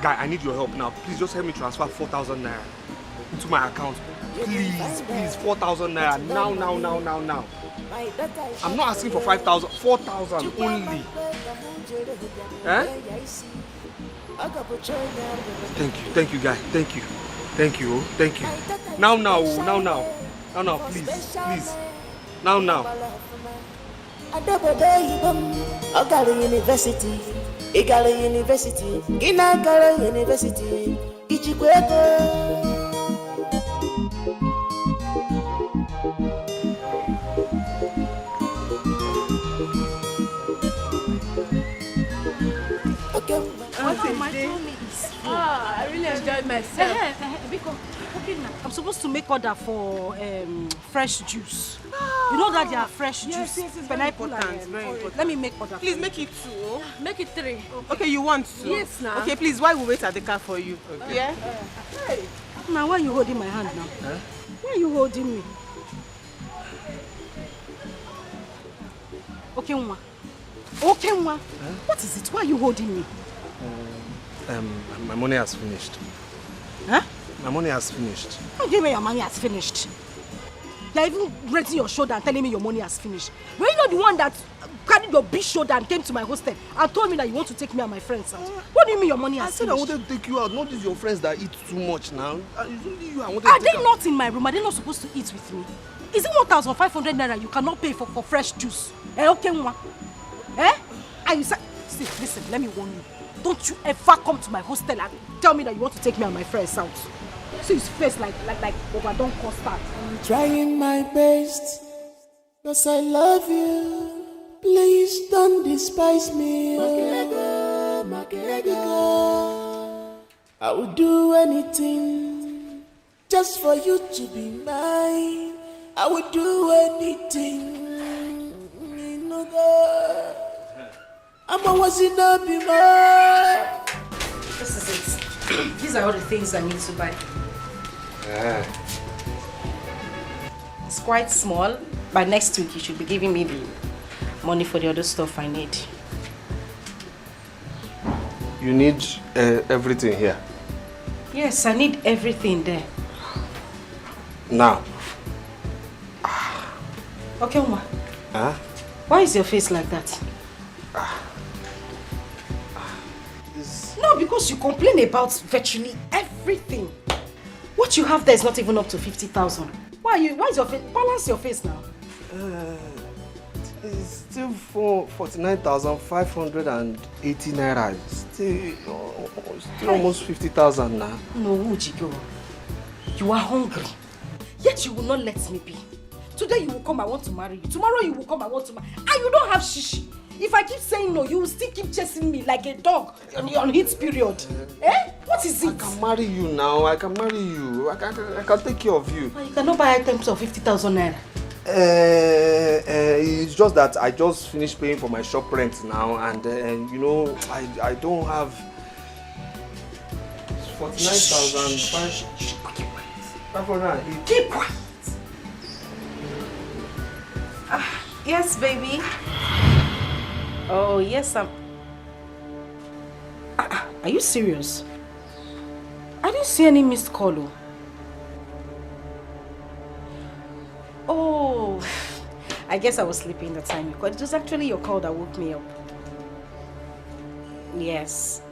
Guy, I need your help now. Please just help me transfer 4,000 naira into my account. Please, 4,000 naira. Now. I'm not asking for 5,000, 4,000 only. Eh? Thank you, guy. Thank you. Now, please. Now. Ogala University, Igala University, Ginagala University, Ichikweko. I really enjoyed myself. I'm supposed to make order for fresh juice. You know that they are fresh juice. Yes, very important, very important. Let me make order. Please make it 2. Make it 3. Okay, you want 2? Yes, now. Okay, please, why we wait at the car for you? Okay. Yeah? Hey. Now, why are you holding my hand now? Huh? Why are you holding me? Okay, Nwa. What is it? Why are you holding me? My money has finished. Huh? My money has finished. How do you mean your money has finished? You're even raising your shoulder and telling me your money has finished. Were you not the one that carried your big shoulder and came to my hostel and told me that you want to take me and my friends out? What do you mean your money has finished? I said I wanted to take you out, not just your friends that eat too much now. It's only you I wanted Are to take they not in my room? Are they not supposed to eat with me? Is it 1,500 naira you cannot pay for fresh juice? Okay, Nwa? And you said, see, listen, let me warn you. Don't you ever come to my hostel and tell me that you want to take me and my friends out. See his face like overdone custard. I'm trying my best, cause I love you. Please don't despise me. I would do anything just for you to be mine. I would do anything. I'm always in a be mine. This is it. These are all the things I need to buy. It's quite small. By next week, you should be giving me the money for the other stuff I need. You need everything here? Yes, I need everything there. Now? Okay, Uma. Huh? Why is your face like that? No, because you complain about virtually everything. What you have there is not even up to 50,000. Why is your face? Balance your face now. It's still 49,580 naira. Still almost 50,000 now. No, Ujigo. You are hungry. Yet you will not let me be. Today you will come, I want to marry you. Tomorrow you will come, I want to marry you. And you don't have shishi. If I keep saying no, you will still keep chasing me like a dog on heat period. What is it? I can marry you now. I can marry you. I can take care of you. You cannot buy items of 50,000 naira. It's just that I just finished paying for my shop rent now, and you know, I don't have 49,580. Keep quiet. Yes, baby. Oh, yes, I'm... Are you serious? I didn't see any missed call. Oh, I guess I was sleeping the time you called. It was actually your call that woke me up. Yes.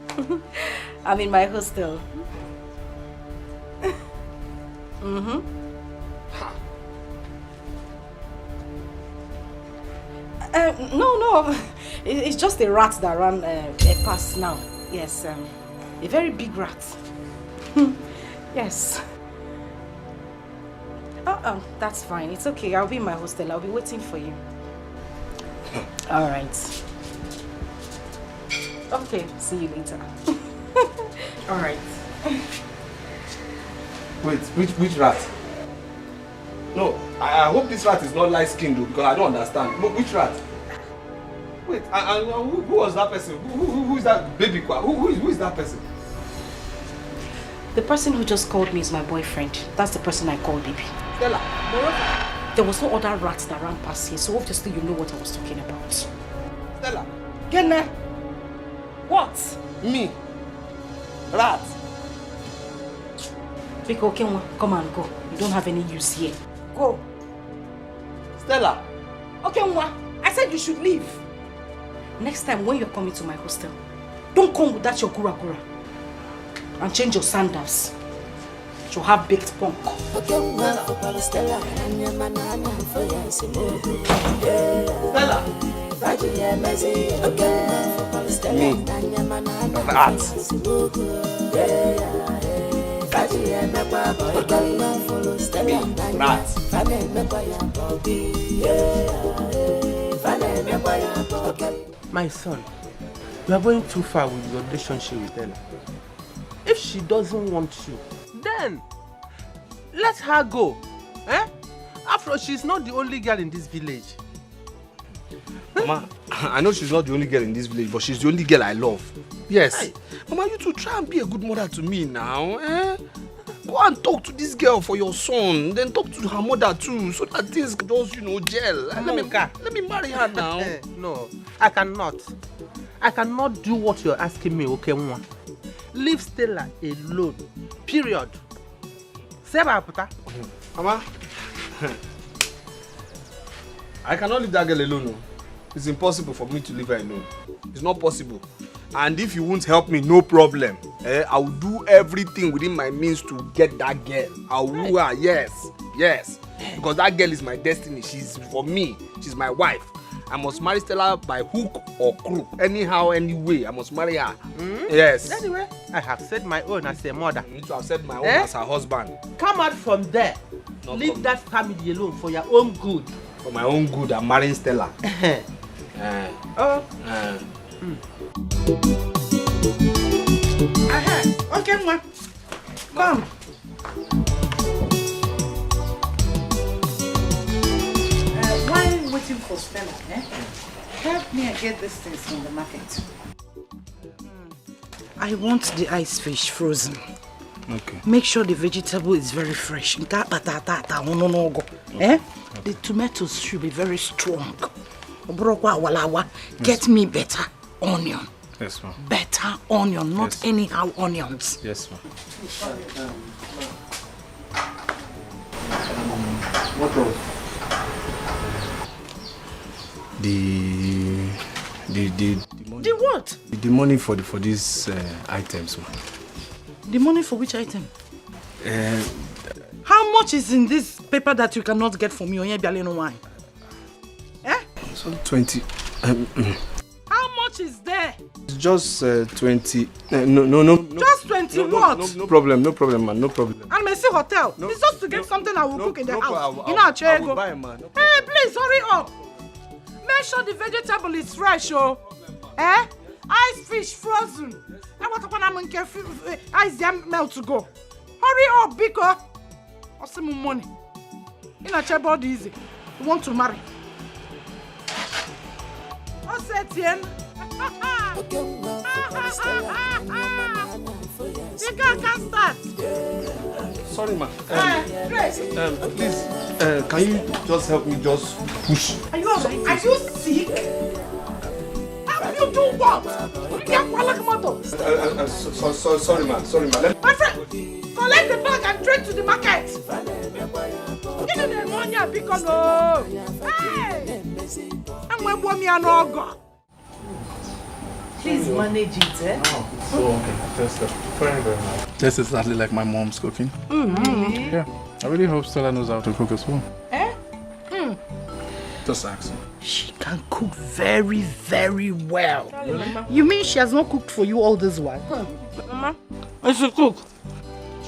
I'm in my hostel. No. It's just a rat that ran past now. Yes, a very big rat. Yes. That's fine. It's okay. I'll be in my hostel. I'll be waiting for you. All right. Okay. See you later. All right. Wait, which rat? No, I hope this rat is not light-skinned though, because I don't understand. Which rat? Wait, who was that person? Who is that baby? Who is that person? The person who just called me is my boyfriend. That's the person I called baby. Stella, there was no other rat that ran past here, so obviously you know what I was talking about. Stella. Gene. What? Me. Rat. Biko Kenwa, come and go. You don't have any use here. Go. Stella. Okay, Nwa. I said you should leave. Next time when you're coming to my hostel, don't come with that your gura. And change your sandals. To have baked punk. Stella. Me. Rat. My son, you are going too far with your relationship with Stella. If she doesn't want you, then let her go. Eh? After all, she's not the only girl in this village. Mama, I know she's not the only girl in this village, but she's the only girl I love. Yes. Hey. Mama, you two try and be a good mother to me now. Eh? Go and talk to this girl for your son. Then talk to her mother too, so that things just, gel. Let me marry her now. No, I cannot. I cannot do what you're asking me, okay, Nwa? Leave Stella alone. Period. Mama, I cannot leave that girl alone. No. It's impossible for me to leave her alone. It's not possible. And if you won't help me, no problem. I will do everything within my means to get that girl. I will woo her, yes. Because that girl is my destiny. She's for me. She's my wife. I must marry Stella by hook or crook. Anyhow, anyway, I must marry her. Yes. Anyway, I have said my own as a mother. You need to have said my own as her husband. Come out from there. Leave that family alone for your own good. For my own good, I'm marrying Stella. Okay, ma. Come. While waiting for Stella, help me and get these things from the market. I want the ice fish frozen. Okay. Make sure the vegetable is very fresh. The tomatoes should be very strong. Get me better onion. Yes, ma'am. Better onion, not anyhow onions. Yes, ma'am. What else? The money. The what? The money for these items, ma'am. The money for which item? How much is in this paper that you cannot get from me? So 20. How much is there? It's just 20. No. Just 20 what? No problem, man. No problem. And Messi Hotel. It's just to get something I will cook in the house. I will buy, man. No, hey, please hurry up. Make sure the vegetable is fresh, oh. Ice fish frozen. I want to ice jam melt to go. Hurry up, Biko. Or some money. In a chair body easy. You want to marry. What's that, Tien? You can't start. Sorry, ma. Please. Can you just help me just push? Are you alright? Are you sick? How you do what? You can't sorry, ma. My friend, collect the bag and trek to the market. You know the money I pick on. Hey! I'm going to me an ogre. Please manage it, eh? So, okay. Thank you very much. That's exactly like my mom's cooking. Mm-hmm. Yeah. I really hope Stella knows how to cook as well. Just ask her. She can cook very, very well. You mean she has not cooked for you all this while? Mama, I should cook.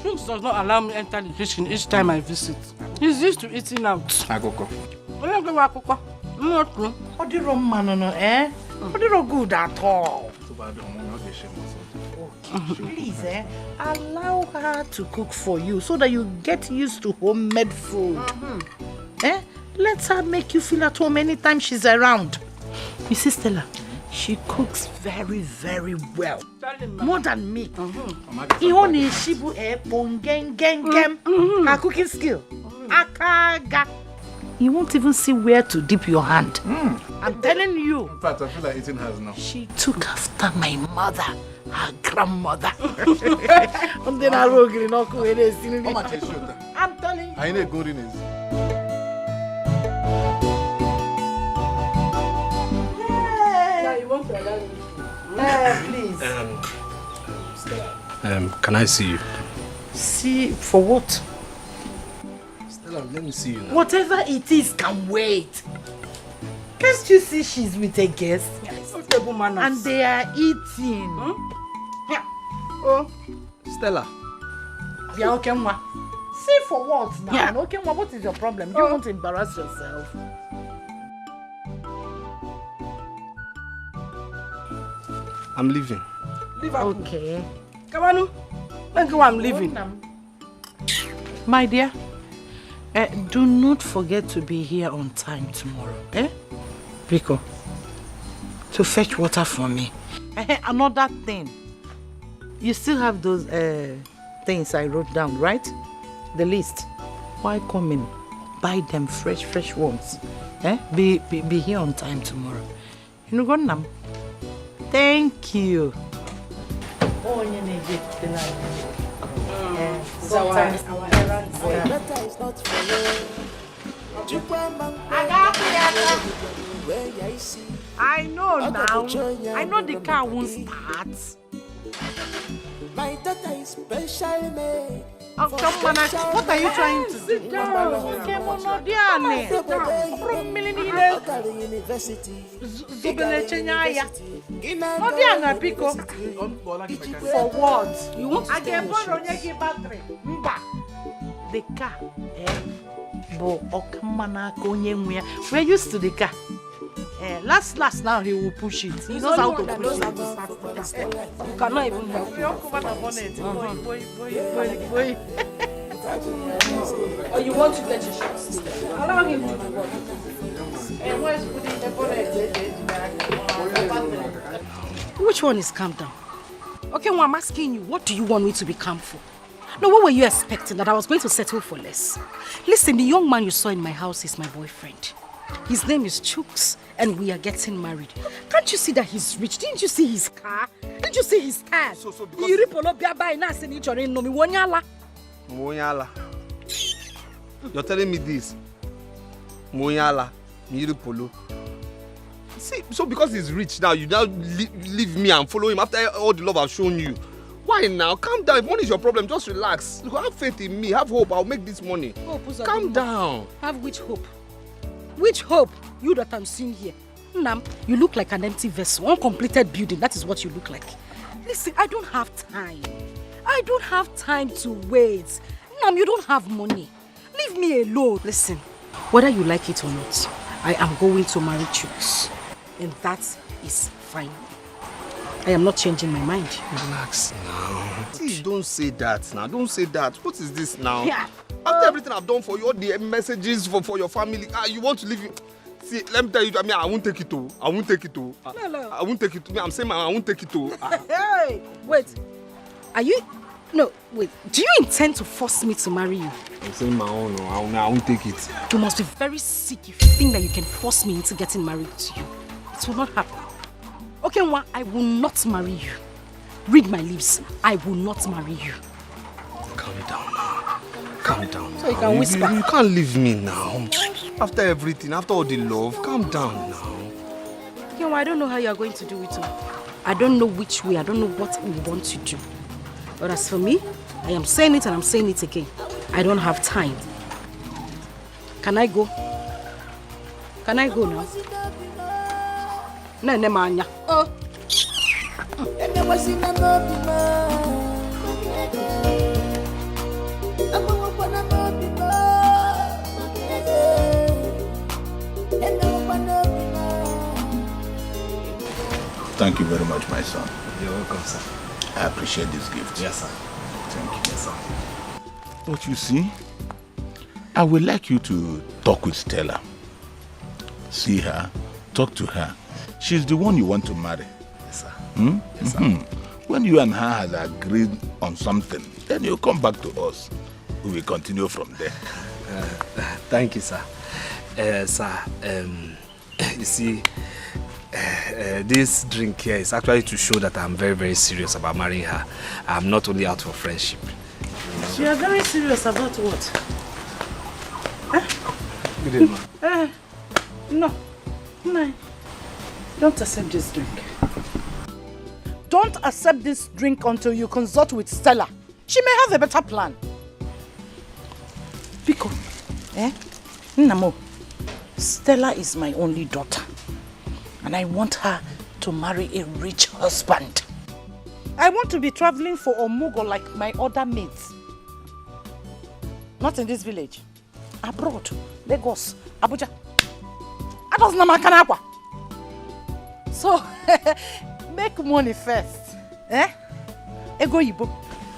Shooks does not allow me to enter the kitchen each time I visit. He's used to eating out. I go cook. What the wrong man, eh? What the wrong good at all? Please, allow her to cook for you so that you get used to homemade food. Let her make you feel at home anytime she's around. You see, Stella, she cooks very, very well. More than me. Her cooking skill. Akaga. You won't even see where to dip your hand. I'm telling you. In fact, I feel like eating hers now. She took after my mother, her grandmother. I'm telling you. I need good in Please. Can I see you? See for what? Stella, let me see you now. Whatever it is can wait. Can't you see she's with a guest? Yes. And they are eating. Oh, Stella. Yeah, okay, ma. See for what now? Yeah. Okay, ma, what is your problem? You won't embarrass yourself. I'm leaving. Leave her. Okay. Come on, let's go. I'm leaving. My dear, do not forget to be here on time tomorrow. Rico, to fetch water for me. Another thing. You still have those things I wrote down, right? The list. Why come in? Buy them fresh ones. Be here on time tomorrow. You know, go now. Thank you. Sometimes our errands I know now. I know the car won't start. My daughter is special made. Oh, come on, what are you trying to do? Sit down. For what? You want to get battery? The car. We're used to the car. Last now he will push it. He knows how to push it. You cannot even help me. Or you want to get your shot, sister? Allow him to do what? And where's putting the bonnet? Which one is calm down? Okay, well, I'm asking you, what do you want me to be calm for? No, what were you expecting? That I was going to settle for less? Listen, the young man you saw in my house is my boyfriend. His name is Chooks, and we are getting married. Can't you see that he's rich? Didn't you see his car? Didn't you see his car? Moyala. You're telling me this? Moyala, Miripolo. See, so because he's rich now, you now leave me and follow him after all the love I've shown you. Why now? Calm down. If money is your problem, just relax. Have faith in me. Have hope. I'll make this money. Calm down. Have which hope? Which hope? You that I'm seeing here. Nam, you look like an empty vessel, uncompleted building. That is what you look like. Listen, I don't have time. I don't have time to wait. Nam, you don't have money. Leave me alone. Listen, whether you like it or not, I am going to marry Chooks. And that is fine. I am not changing my mind. Relax now. Please don't say that now. Don't say that. What is this now? Yeah. After everything I've done for you, all the messages for your family, you want to leave you. See, let me tell you, I won't take it to. I won't take it to. No. I won't take it to. I'm saying I won't take it to. Hey, wait. Are you... No, wait. Do you intend to force me to marry you? I'm saying my own. No, I won't take it. You must be very sick if you think that you can force me into getting married to you. It will not happen. Okay, Nwa, I will not marry you. Read my lips. I will not marry you. Calm down now. Calm down now. So you can whisper. You can't leave me now. After everything, after all the love, calm down now. Okay, Nwa, I don't know how you are going to do it. I don't know which way. I don't know what we want to do. But as for me, I am saying it and I'm saying it again. I don't have time. Can I go? Can I go now? No, manya. Oh. Thank you very much, my son. You're welcome, sir. I appreciate this gift. Yes, sir. Thank you. Yes, sir. But you see, I would like you to talk with Stella. See her, talk to her. She's the one you want to marry. Yes, sir. Yes, sir. When you and her have agreed on something, then you come back to us. We will continue from there. Thank you, sir. Sir, you see, this drink here is actually to show that I'm very, very serious about marrying her. I'm not only out for friendship. You are very serious about what? Good evening. No. No. Don't accept this drink. Don't accept this drink until you consult with Stella. She may have a better plan. Pico, Namo, Stella is my only daughter. And I want her to marry a rich husband. I want to be traveling for Omugo like my other mates. Not in this village. Abroad, Lagos, Abuja. So, make money first. Ego Yibo,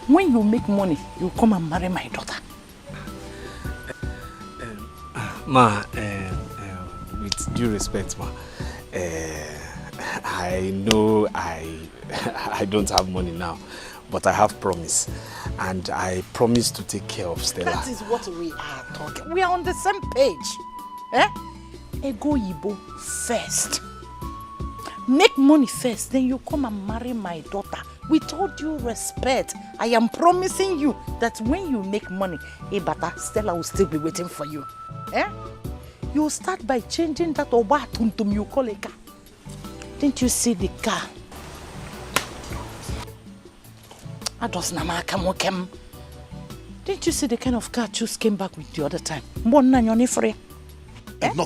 when you make money, you come and marry my daughter. Ma, with due respect, ma, I know I don't have money now, but I have promise. And I promise to take care of Stella. That is what we are talking. We are on the same page. Ego Yibo first. Make money first, then you come and marry my daughter. With all due respect, I am promising you that when you make money, Ebata, Stella will still be waiting for you. You start by changing that Oba Tuntum you call a car. Didn't you see the car? Didn't you see the kind of car Chus came back with the other time? Enough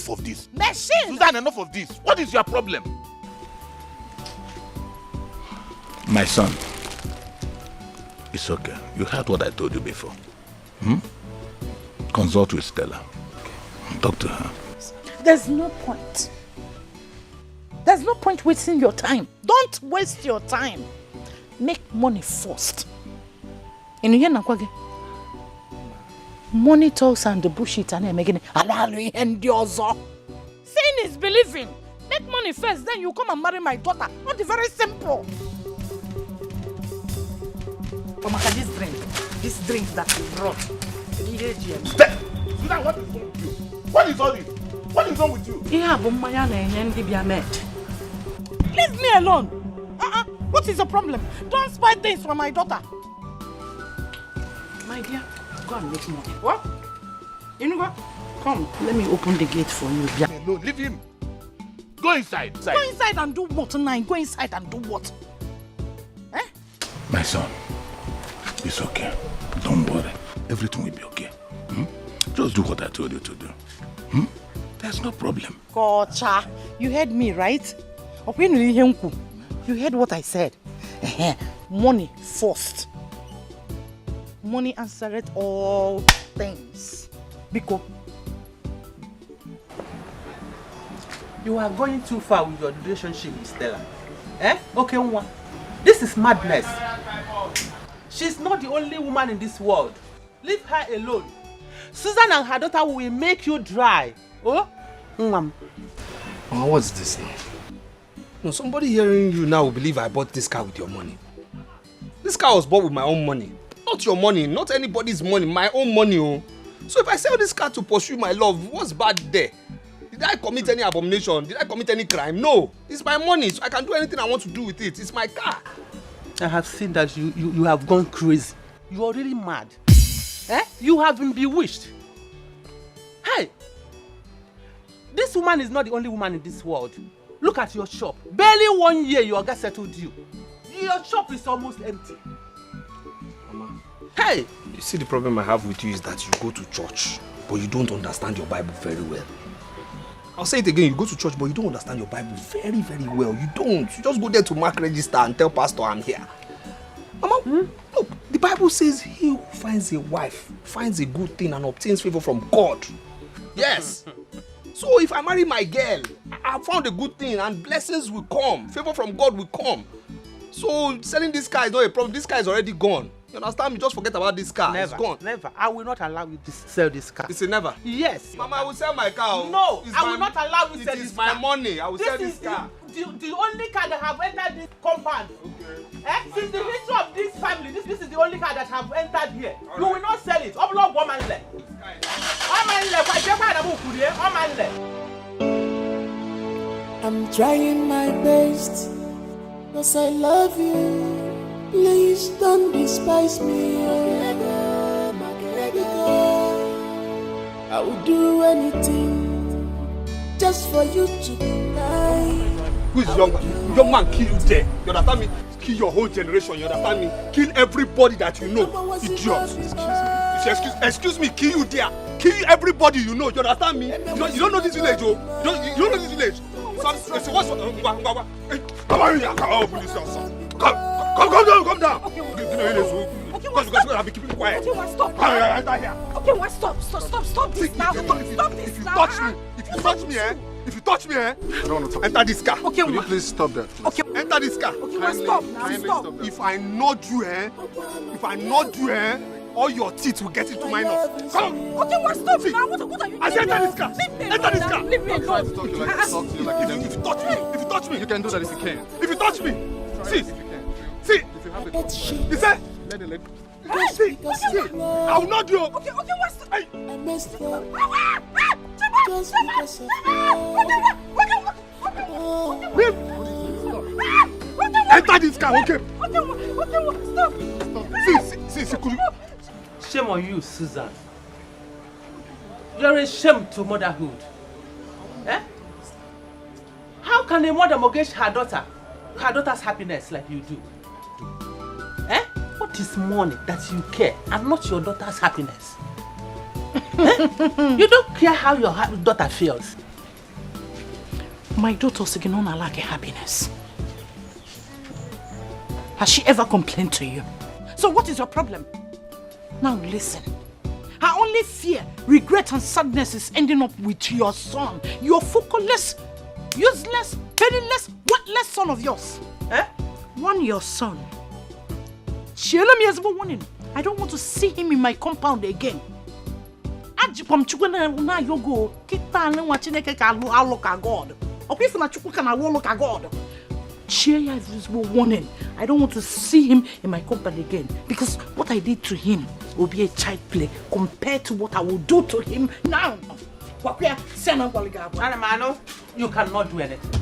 of this. Machine! Susan, enough of this. What is your problem? My son, it's okay. You heard what I told you before. Consult with Stella. Talk to her. There's no point. There's no point wasting your time. Don't waste your time. Make money first. Money talks and the bullshit and making Seeing is believing. Make money first, then you come and marry my daughter. Not very simple. This drink that you brought. What is wrong with you? What is all this? What is wrong with you? Leave me alone. What is the problem? Don't spy things for my daughter. My dear, go and make money. What? You know, come, let me open the gate for you. No, leave him. Go inside. Go inside and do what tonight? Go inside and do what? My son, it's okay. Don't worry. Everything will be okay. Just do what I told you to do. There's no problem. Kocha, you heard me, right? You heard what I said. Money first. Money answered all things. Because you are going too far with your relationship with Stella. Okay, one. This is madness. She's not the only woman in this world. Leave her alone. Susan and her daughter will make you dry. Oh? What's this now? No, somebody hearing you now will believe I bought this car with your money. This car was bought with my own money. Not your money, not anybody's money, my own money. Oh. So if I sell this car to pursue my love, what's bad there? Did I commit any abomination? Did I commit any crime? No. It's my money, so I can do anything I want to do with it. It's my car. I have seen that you have gone crazy. You are really mad. You have been bewitched. Hey! This woman is not the only woman in this world. Look at your shop. Barely 1 year your guy settled you. Your shop is almost empty. Mama. Hey! You see, the problem I have with you is that you go to church, but you don't understand your Bible very well. I'll say it again, you go to church, but you don't understand your Bible very, very well. You don't. You just go there to mark register and tell pastor I'm here. Mama, look, the Bible says he who finds a wife finds a good thing and obtains favor from God. Yes. So if I marry my girl, I found a good thing and blessings will come. Favor from God will come. So selling this car is not a problem. This car is already gone. You understand me? Just forget about this car. Never, it's gone. Never. I will not allow you to sell this car. It's a never. Yes. Mama, I will sell my car. No, I will not allow you to sell this car. It is my money. I will sell this car. The only car that have entered this compound. Okay. Since the history of this family, this is the only car that have entered here. Right. You will not sell it. I'm trying my best, 'cause I love you. Please don't despise me. I will do anything just for you to be mine. Who is young man kill you there? You understand me? Kill your whole generation, you understand me? Kill everybody that you know. Idiot. Excuse me, kill you there. Kill everybody you know, you understand me? You don't know this village, oh. You don't know this village. So what's Come down. Because I'll be keeping quiet. Okay, stop. Okay, what? Stop this now. If you touch me, I don't want to talk. Enter this car. Okay, will you please stop that? Okay, enter this car. Okay, stop now. Stop. If I nod you, all your teeth will get into my nose. Come on. Okay, what? Stop now. What are you doing? I said enter this car. Enter this car. Leave me alone. If you touch me, you can do that if you can. If you touch me, see. You say? Let it. See, I will not do. Okay, what's the... I messed up. Just because of enter this car, okay? Stop. See, could you... Shame on you, Susan. You're a shame to motherhood. Eh? How can a mother mortgage her daughter's happiness like you do? Eh? What is money that you care and not your daughter's happiness? Eh? You don't care how your daughter feels. My daughter's not like happiness. Has she ever complained to you? So what is your problem? Now listen. Her only fear, regret and sadness is ending up with your son. Your focusless, useless, penniless, worthless son of yours. Eh? Your son. I don't want to see him in my compound again. God. Warning. I don't want to see him in my company again because what I did to him will be a child play compared to what I will do to him now. You cannot do anything.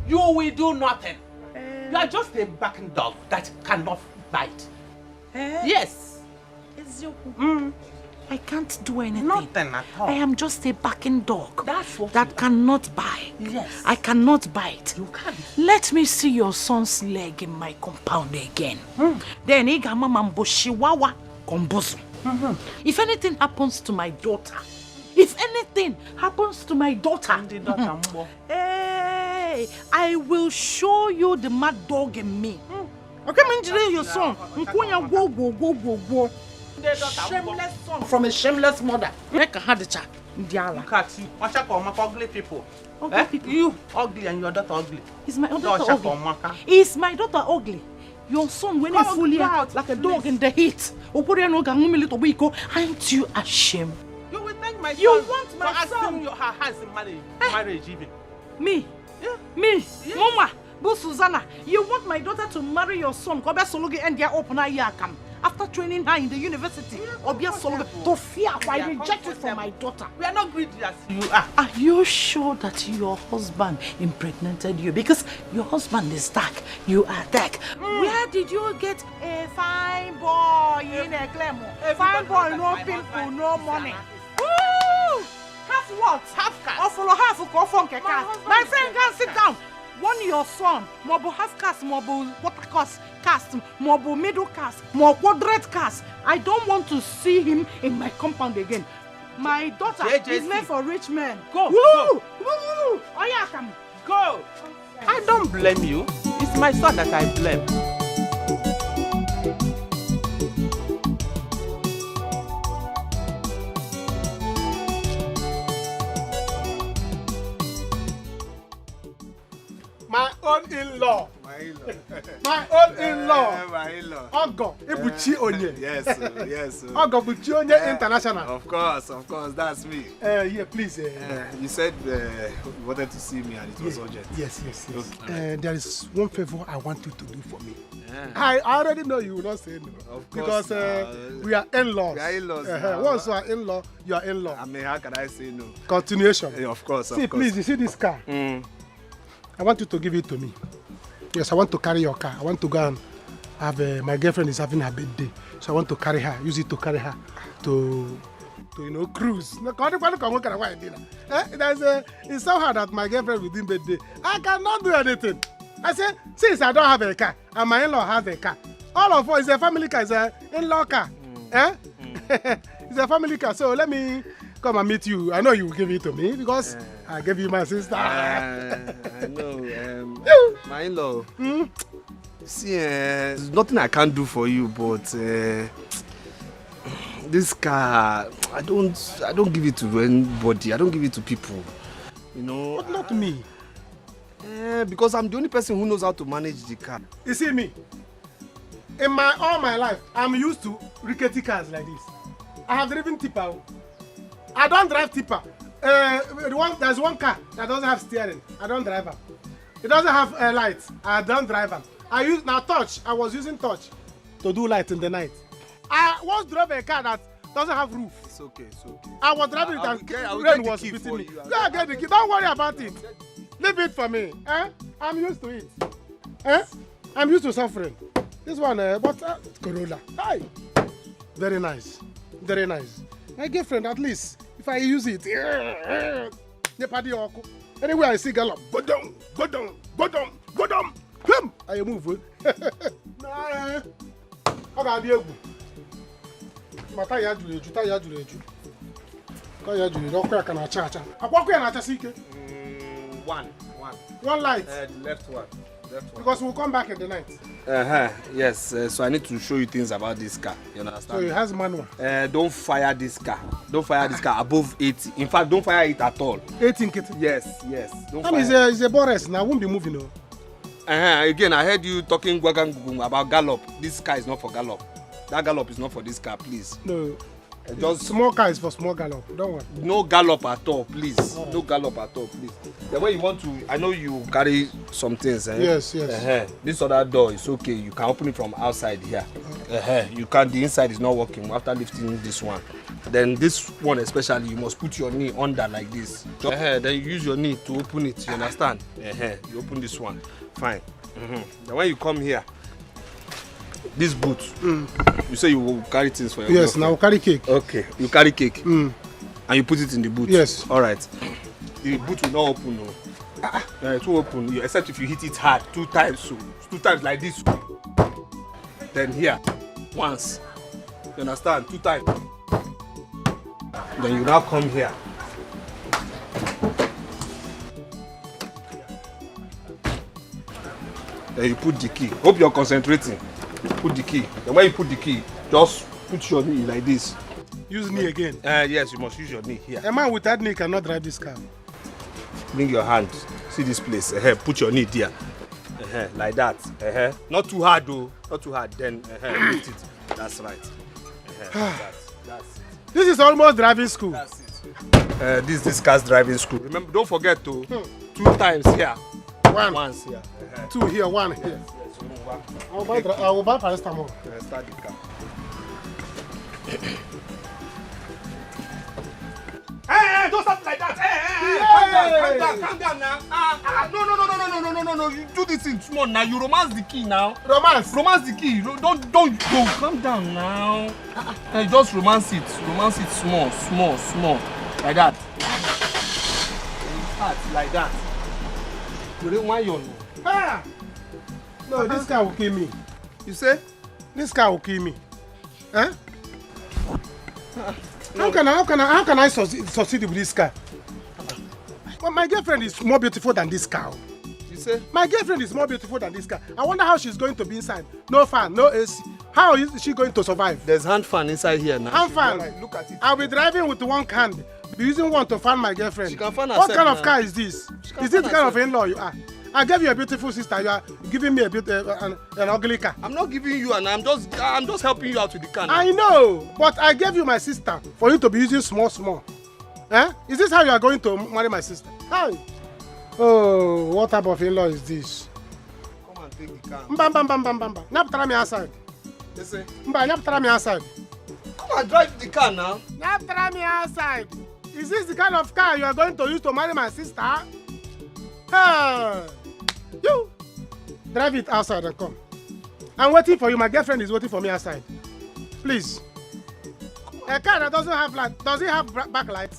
You will do nothing. You are just a barking dog that cannot bite. Yes. I can't do anything. Nothing at all. I am just a barking dog That's what that cannot bite. Yes. I cannot bite. You can't. Let me see your son's leg in my compound again. Then if anything happens to my daughter, hey, I will show you the mad dog in me. Okay, man, your son. Shameless son from a shameless mother. Make a hard chat. Look at you. Watch out for ugly people. You ugly and your daughter ugly. Is my daughter ugly? Is my daughter ugly? Your son when he fully out like a dog in the heat. Aren't you ashamed? You will thank my son. You want my for son? asking her hands in marriage even. Me? Yeah. Me? Yes. Mama, Bo Susanna, you want my daughter to marry your son? After training her in the university, to fear I reject it from my daughter. We are not greedy as you are. Are you sure that your husband impregnated you? Because your husband is dark, you are dark. Where did you get a fine boy in a Clemo? Fine boy, no pimple, no money. Woo! Half what? Half caste. Or follow half of my friend can sit down. One your son, more half caste, more water caste, more middle caste, more quadrant caste. I don't want to see him in my compound again. My daughter is meant for rich men. Go. Woo! Go. Woo! Oh yeah, come. Go. I don't blame you. It's my son that I blame. My own in-law. My in-law. My own in-law. My in-law. Ogo, Ibuchi Onye. Yes, yes. Ogo Buchi Onye International. Of course, that's me. Yeah, please. You said you wanted to see me and it was urgent. Yes. Okay. There is one favor I want you to do for me. Yeah. I already know you will not say no. Of course. Because we are in-laws. We are in-laws. Once you are in-law, you are in-law. I mean, how can I say no? Continuation. Yeah, of course. See, please, you see this car? I want you to give it to me. Yes, I want to carry your car. I want to go and have my girlfriend is having her birthday. So I want to carry her, use it to carry her to cruise. It's so hard that my girlfriend within birthday. I cannot do anything. I said, since I don't have a car and my in-law has a car, all of us is a family car, it's an in-law car. It's a family car. So let me come and meet you. I know you will give it to me because I gave you my sister. I know. My in-law. See, there's nothing I can't do for you, but this car, I don't give it to anybody. I don't give it to people. You know. But not me. Because I'm the only person who knows how to manage the car. You see me? In all my life, I'm used to rickety cars like this. I have driven tipper. I don't drive tipper. There's one car that doesn't have steering. I don't drive it. It doesn't have lights. I don't drive it. I was using touch to do light in the night. I once drove a car that doesn't have roof. It's okay. I was driving it and rain was beating me. Yeah, get the key. Don't worry about it. Leave it for me. I'm used to it. I'm used to suffering. This one, Corolla. Hi. Very nice. My girlfriend, at least, if I use it, anywhere I see gallop, go down. Come! I move. Nah. How about you? Mataya Juleju. One light. The left one. Because we'll come back in the night. Yes. So I need to show you things about this car. You understand? So it has manual. Don't fire this car. Don't fire this car above 80. In fact, don't fire it at all. 18 kit. Yes. Don't fire. It's a Boris. Now I won't be moving. No. Again, I heard you talking about gallop. This car is not for gallop. That gallop is not for this car, please. No. Just small car is for small gallop. Don't worry. No gallop at all, please. No gallop at all, please. The way you want to, I know you carry some things. Yes. This other door is okay. You can open it from outside here. You can. The inside is not working after lifting this one. Then this one especially, you must put your knee under like this. Then you use your knee to open it. You understand? You open this one. Fine. Then when you come here, this boot, you say you will carry things for your Yes, now carry cake. Okay, you carry cake and you put it in the boot. Yes. All right. The boot will not open. No. It will open except if you hit it hard 2 times. So 2 times like this. Then here, once. You understand? 2 times. Then you now come here. Then you put the key. Hope you're concentrating. Put the key. Then when you put the key, just put your knee like this. Use knee again. Yes, you must use your knee here. A man with that knee cannot drive this car. Bring your hand. See this place. Put your knee there. Like that. Not too hard though. Not too hard. Then lift it. That's right. That's it. This is almost driving school. That's it. This car's driving school. Remember, don't forget to 2 times here. Once here. 2 here, 1 here. I will buy paracetamol. Start the car. Hey, don't stop like that. Hey, calm down now. No. You do this in small now. You romance the key now. Romance the key. Don't go. Calm down now. Just romance it. Romance it small. Like that. Start like that. You don't want your no. No, this car will kill me. You say? This car will kill me. How can I succeed with this car? Well, my girlfriend is more beautiful than this car. You say? My girlfriend is more beautiful than this car. I wonder how she's going to be inside. No fan, no AC. How is she going to survive? There's hand fan inside here now. Hand fan? Right, look at it. I'll be driving with one hand. Be using one to fan my girlfriend. She can fan herself. What kind of car is this? Is this the kind of in-law you are? I gave you a beautiful sister. You are giving me an ugly car. I'm not giving you, and I'm just helping you out with the car. Now. I know, but I gave you my sister for you to be using small. Eh? Is this how you are going to marry my sister? Hi. Oh, what type of in-law is this? Come and take the car. Mbam. Nyaptara me outside. Listen. Nyaptara me outside. Come and drive the car now. Nyaptara me outside. Is this the kind of car you are going to use to marry my sister? Hey. You. Drive it outside and come. I'm waiting for you. My girlfriend is waiting for me outside. Please. A car that doesn't have light. Does it have backlight?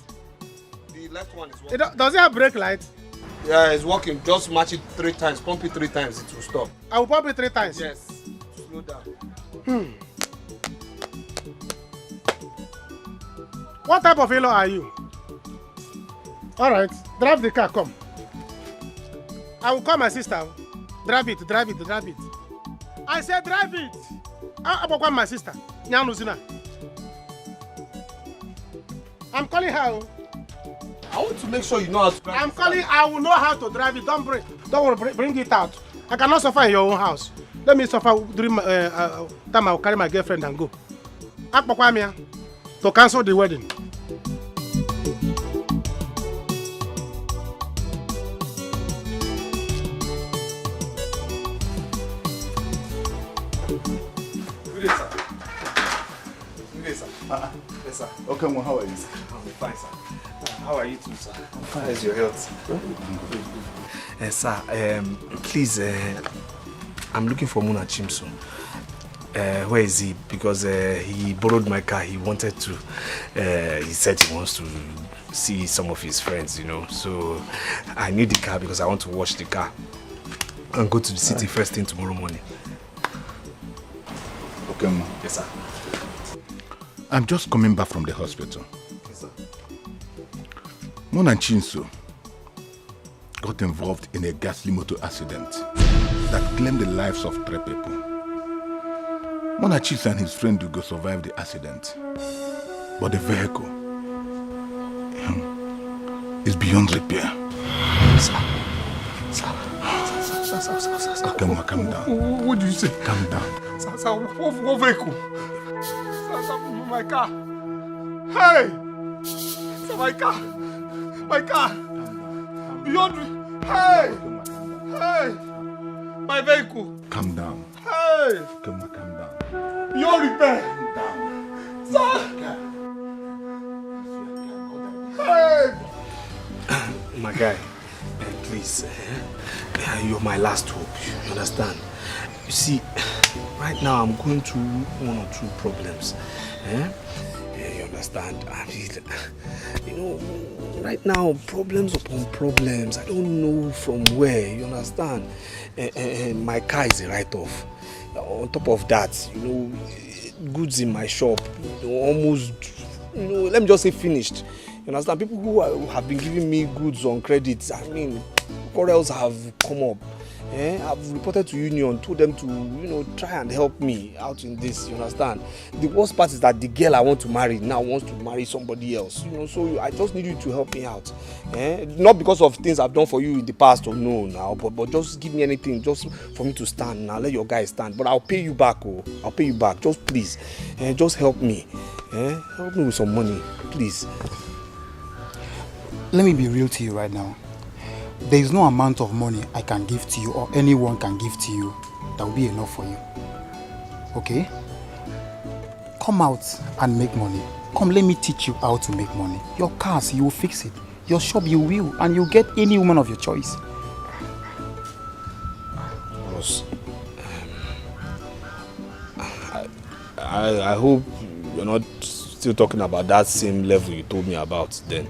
The left one is working. Does it have brake light? Yeah, it's working. Just match it 3 times. Pump it 3 times. It will stop. I will pump it 3 times. Yes. Slow down. What type of in-law are you? Alright, drive the car, come. I will call my sister. Drive it. I said drive it. I will call my sister. I'm calling her. I want to make sure you know how to drive. I'm calling. I will know how to drive it. Don't worry. Bring it out. I cannot suffer in your own house. Let me suffer during my time. I will carry my girlfriend and go. To cancel the wedding. Good day, sir. Yes, sir. Okay, well, how are you? I'm fine, sir. How are you too, sir? How is your health? Sir, please, I'm looking for Muna Chimso. Where is he? Because he borrowed my car. He wanted to. He said he wants to see some of his friends, you know. So I need the car because I want to wash the car and go to the city first thing tomorrow morning. Okay, ma. Yes, sir. I'm just coming back from the hospital. Yes, sir. Mona Chinso got involved in a ghastly motor accident that claimed the lives of 3 people. Mona Chinso and his friend Dugo survived the accident, but the vehicle is beyond repair. Sir. Okay, ma, calm down. What do you say? Calm down. Sir, what vehicle? Sir, my car. Hey! Sir, my car. Beyond. Hey! My vehicle. Calm down. Hey! Calm down. Beyond repair. Sir! Hey! My guy, please, you're my last hope. You understand? You see, right now I'm going through 1 or 2 problems. You understand? I mean, you know, right now, problems upon problems. I don't know from where. You understand? My car is a write-off. On top of that, you know, goods in my shop, you know, almost, you know, let me just say finished. You understand? People who have been giving me goods on credit, I mean, quarrels have come up. I've reported to union, told them to, you know, try and help me out in this, you understand? The worst part is that the girl I want to marry now wants to marry somebody else, you know, so I just need you to help me out. Not because of things I've done for you in the past or no now, but just give me anything just for me to stand now. Let your guy stand, but I'll pay you back, I'll pay you back, just please, just help me. Help me with some money, please. Let me be real to you right now. There is no amount of money I can give to you or anyone can give to you that will be enough for you. Okay? Come out and make money. Come, let me teach you how to make money. Your cars, you will fix it. Your shop, you will. And you'll get any woman of your choice. Boss, I hope you're not still talking about that same level you told me about then.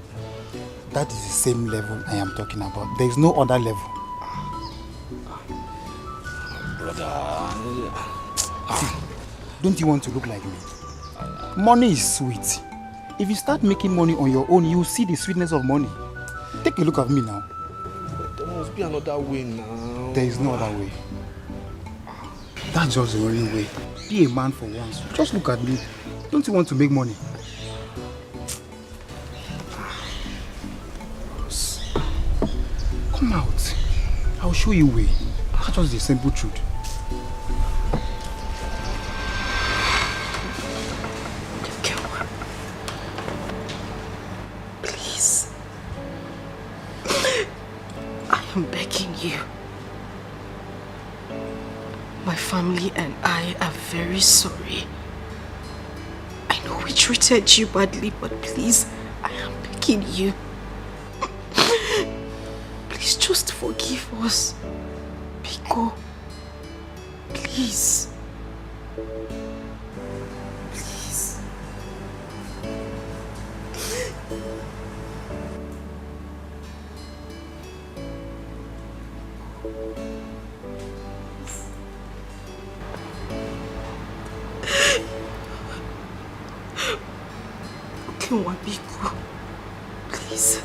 That is the same level I am talking about. There is no other level. Brother. Don't you want to look like me? Money is sweet. If you start making money on your own, you will see the sweetness of money. Take a look at me now. There must be another way now. There is no other way. That's just the only way. Be a man for once. Just look at me. Don't you want to make money? Come out. I'll show you a way. That's just the simple truth. Please. I am begging you. My family and I are very sorry. I know we treated you badly, but please, I am begging you. Please just forgive us. Biko. Please. Please. Okay, Biko. Please.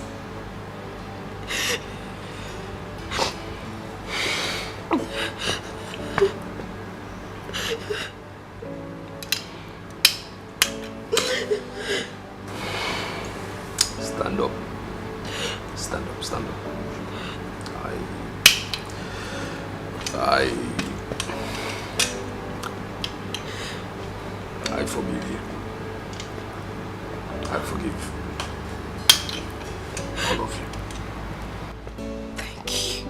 Stand up. Stand up, stand up. I forgive you. I forgive all of you. Thank you.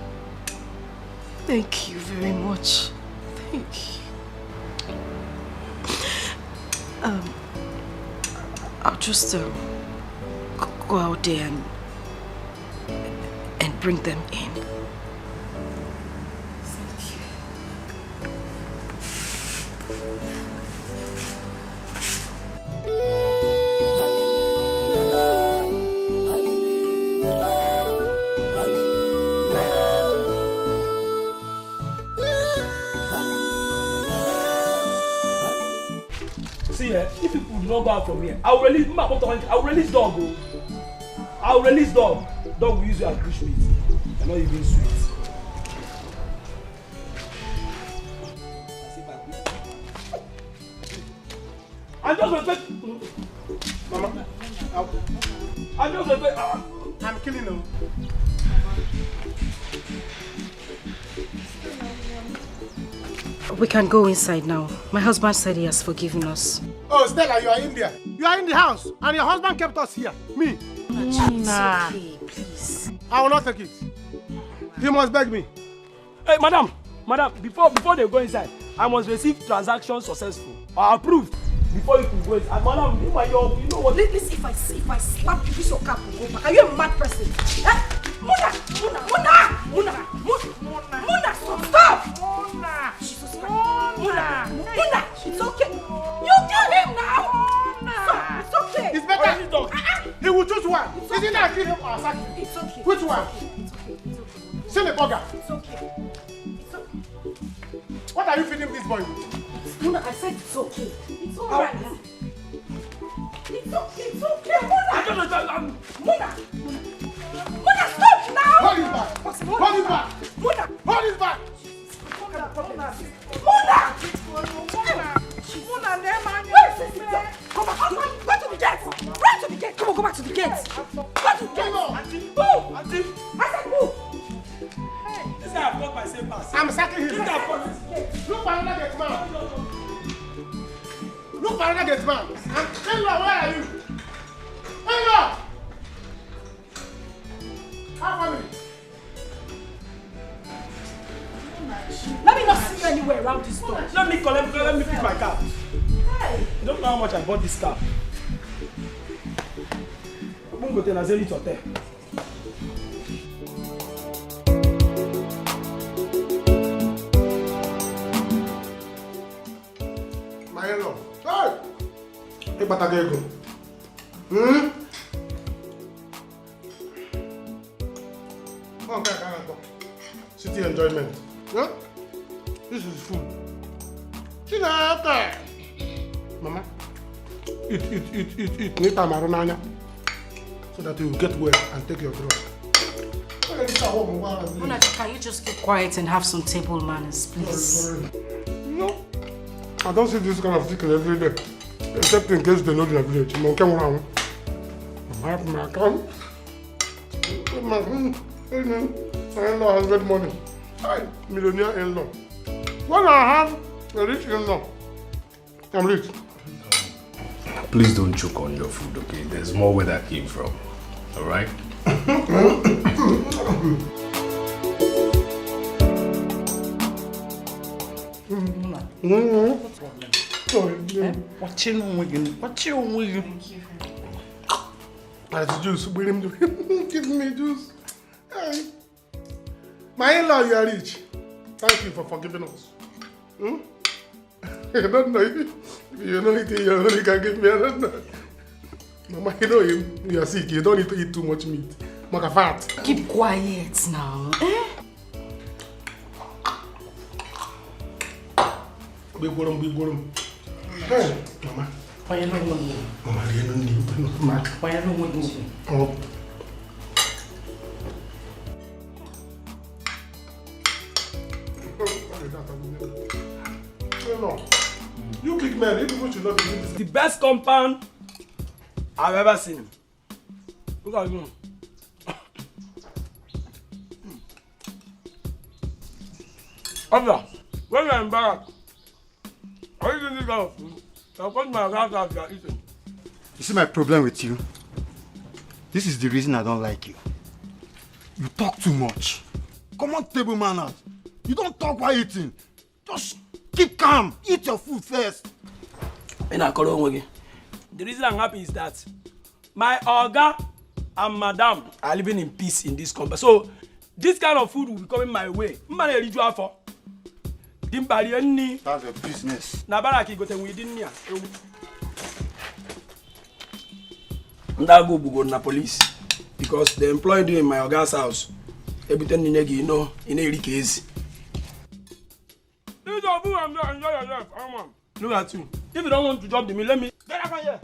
Thank you very much. Thank you. I'll just go out there and bring them in. See, if people do not go out from here, I will release dog. I will release dog. Dog will use you as bushmeat. You're not even sweet. I just respect. Mama, I just respect. I'm killing them. We can go inside now. My husband said he has forgiven us. Oh, Stella, you are in there. You are in the house, and your husband kept us here. Me. Nah. Okay, please. I will not take it. He must beg me. Hey, madam, before they go inside, I must receive transaction successful or approved before you can go inside. Madam, you know what? Listen, if I slap you, this your cap will go back. Are you a mad person? Eh? Muna, stop! Muna, it's okay. You kill him now. Muna, it's okay. It's better. He will choose one. Isn't that kill him or sack him? It's okay. Which one? It's okay. Send the burger. It's okay. It's okay. What are you feeding this boy with? Muna, I said it's okay. It's alright. It's okay. Muna, stop now! Hold his back! Hold his back! Hold his back! Where is this? Go to the gate! Run to the gate! Come on, go back to the gate! Go to the gate! Move! I said move! This guy have got my same pass. I'm sacking him. Look for another gate man. Look for another gate man. Taylor, where are you? Taylor! How family? Let me not see you anywhere around this store. Let me pick my car. Hey. You don't know how much I bought this car. I'm going to go to Nollywood Hotel. My in-law. Hey! Hey, Batagego. Okay, city enjoyment. Huh? This is food. Mama, eat. Need time around so that you get well and take your drug. Muna, can you just keep quiet and have some table manners, please? Sorry. No, I don't see this kind of chicken every day, except in case they know in the village. My in-law has got money. Hi, millionaire in-law. When I have a rich in-law, I'm rich. Please don't choke on your food, okay? There's more where that came from. Alright? Watching on that's juice. Give me juice. Hey. My in-law, you are rich. Thank you for forgiving us. I don't know if you know anything you only can give me. I don't know. Mama, you know you are sick. You don't need to eat too much meat. Maka fat. Keep quiet now. Big worm. Hey, Mama. Why you not want me? Mama, you don't need Mama, why you don't want me? Oh. No. You big man, you people should not be doing this. The best compound I've ever seen. Look at you. Abba, when you're in Barak, are you doing this kind of food? I'll put my house as you're eating. You see my problem with you? This is the reason I don't like you. You talk too much. Come on, table manners. You don't talk while eating. Just keep calm. Eat your food first. The reason I'm happy is that my Oga and Madam are living in peace in this compound. So this kind of food will be coming my way. That's your business. Nabaraki got within here. Ndago bugo na police because they employed you in my Oga's house. Everything you know in a case. Enjoy yourself. Look at you. If you don't want to drop the meal, let me get up here.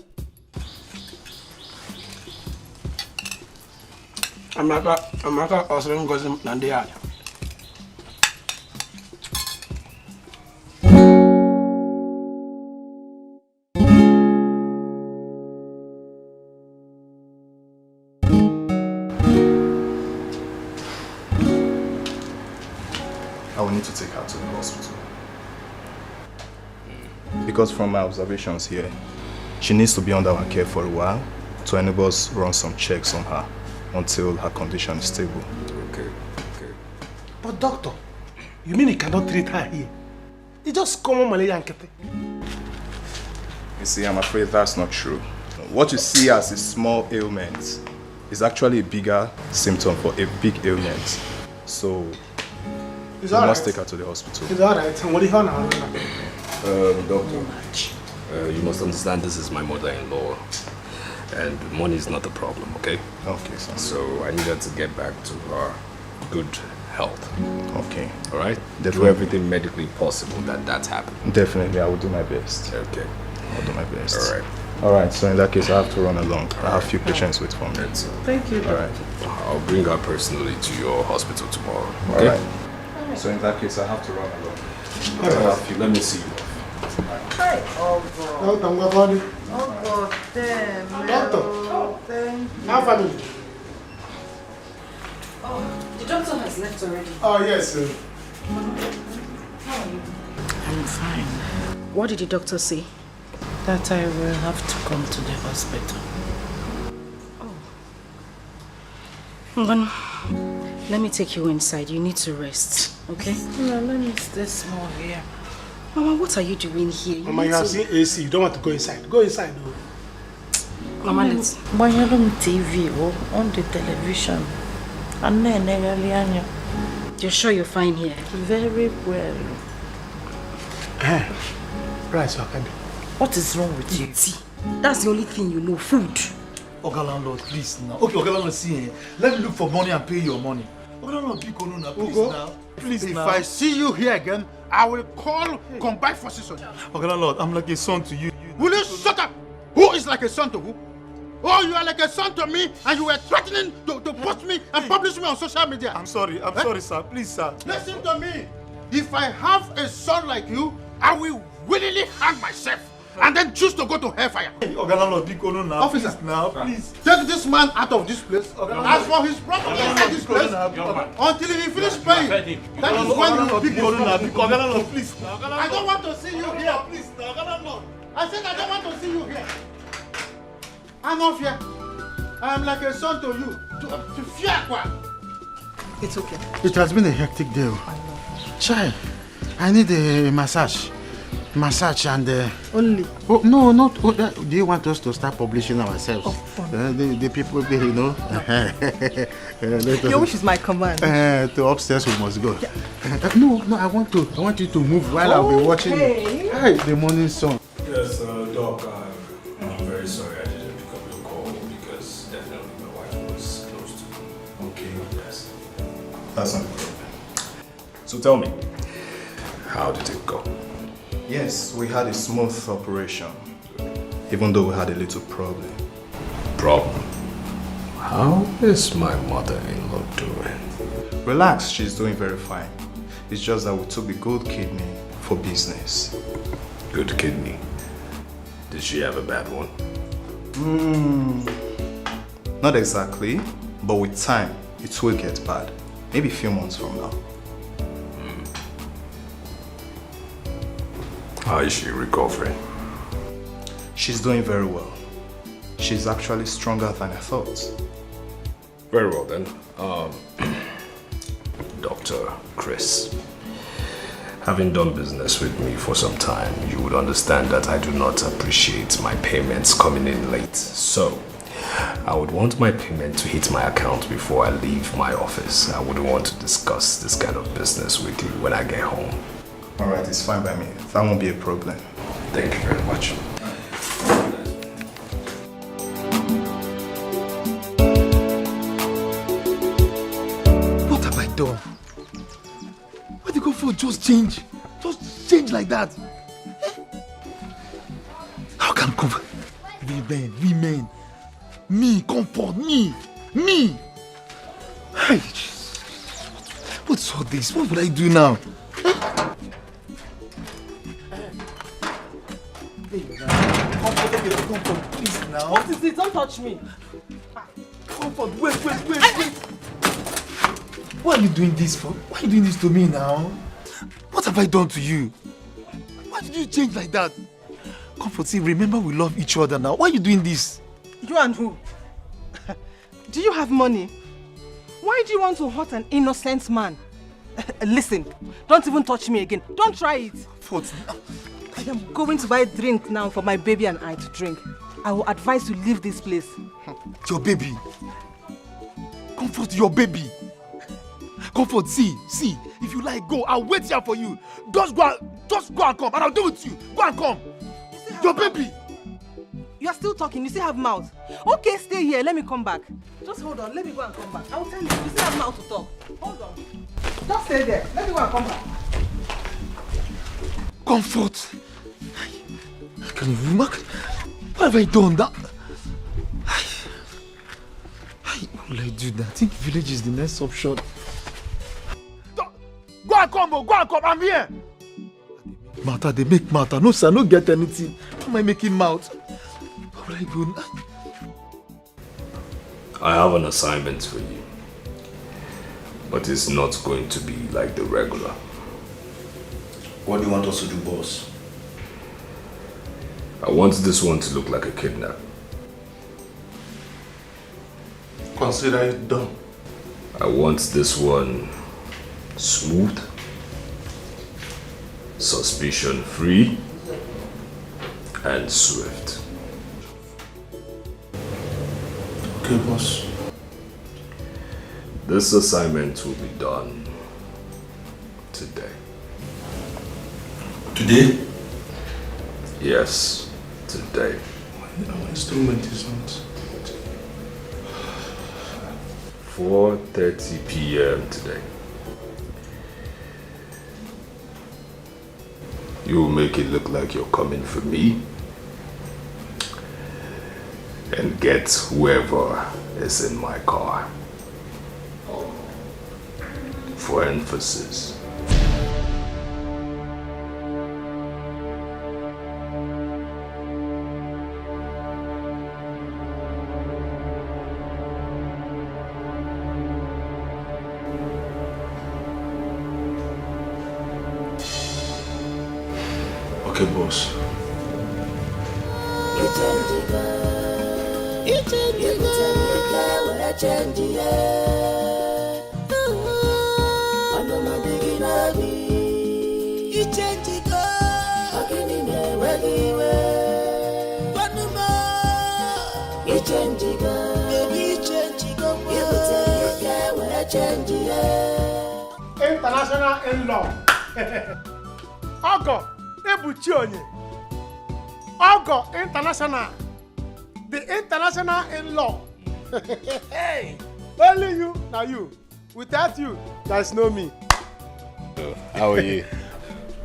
I'm not also going to Nande. I will need to take her to the hospital. Because from my observations here, she needs to be under our care for a while to enable us run some checks on her until her condition is stable. Okay. But doctor, you mean you cannot treat her here? It's just common malaria and kete. You see, I'm afraid that's not true. What you see as a small ailment is actually a bigger symptom for a big ailment. So, we must take her to the hospital. It's alright. What do you want now? Doctor, you must understand this is my mother-in-law, and money is not the problem, okay? Okay, sir. So I need her to get back to her good health. Okay. All right? Definitely. Do everything medically possible that happens. Definitely, I will do my best. Okay. I'll do my best. All right. All right, so in that case, I have to run along. I have a few patients wait for me. Thank you. All right. I'll bring her personally to your hospital tomorrow. All Okay? right. So in that case, I have to run along. All right. Let me see you. Hi. Oh God, damn. Doctor. Thank you. How family? Oh, the doctor has left already. Oh, yes, sir. How are you? I'm fine. What did the doctor say? That I will have to come to the hospital. Oh. Then, let me take you inside. You need to rest, okay? No, let me stay small here. Mama, what are you doing here? Mama, you have seen AC. You don't want to go inside. Go inside, though. Mama, let's... But you're on TV or on the television. And then you're sure you're fine here? Very well. Right, so I can be. What is wrong with you? That's the only thing you know, food. Okay, landlord, please now. Okay, landlord, see here. Let me look for money and pay your money. Okay, landlord, please now. Please if now. I see you here again, I will call combined forces on you. Okay, landlord, I'm like a son to you. Will you shut up? Who is like a son to who? Oh, you are like a son to me and you were threatening to post me and publish me on social media. I'm sorry, sorry, sir. Please, sir. Listen to me. If I have a son like you, I will willingly hang myself. and then choose to go to hellfire. Officer, now, please. Take this man out of this place. As for his property inside this place, until he finish paying, that is when he will pick his property. Please. I don't want to see you here, please. I said I don't want to see you here. I'm not here. I am like a son to you. To fear what? It's okay. It has been a hectic day. Chai, I need a massage. Massage and only. Oh no, not. Oh, do you want us to start publishing ourselves? The people, you know. Your wish is my command. To upstairs we must go. No, I want you to move while I'll be watching. Hi, the morning sun. Yes, Doc. I'm very sorry I didn't pick up your call because definitely my wife was close to me. Okay. Yes. That's not a problem. So tell me, how did it go? Yes, we had a smooth operation, even though we had a little problem. Problem? How is my mother-in-law doing? Relax, she's doing very fine. It's just that we took the good kidney for business. Good kidney? Did she have a bad one? Not exactly, but with time, it will get bad. Maybe a few months from now. How is she recovering? She's doing very well. She's actually stronger than I thought. Very well then. Dr. Chris, having done business with me for some time, you would understand that I do not appreciate my payments coming in late. So, I would want my payment to hit my account before I leave my office. I wouldn't want to discuss this kind of business with you when I get home. Alright, it's fine by me. That won't be a problem. Thank you very much. What have I done? Why did you go for just change? Just change like that? How can comfort? Women. Me, comfort, me. Hey, what's all this? What will I do now? Comfort, please now. What is it? Don't touch me. Comfort, wait. Why are you doing this for? Why are you doing this to me now? What have I done to you? Why did you change like that? Comfort, see, remember we love each other now. Why are you doing this? You and who? Do you have money? Why do you want to hurt an innocent man? Listen, don't even touch me again. Don't try it. What? I am going to buy a drink now for my baby and I to drink. I will advise you leave this place. Your baby? Comfort, your baby. Comfort, see. If you like, go. I'll wait here for you. Just go and come, and I'll do it with you. Go and come. Your baby. You are still talking. You still have mouth. Okay, stay here. Let me come back. Just hold on. Let me go and come back. I will tell you. You still have mouth to talk. Hold on. Just stay there. Let me go and come back. Comfort. Can you remark? What have I done? What will I do now? I think village is the next option. Go and come. I'm here. Matter, they make matter. No, sir, no get anything. How am I making mouth? What will I do now? I have an assignment for you. But it's not going to be like the regular. What do you want us to do, boss? I want this one to look like a kidnap. Consider it done. I want this one smooth, suspicion-free, and swift. Okay, boss. This assignment will be done today. Today? Yes, today. My instrument is not. 4:30 p.m. today. You will make it look like you're coming for me and get whoever is in my car. For emphasis. Okay, boss. International in-law. Ogo, Ebuchi onye. Ogo International. The international in-law. Hey, only you, now you. Without you, there's no me. How are you?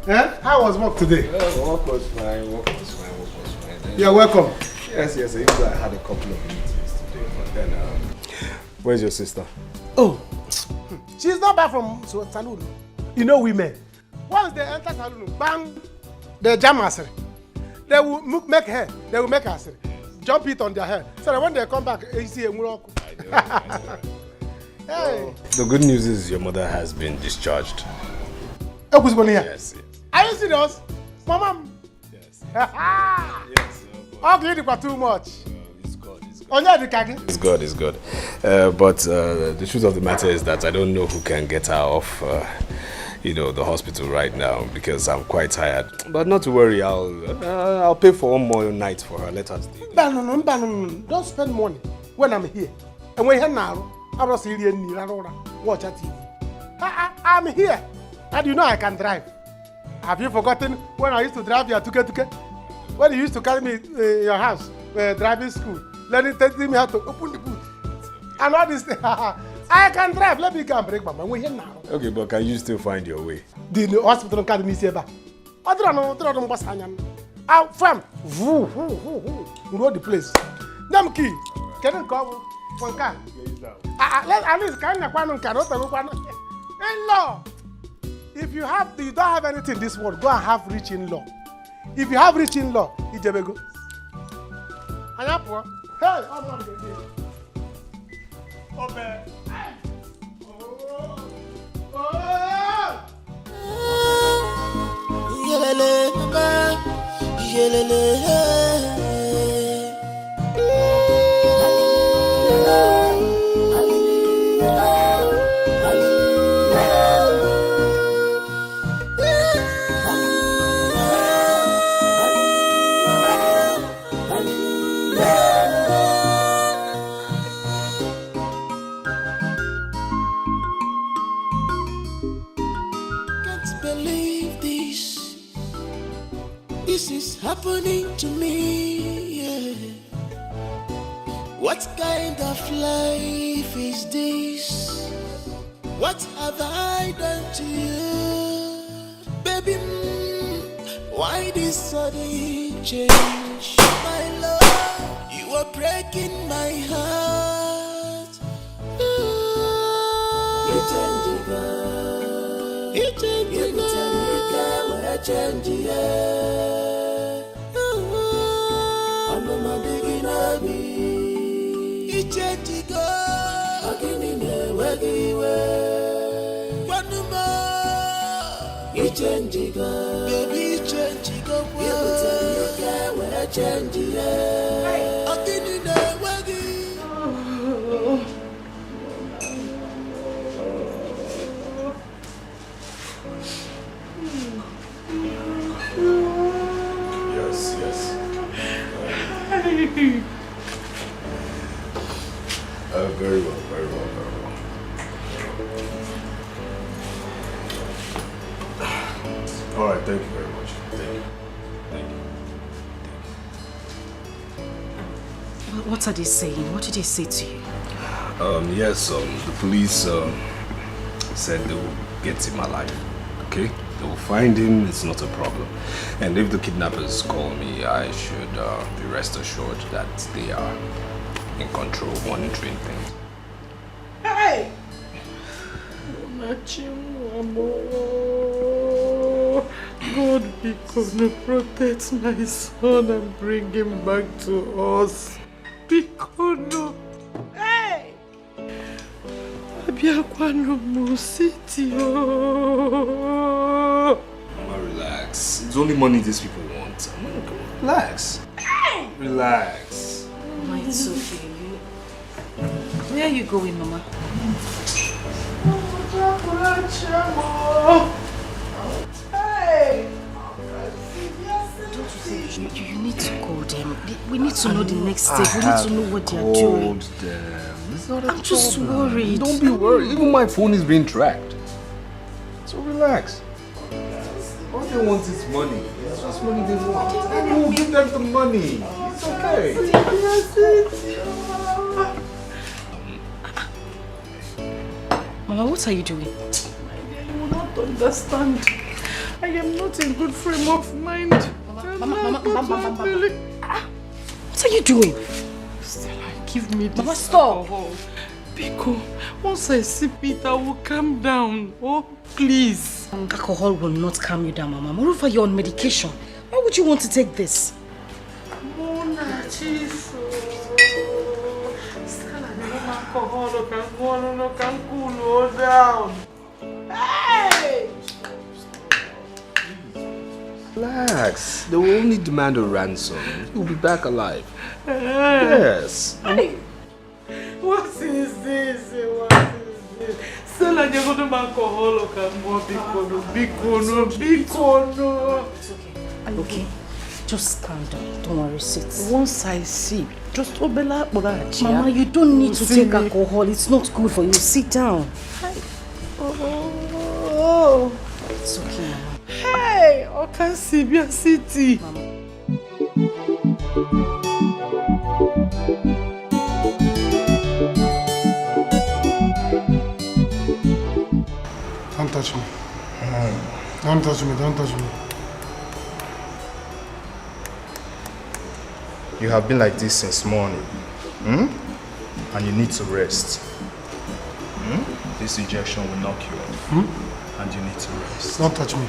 How was work today? Work was fine. You're welcome. Yes. Even though I had a couple of meetings today, but then, where's your sister? Oh, she's not back from saloon. You know women. Once they enter saloon, bang, they jam her. They will make her. They will make her jump it on their head. So that when they come back, you see a miracle. Hey. The good news is your mother has been discharged. Yes. Are you serious? Mama? Yes. Yes. Okay, you too much. It's good. It's good. But the truth of the matter is that I don't know who can get her off, the hospital right now because I'm quite tired. But not to worry, I'll pay for one more night for her. Let her stay. No. Don't spend money when I'm here. And when you're now, I'm not serious. Watch a TV. I'm here. And you know I can drive. Have you forgotten when I used to drive your tuke? When you used to carry me your house, driving school, telling me how to open the boot. And all this thing. I can drive. Let me go and break my mind. We're here now. Okay, but can you still find your way? The hospital can't miss you. I don't know. Out from road the place. Them key. Can you come? One car. At least can you in-law. If you don't have anything in this world, go and have rich in-law. If you have rich in-law, it's a go. And you poor. Hey, I'm not going to Open. This is happening to me, yeah. What kind of life is this? What have I done to you? Baby, why this sudden change? My love, you are breaking my heart. You change, girl. You change, girl. Yes. Very well. All right, thank you very much. Thank you. What are they saying? What did they say to you? Yes, the police said they will get him alive, okay? They will find him, it's not a problem. And if the kidnappers call me, I should be rest assured that they are in control, monitoring things. Hey! God be gonna protect my son and bring him back to us. Because hey! Abiakwano Musiti. Mama, relax. Relax. It's only money these people want. Relax. Relax. Mama, it's okay. Where are you going, Mama? Hey! Don't you think you need to call them? We need to know the next step. We need to know what they are doing. Called them. It's not a I'm just worried. Don't be worried. Even my phone is being tracked. So relax. All they want is money. It's just money they want. And we'll give them the money. It's okay. Mama, what are you doing? You will not understand. I am not in good frame of mind. Mama. What are you doing? Stella, give me this. Mama, stop. Alcohol. Biko, once I sip it, I will calm down. Oh, please. Alcohol will not calm you down, Mama. Moreover, you're on medication. Why would you want to take this? Mona, chief. Stella, the alcohol can cool down. Hey! Relax. They will only demand a ransom. You'll be back alive. Yes. Hey. What is this? What is this? Stella, you're going to alcohol can more big. It's okay. Okay. Just calm down. Don't worry, sit. Once I see, just obela. Mama, you don't need to take alcohol. It's not good for you. Sit down. Oh. It's okay, Mama. Hey, Okansibia City. Mama. Don't touch me. Don't touch me. Don't touch me. You have been like this since morning. And you need to rest. This rejection will knock you off. And you need to rest. Don't touch me.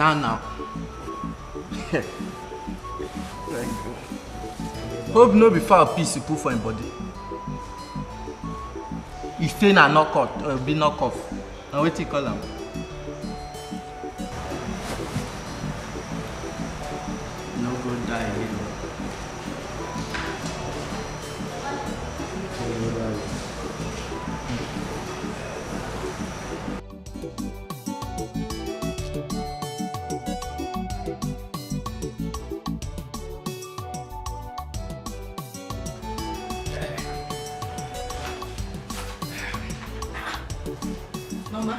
Now. Hope no be foul piece you put for him body. If they na knock out, be knock off. Now what you call him? No go die again. Mama.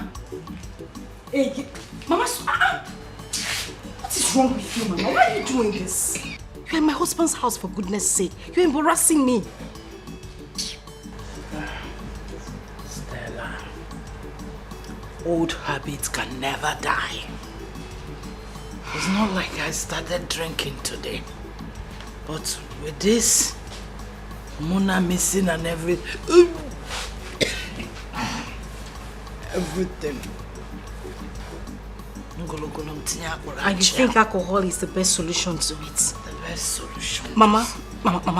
Hey, Mama. What is wrong with you, Mama? Why are you doing this? You're in my husband's house, for goodness sake. You're embarrassing me. Stella, old habits can never die. It's not like I started drinking today. But with this, Mona missing and everything. And you think alcohol is the best solution to it? The best solution. Mama,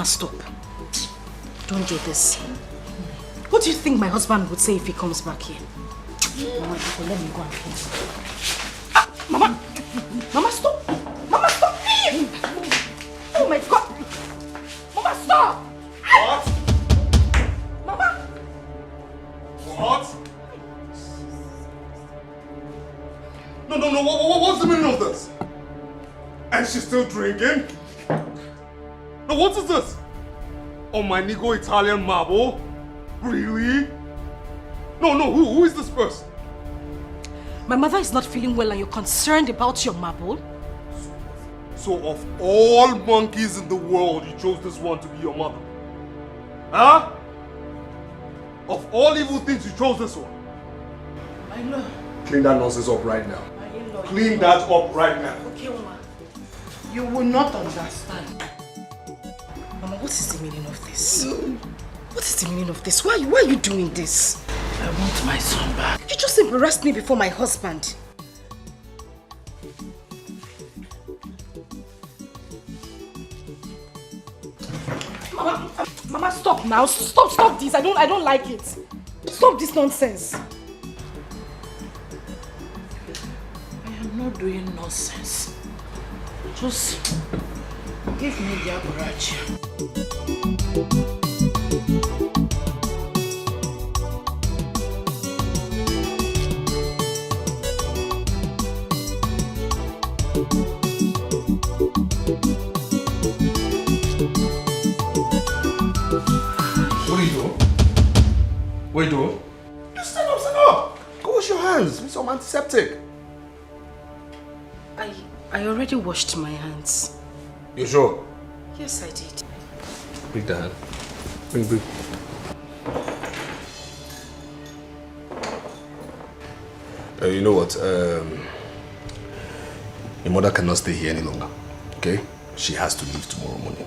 stop. Don't do this. What do you think my husband would say if he comes back here? Mama, let me go and clean. Mama, stop! Mama, stop! Oh my God! Mama, stop! What? Mama! What? No, what's the meaning of this? And she's still drinking? No, what is this? Oh, my Nigo Italian marble? Really? No, who is this person? My mother is not feeling well and you're concerned about your marble? So of all monkeys in the world, you chose this one to be your mother? Huh? Of all evil things, you chose this one? I know. Clean that nonsense up right now. Clean that up right now. Okay, Mama. You will not understand. what is the meaning of this? What is the meaning of this? Why are you doing this? I want my son back. You just embarrassed me before my husband. Mama, stop now. Stop this. I don't like it. Stop this nonsense. I am not doing nonsense. Just give me the average. What are you doing? What are you doing? Just stand up. Go wash your hands with some antiseptic. I already washed my hands. You sure? Yes, I did. Bring the hand. Bring. You know what? Your mother cannot stay here any longer. Okay? She has to leave tomorrow morning.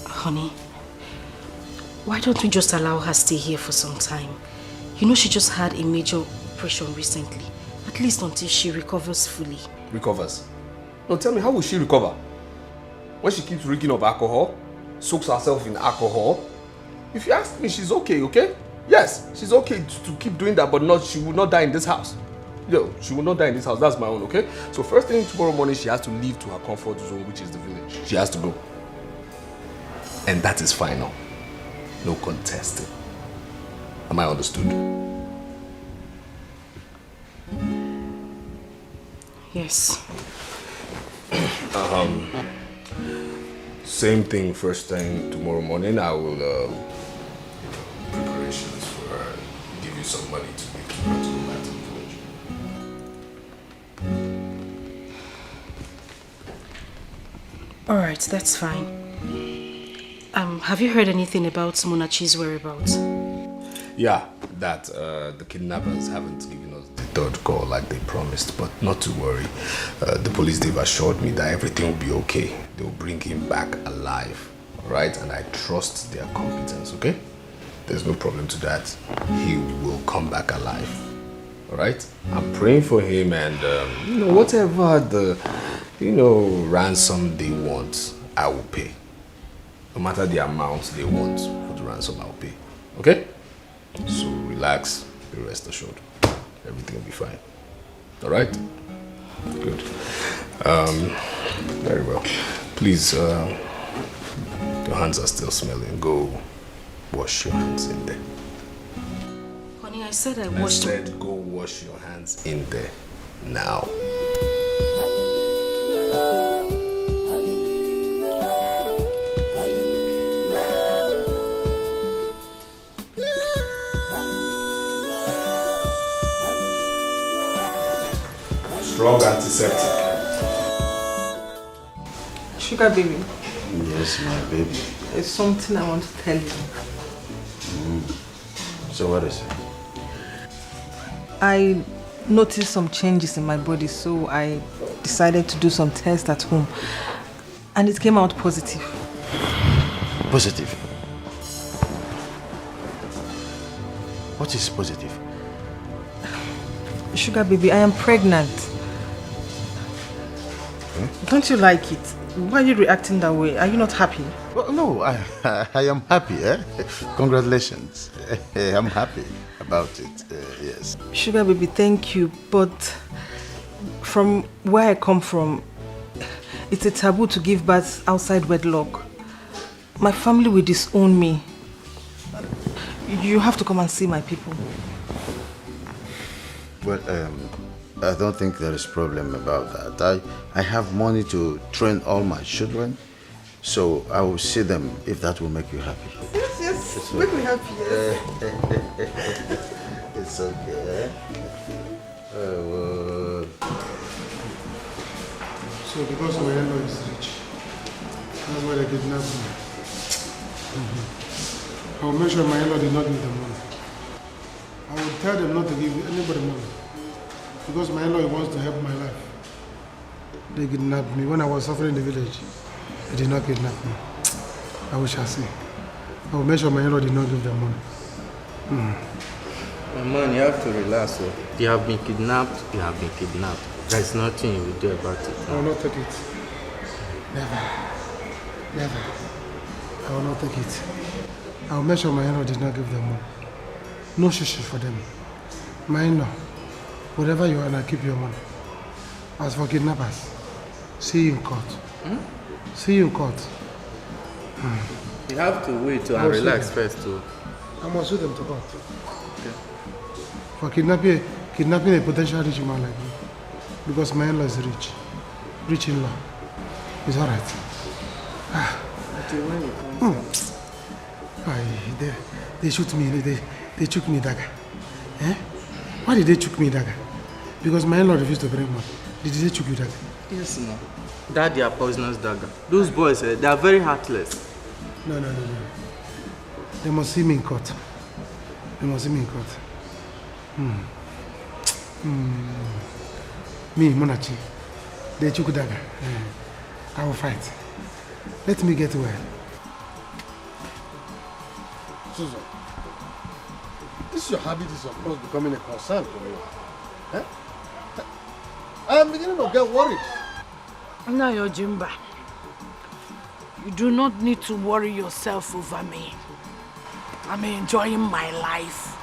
Honey, why don't we just allow her stay here for some time? You know she just had a major operation recently. At least until she recovers fully. Recovers? No, tell me, how will she recover? When she keeps drinking of alcohol, soaks herself in alcohol? If you ask me, she's okay, okay? Yes, she's okay to keep doing that, but she will not die in this house. Yo, she will not die in this house. That's my own, okay? So first thing tomorrow morning, she has to leave to her comfort zone, which is the village. She has to go. And that is final. No contesting. Am I understood? Yes. Same thing first thing tomorrow morning. I will preparations for her. Give you some money to make her to go back to the village. Alright, that's fine. Have you heard anything about Munachi's whereabouts? Yeah, that the kidnappers haven't given us the third call like they promised, but not to worry. The police, they've assured me that everything will be okay. They'll bring him back alive, alright? And I trust their competence, okay? There's no problem to that. He will come back alive, alright? I'm praying for him, and whatever the, ransom they want, I will pay. No matter the amount they want for the ransom, I'll pay. Okay? So relax, be rest assured. Everything will be fine. Alright? Good. Very well. Please, your hands are still smelling. Go wash your hands in there. Honey, I said I washed... I said go wash your hands in there. Now. Strong antiseptic. Sugar baby. Yes, my baby. There's something I want to tell you. So what is it? I noticed some changes in my body, so I decided to do some tests at home. And it came out positive. Positive? What is positive? Sugar baby, I am pregnant. Don't you like it? Why are you reacting that way? Are you not happy? Well, no, I am happy. Congratulations. I'm happy about it. Yes. Sugar baby, thank you. But from where I come from, it's a taboo to give birth outside wedlock. My family will disown me. You have to come and see my people. Well, I don't think there is problem about that. I have money to train all my children, so I will see them if that will make you happy. Yes, It's make okay. me happy. Yes. It's okay. So because my in-law is rich, that's why they kidnapped me. I will make sure my in-law did not give them money. I will tell them not to give anybody money. Because my in-law wants to help my life. They kidnapped me when I was suffering in the village. They did not kidnap me. I wish I see. I will make sure my in-law did not give them money. My man, you have to relax. So. You have been kidnapped. You have been kidnapped. There's nothing you will do about it. I will not take it. Never. Never. I will not take it. I will make sure my in-law did not give them money. No shishi for them. My in-law, whatever you want, I keep your money. As for kidnappers, see you in court. See you in court. You have to wait and relax first too. I must sue them to court. Okay. For kidnapping a potential rich man like me. Because my in-law is rich. Rich in-law. It's alright. They shoot me. They took me dagger. Eh? Why did they took me dagger? Because my in-law refused to bring money. Did they took you dagger? Yes, no. That they are poisonous dagger. Those boys, they are very heartless. No. They must see me in court. They must see me in court. Me, Monachi. They took dagger. I will fight. Let me get well. Susan, this your habit is of course becoming a concern for me. Eh? I am beginning to get worried. Now, your Jimba, you do not need to worry yourself over me. I'm enjoying my life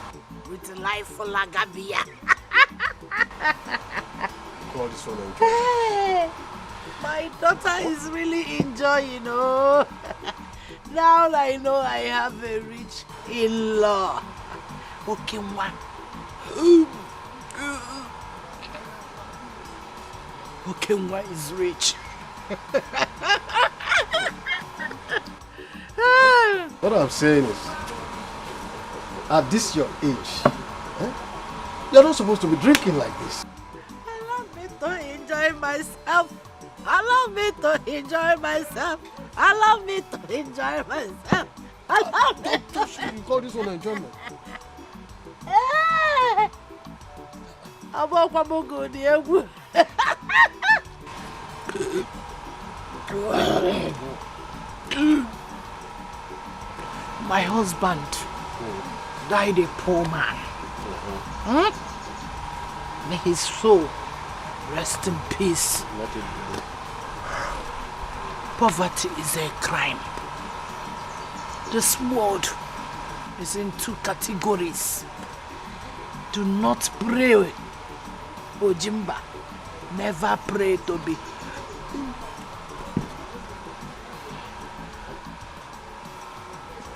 with life for Lagabia. Call this one Hey, my daughter is really enjoying, oh. Now I know I have a rich in-law. Okay, one. Okenwa is rich. What I'm saying is, at this your age, you're not supposed to be drinking like this. Allow me to enjoy myself. Allow me to enjoy myself. Allow me to enjoy myself. Allow me to... You call this one enjoyment? My husband died a poor man. May his soul rest in peace. Poverty is a crime. This world is in two categories. Do not pray, Ojimba. Never pray to be.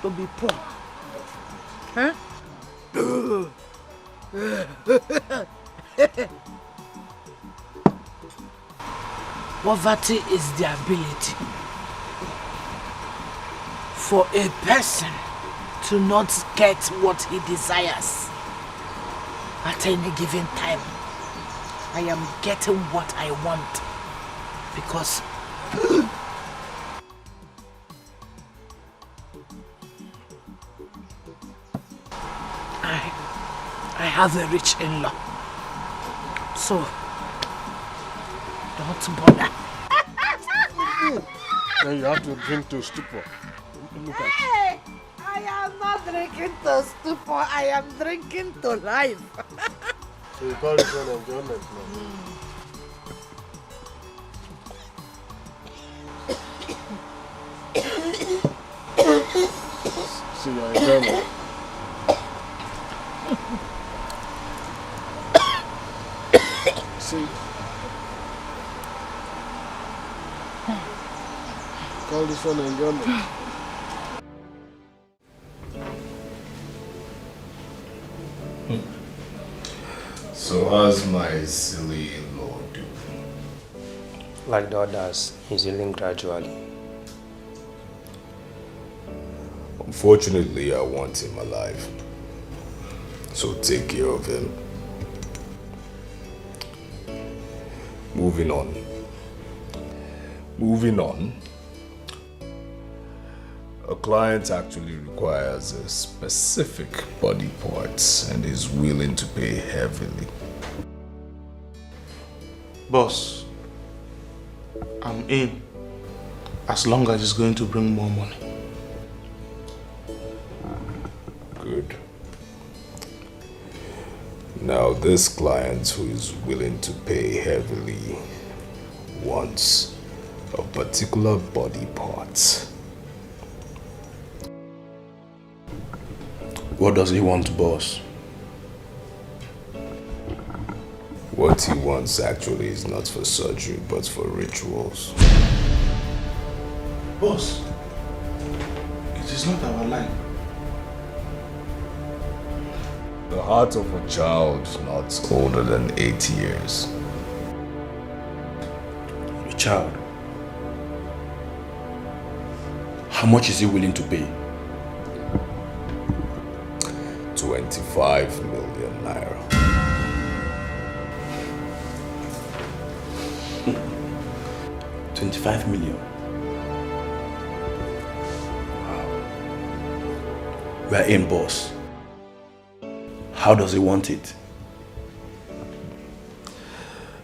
To be poor. Huh? Poverty is the ability for a person to not get what he desires at any given time. I am getting what I want because I have a rich in-law. So don't bother. Then you have to drink to stupor. Look at Hey, I am not drinking to stupor. I am drinking to life. So you call this one enjoyment now? See your enjoyment. See. Call this one enjoyment. So how's my silly in-law doing? Like the others, he's healing gradually. Unfortunately, I want him alive. So take care of him. Moving on. A client actually requires a specific body parts and is willing to pay heavily. Boss, I'm in. As long as it's going to bring more money. Good. Now this client who is willing to pay heavily wants a particular body part. What does he want, boss? What he wants actually is not for surgery, but for rituals. Boss, it is not our line. The heart of a child not older than 8 years. A child? How much is he willing to pay? 25 million naira. 25 million. Wow. We are in, boss. How does he want it?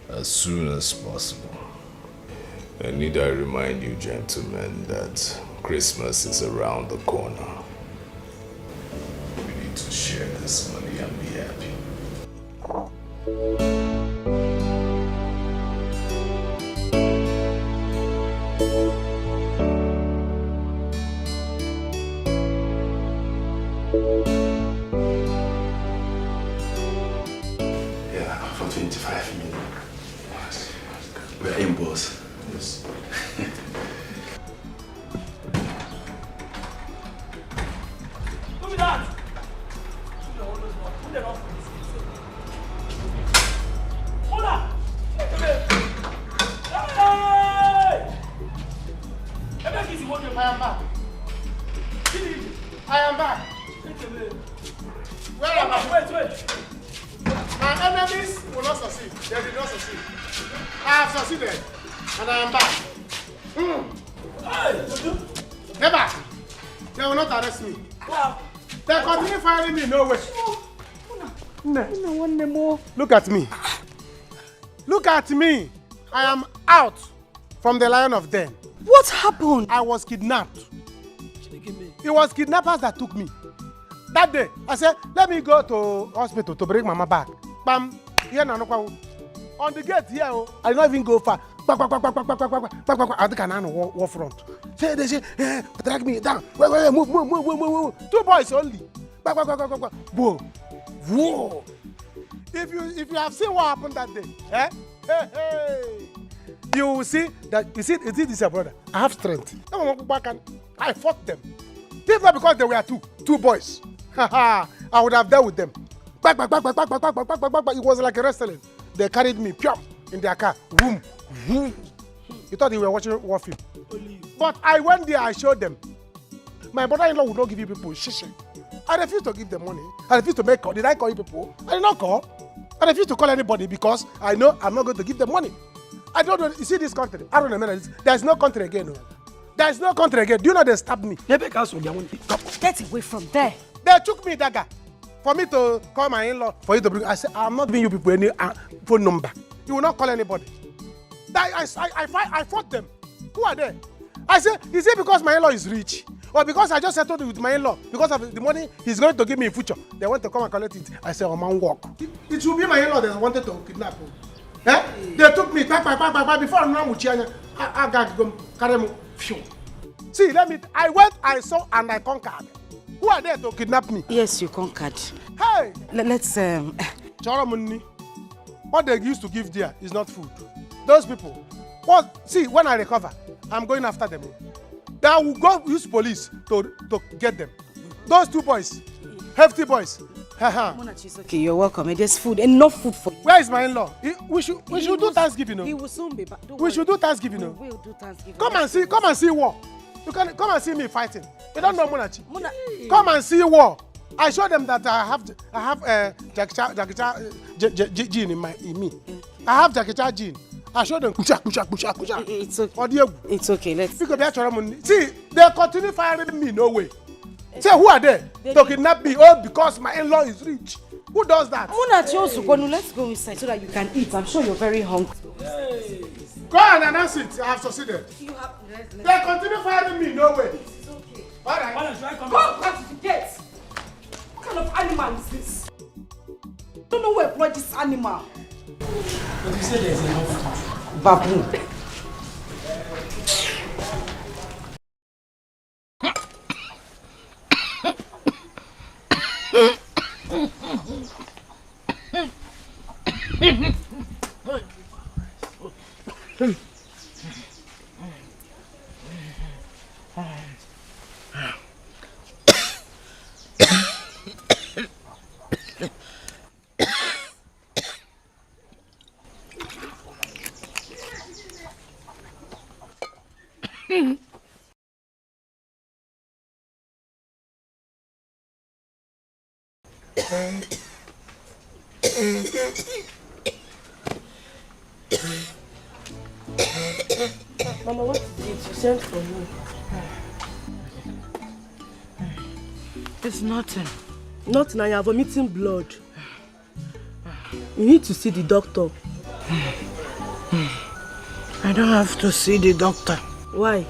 As soon as possible. And need I remind you, gentlemen, that Christmas is around the corner. We need to share this money and be happy. Yeah, for 25 million. We're in, boss. Yes. Look at that! Hold on! Hey! I am back. I am back. Where am I? Wait. My enemies will not succeed. They did not succeed. I have succeeded. And I am back. Never. They will not arrest me. They continue firing me, no way. Look at me. Look at me. I am out from the Lion of Den. What happened? I was kidnapped. It was kidnappers that took me. That day, I said, let me go to hospital to bring Mama back. Bam. Here na on the gate here, I did not even go far. I think I war front. They say, drag me down. Wait, move. 2 boys only. Whoa. If you have seen what happened that day, you will see that you see this your brother. I have strength. I fought them. If not because they were two boys, I would have dealt with them. Back. It was like a wrestling. They carried me in their car. Boom. You thought they were watching war film. But I went there, I showed them. My brother-in-law would not give you people shishi. I refused to give them money. I refused to make call. Did I call you people? I did not call. I refused to call anybody because I know I'm not going to give them money. I don't know. You see this country? I don't know. There's no country again. No. There's no country again. Do you know they stabbed me? Get away from there. They took me dagger for me to call my in-law for you to bring. I said, I'm not giving you people any phone number. You will not call anybody. I fought them. Who are they? I said, is it because my in-law is rich? Or because I just settled with my in-law? Because of the money he's going to give me in future. They want to come and collect it. I said, man, walk. It should be my in-law that wanted to kidnap him. They took me before I'm not with you. I got to carry me. See, I went, I saw, and I conquered. Who are there to kidnap me? Yes, you conquered. Hey! Let's Choromuni. What they used to give there is not food. Those people. Well, see, when I recover, I'm going after them. They will go use police to get them. Those 2 boys, hefty boys. Okay, you're welcome. There's food, enough food for you. Where is my in-law? We should do Thanksgiving. He will soon be back. We should do Thanksgiving. We will do Thanksgiving. Come and see war. You can come and see me fighting. You don't know Munachi. Come and see war. I show them that I have gene in me. I have Jackie gene. I show them. It's okay. It's okay. Let's. See, they continue firing me. No way. Say, who are they? To kidnap me? Oh, because my in-law is rich. Who does that? Let's go inside so that you can eat. I'm sure you're very hungry. Go and announce it. I have succeeded. You have... They continue firing me. No way. It's okay. All right. Madam, should I come Go back to the gate. What kind of animal is this? I don't know who employed this animal. But you said there's enough. Baboon. Mama, what is it? You sent for me. It's nothing. Nothing, I am vomiting blood. You need to see the doctor. I don't have to see the doctor. Why?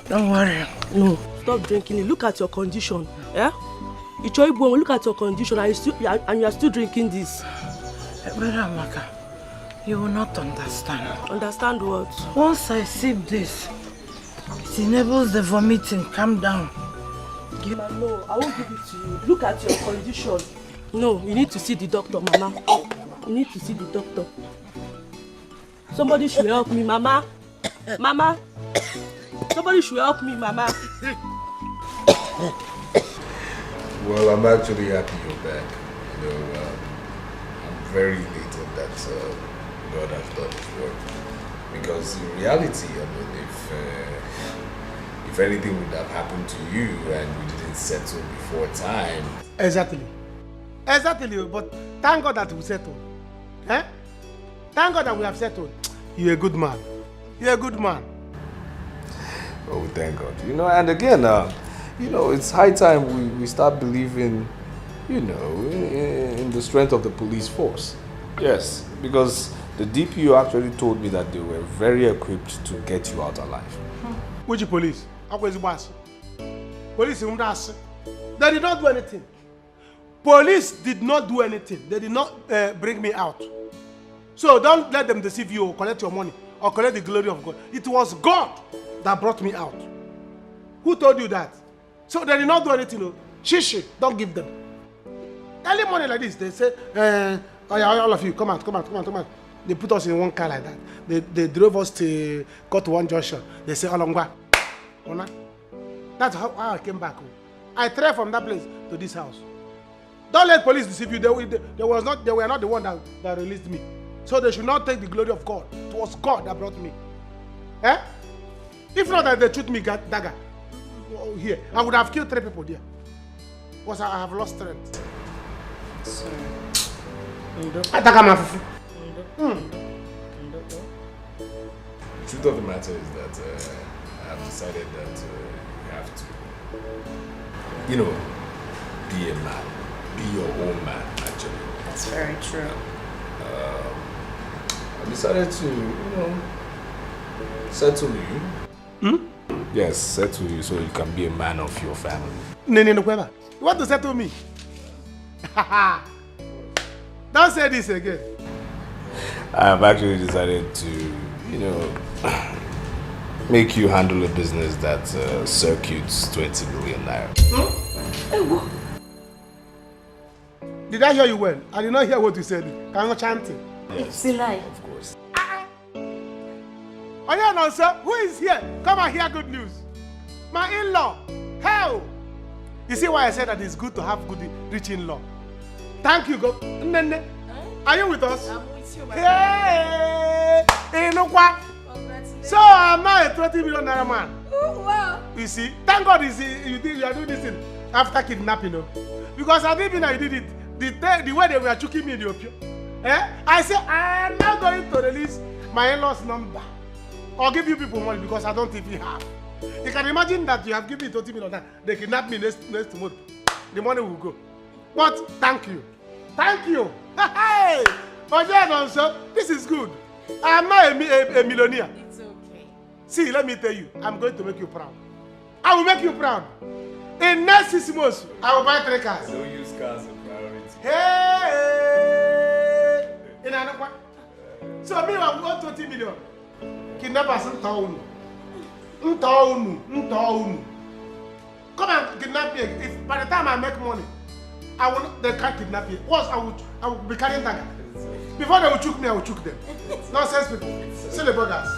Don't worry. No, stop drinking it. Look at your condition. Yeah? Look at your condition and you are still drinking this. But Amaka, you will not understand. Understand what? Once I sip this, it enables the vomiting. Calm down. No, I won't give it to you. Look at your condition. No, you need to see the doctor, Mama. You need to see the doctor. Somebody should help me, Mama. Mama. Somebody should help me, Mama. Well, I'm actually happy you're back. You know, I'm very elated that God has done His work. Because in reality, I mean, if anything would have happened to you and we didn't settle before time. Exactly. Exactly, but thank God that we settled. Eh? Thank God that we have settled. You're a good man. You're a good man. Oh, thank God. You know, and again, you know, it's high time we start believing, you know, in the strength of the police force. Yes, because the DPO actually told me that they were very equipped to get you out alive. Which police? Police, they did not do anything. Police did not do anything. They did not bring me out. So don't let them deceive you or collect your money or collect the glory of God. It was God that brought me out. Who told you that? So they did not do anything. No. Shishi, don't give them. Early morning like this, they say, all of you, come out. They put us in one car like that. They drove us to go to one junction. They say, Olongwa. That's how I came back home. I traveled from that place to this house. Don't let police deceive you. They were not the one that released me. So they should not take the glory of God. It was God that brought me. Eh? If not that they shoot me dagger here, I would have killed 3 people there. Because I have lost strength. Sorry. The truth of the matter is that I have decided that you have to, you know, be a man. Be your own man, actually. That's very true. I decided to, you know, settle you. Hmm? Yes, settle you so you can be a man of your family. You want to settle me? Don't say this again. I have actually decided to, you know, make you handle a business that circuits 20 million naira. Hmm? Did I hear you well? I did not hear what you said. Can you chant it? Yes, it's a lie. Of course. Oh yeah, no, sir. Who is here? Come and hear good news. My in-law. Hell. You see why I said that it's good to have good, rich in-law. Thank you, God. Nene. Are you with us? I'm with you, my Hey! Hey, no what? So I'm not a 20 million naira man. Oh, wow. You see, thank God you are doing this thing after kidnapping, you know. Because I didn't know you did it. The way they were choking me in the opium. Eh? I said, I am not going to release my in-laws number or give you people money because I don't even have. You can imagine that you have given me 20 million, they kidnap me next month. The money will go. But thank you. Thank you. Hey! Oh, yeah, no, sir. This is good. I'm not a millionaire. It's okay. See, let me tell you, I'm going to make you proud. I will make you proud. In next 6 months, I will buy 3 cars. Don't use cars as a priority. Hey! In another. So me, I want 20 million. Kidnappers in town. Come and kidnap me. If by the time I make money, they can't kidnap me. Once I will be carrying dagger. Before they will choke me, I will choke them. Nonsense people. Silly buggers.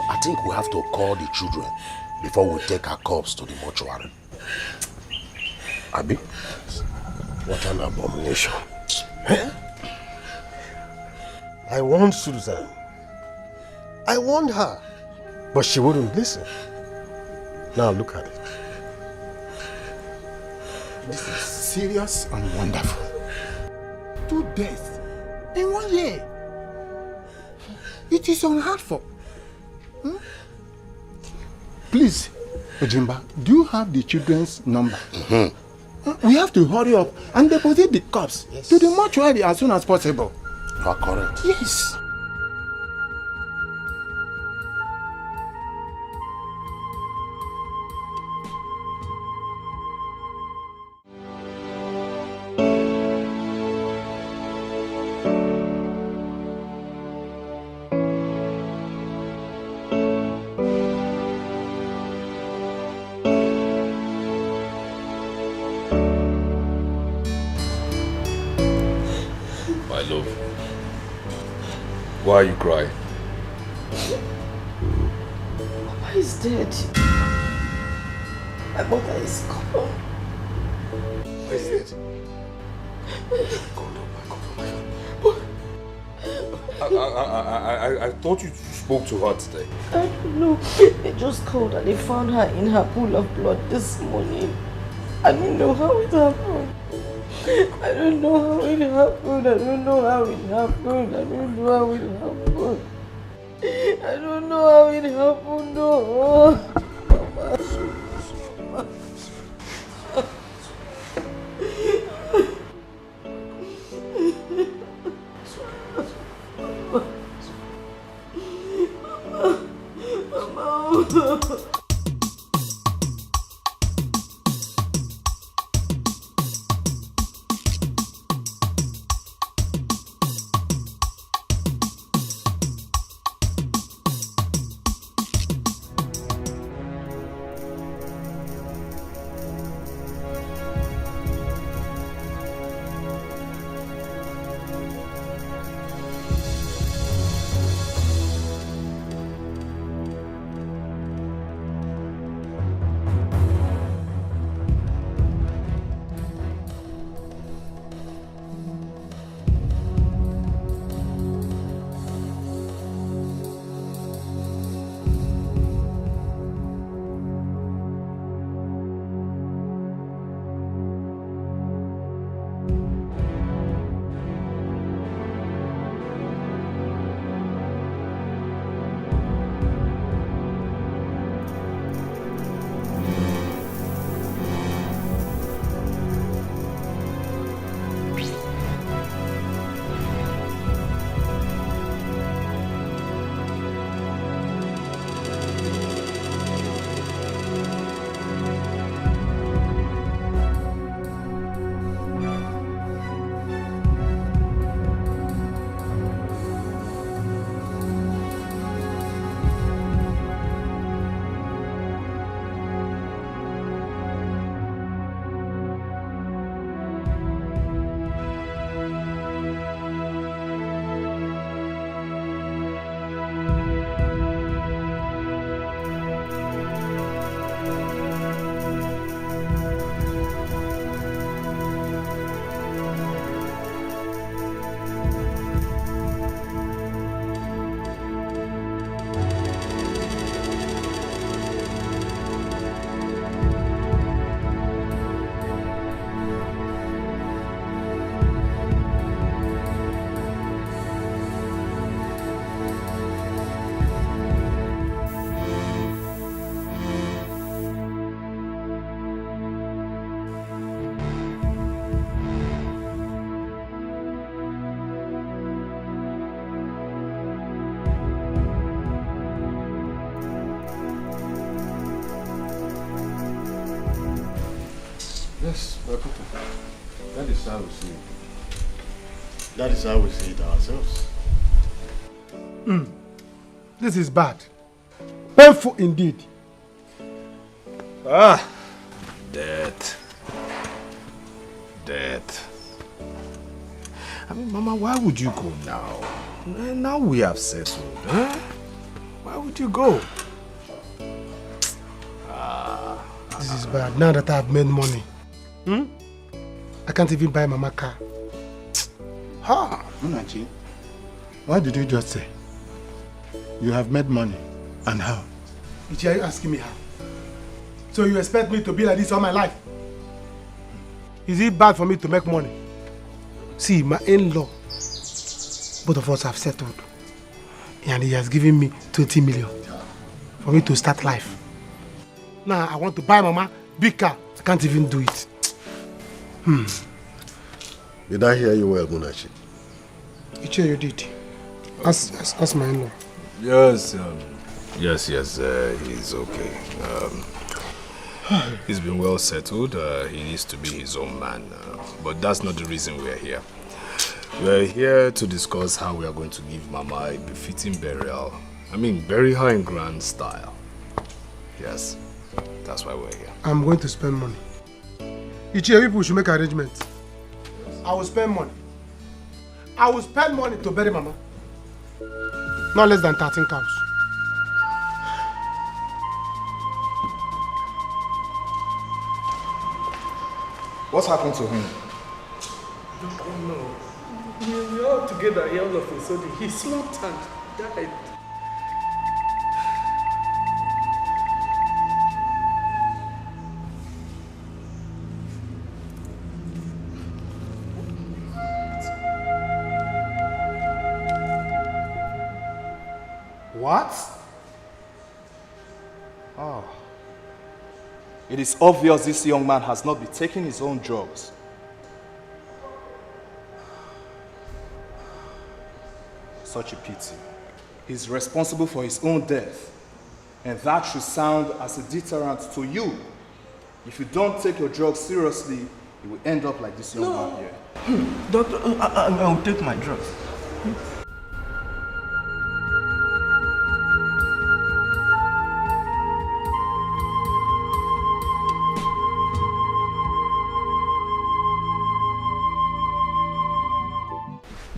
I think we have to call the children before we take our corpse to the mortuary. Abi? What an abomination. I warned Susan. I warned her, but she wouldn't listen. Now look at it. This is serious and wonderful. 2 deaths in 1 year. It is unheard of. Please, Ojimba, do you have the children's number? We have to hurry up and deposit the corpse to the mortuary as soon as possible. You are correct. Yes. Why are you crying? Papa is dead. My mother is gone. Why is dead? I thought you spoke to her today. I don't know. They just called and they found her in her pool of blood this morning. I don't know how it happened. I don't know how it happened. I don't know how it happened. I don't know how it happened. I don't know how it happened. No. Mama. That is how we see it. That is how we see it ourselves. This is bad. Painful indeed. Death. I mean, Mama, why would you go now? Now we have settled, huh? Why would you go? This is bad. Now that I've made money, I can't even buy Mama car. Munachi, what did you just say? You have made money. And how? Ichi, are you asking me how? So you expect me to be like this all my life? Is it bad for me to make money? See, my in-law, both of us have settled. And he has given me 20 million for me to start life. Now I want to buy Mama big car. I can't even do it. Did I hear you well, Munachi? Ichi, you did. Ask my in-law. Yes, he's okay. He's been well settled. He needs to be his own man. But that's not the reason we're here. We're here to discuss how we are going to give Mama a befitting burial. I mean, bury her in grand style. Yes, that's why we're here. I'm going to spend money. Ichi, people should make arrangements. I will spend money. I will spend money to bury Mama. Not less than 13 cows. What's happened to him? I don't know. We were all together here all of a sudden. He slumped and died. What? Oh. It is obvious this young man has not been taking his own drugs. Such a pity. He's responsible for his own death. And that should sound as a deterrent to you. If you don't take your drugs seriously, you will end up like this young man here. Doctor, I will take my drugs.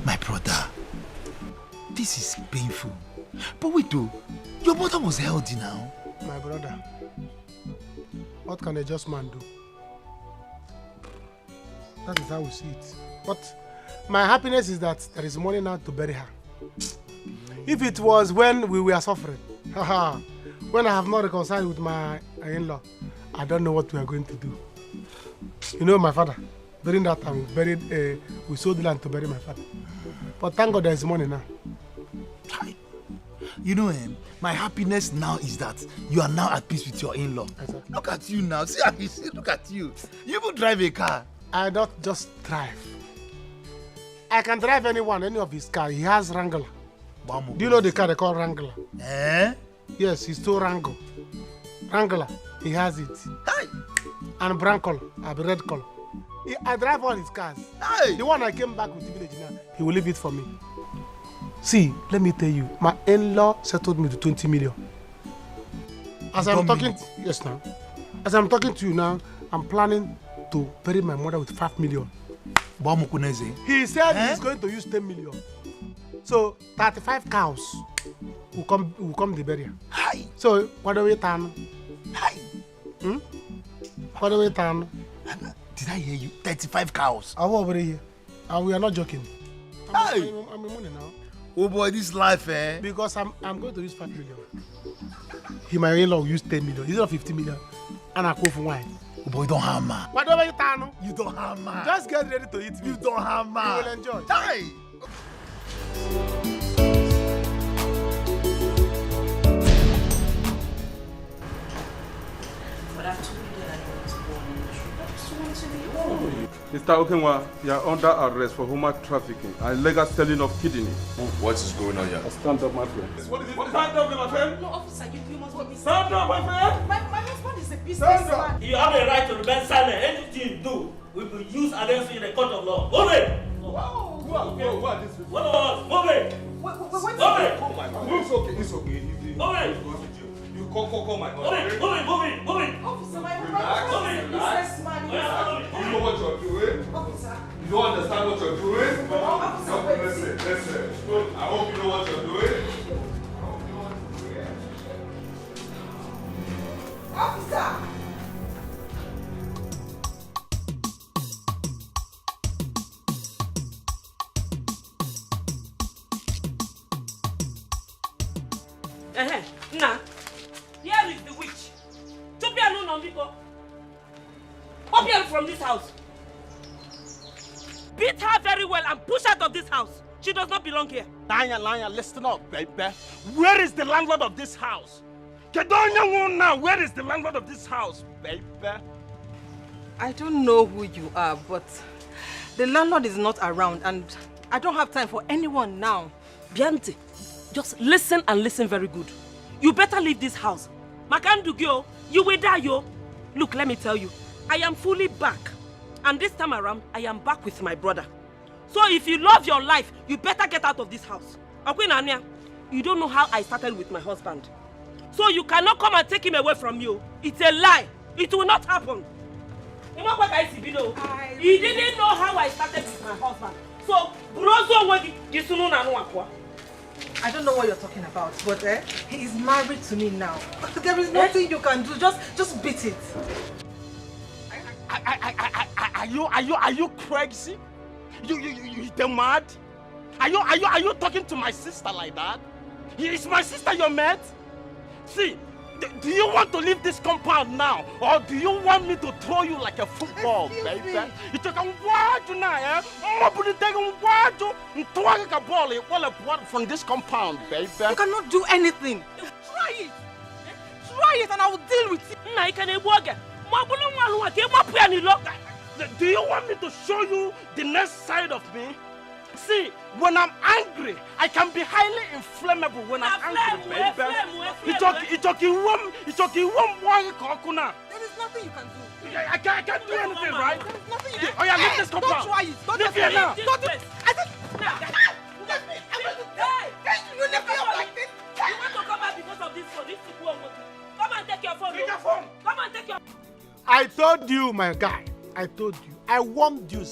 My brother, this is painful. But wait though, your mother was healthy now. My brother, what can a just man do? That is how we see it. But my happiness is that there is money now to bury her. If it was when we were suffering, when I have not reconciled with my in-law, I don't know what we are going to do. You know, my father, during that time, we sold the land to bury my father. But thank God there is money now. You know, my happiness now is that you are now at peace with your in-law. Exactly. Look at you now. See how you see. Look at you. You even drive a car. I don't just drive. I can drive any of his car. He has Wrangler. Do you know the car they call Wrangler? Yes, he's still Wrangler. Wrangler, he has it. And brown color, red color. I drive all his cars. The one I came back with the village now, he will leave it for me. See, let me tell you, my in-law settled me to 20 million. As I'm talking, yes now. As I'm talking to you now, I'm planning to bury my mother with 5 million. He said he's going to use 10 million. So 35 cows will come the burial. So what do we turn? What do we turn? Did I hear you? 35 cows. I'm over here. And we are not joking. I'm in money now. Oh boy, this life, Because I'm going to use 5 million. My in-law will use 10 million. Instead of 50 million. And I go for wine. Oh boy, don't hammer. Whatever you turn. You don't hammer. Just get ready to eat me. You don't hammer. You will enjoy. Hey! But I told you that I don't want to go on the trip. I just want to be home. Mr. Okenwa, you are under arrest for human trafficking and illegal selling of kidney. What is going on here? Stand up, my friend. What is it? Stand up, my friend. No, officer, you must be. Stand up, my friend. My husband is a businessman. You have a right to remain silent. Anything you do will be used against you in the court of law. Move it! What is this? Move it! Move it! Oh my God. It's okay, it's okay. Move it! You call my Move it! Move it! Officer, my Relax, husband is a businessman. You know what you're doing? Officer. You don't understand what you're doing? Officer, Listen. I hope you know what you're doing. Officer! Nah, here is the witch. Chopia no nambiko. Up here from this house. Beat her very well and push her out of this house. She does not belong here. Lion, listen up, baby. Where is the landlord of this house? Now, where is the landlord of this house, baby? I don't know who you are, but the landlord is not around and I don't have time for anyone now. Biante, just listen and listen very good. You better leave this house. Makandugyo, you will die, yo. Look, let me tell you, I am fully back. And this time around, I am back with my brother. So if you love your life, you better get out of this house. Akwinanya, you don't know how I started with my husband. So you cannot come and take him away from you. It's a lie. It will not happen. He didn't know how I started with my husband. So, I don't know what you're talking about, but he is married to me now. There is nothing you can do. Just beat it. Are you crazy? You mad? Are you talking to my sister like that? Is my sister your mate? See, do you want to leave this compound now, or do you want me to throw you like a football, baby? You took a word now, ball from this compound, baby. You cannot do anything. Try it. Try it and I will deal with it. Do you want me to show you the next side of me? See, when I'm angry, I can be highly inflammable when I'm angry, baby. There is nothing you can do. I can't do anything, right? There is nothing you can do. Oh yeah, leave this compound. Don't try it. Don't leave here now. Don't do it. I said, you left me up like this. You want to come back because of this phone? This is one. Come and take your phone. Take your phone. Come and take your. I told you, my guy. I told you. I warned you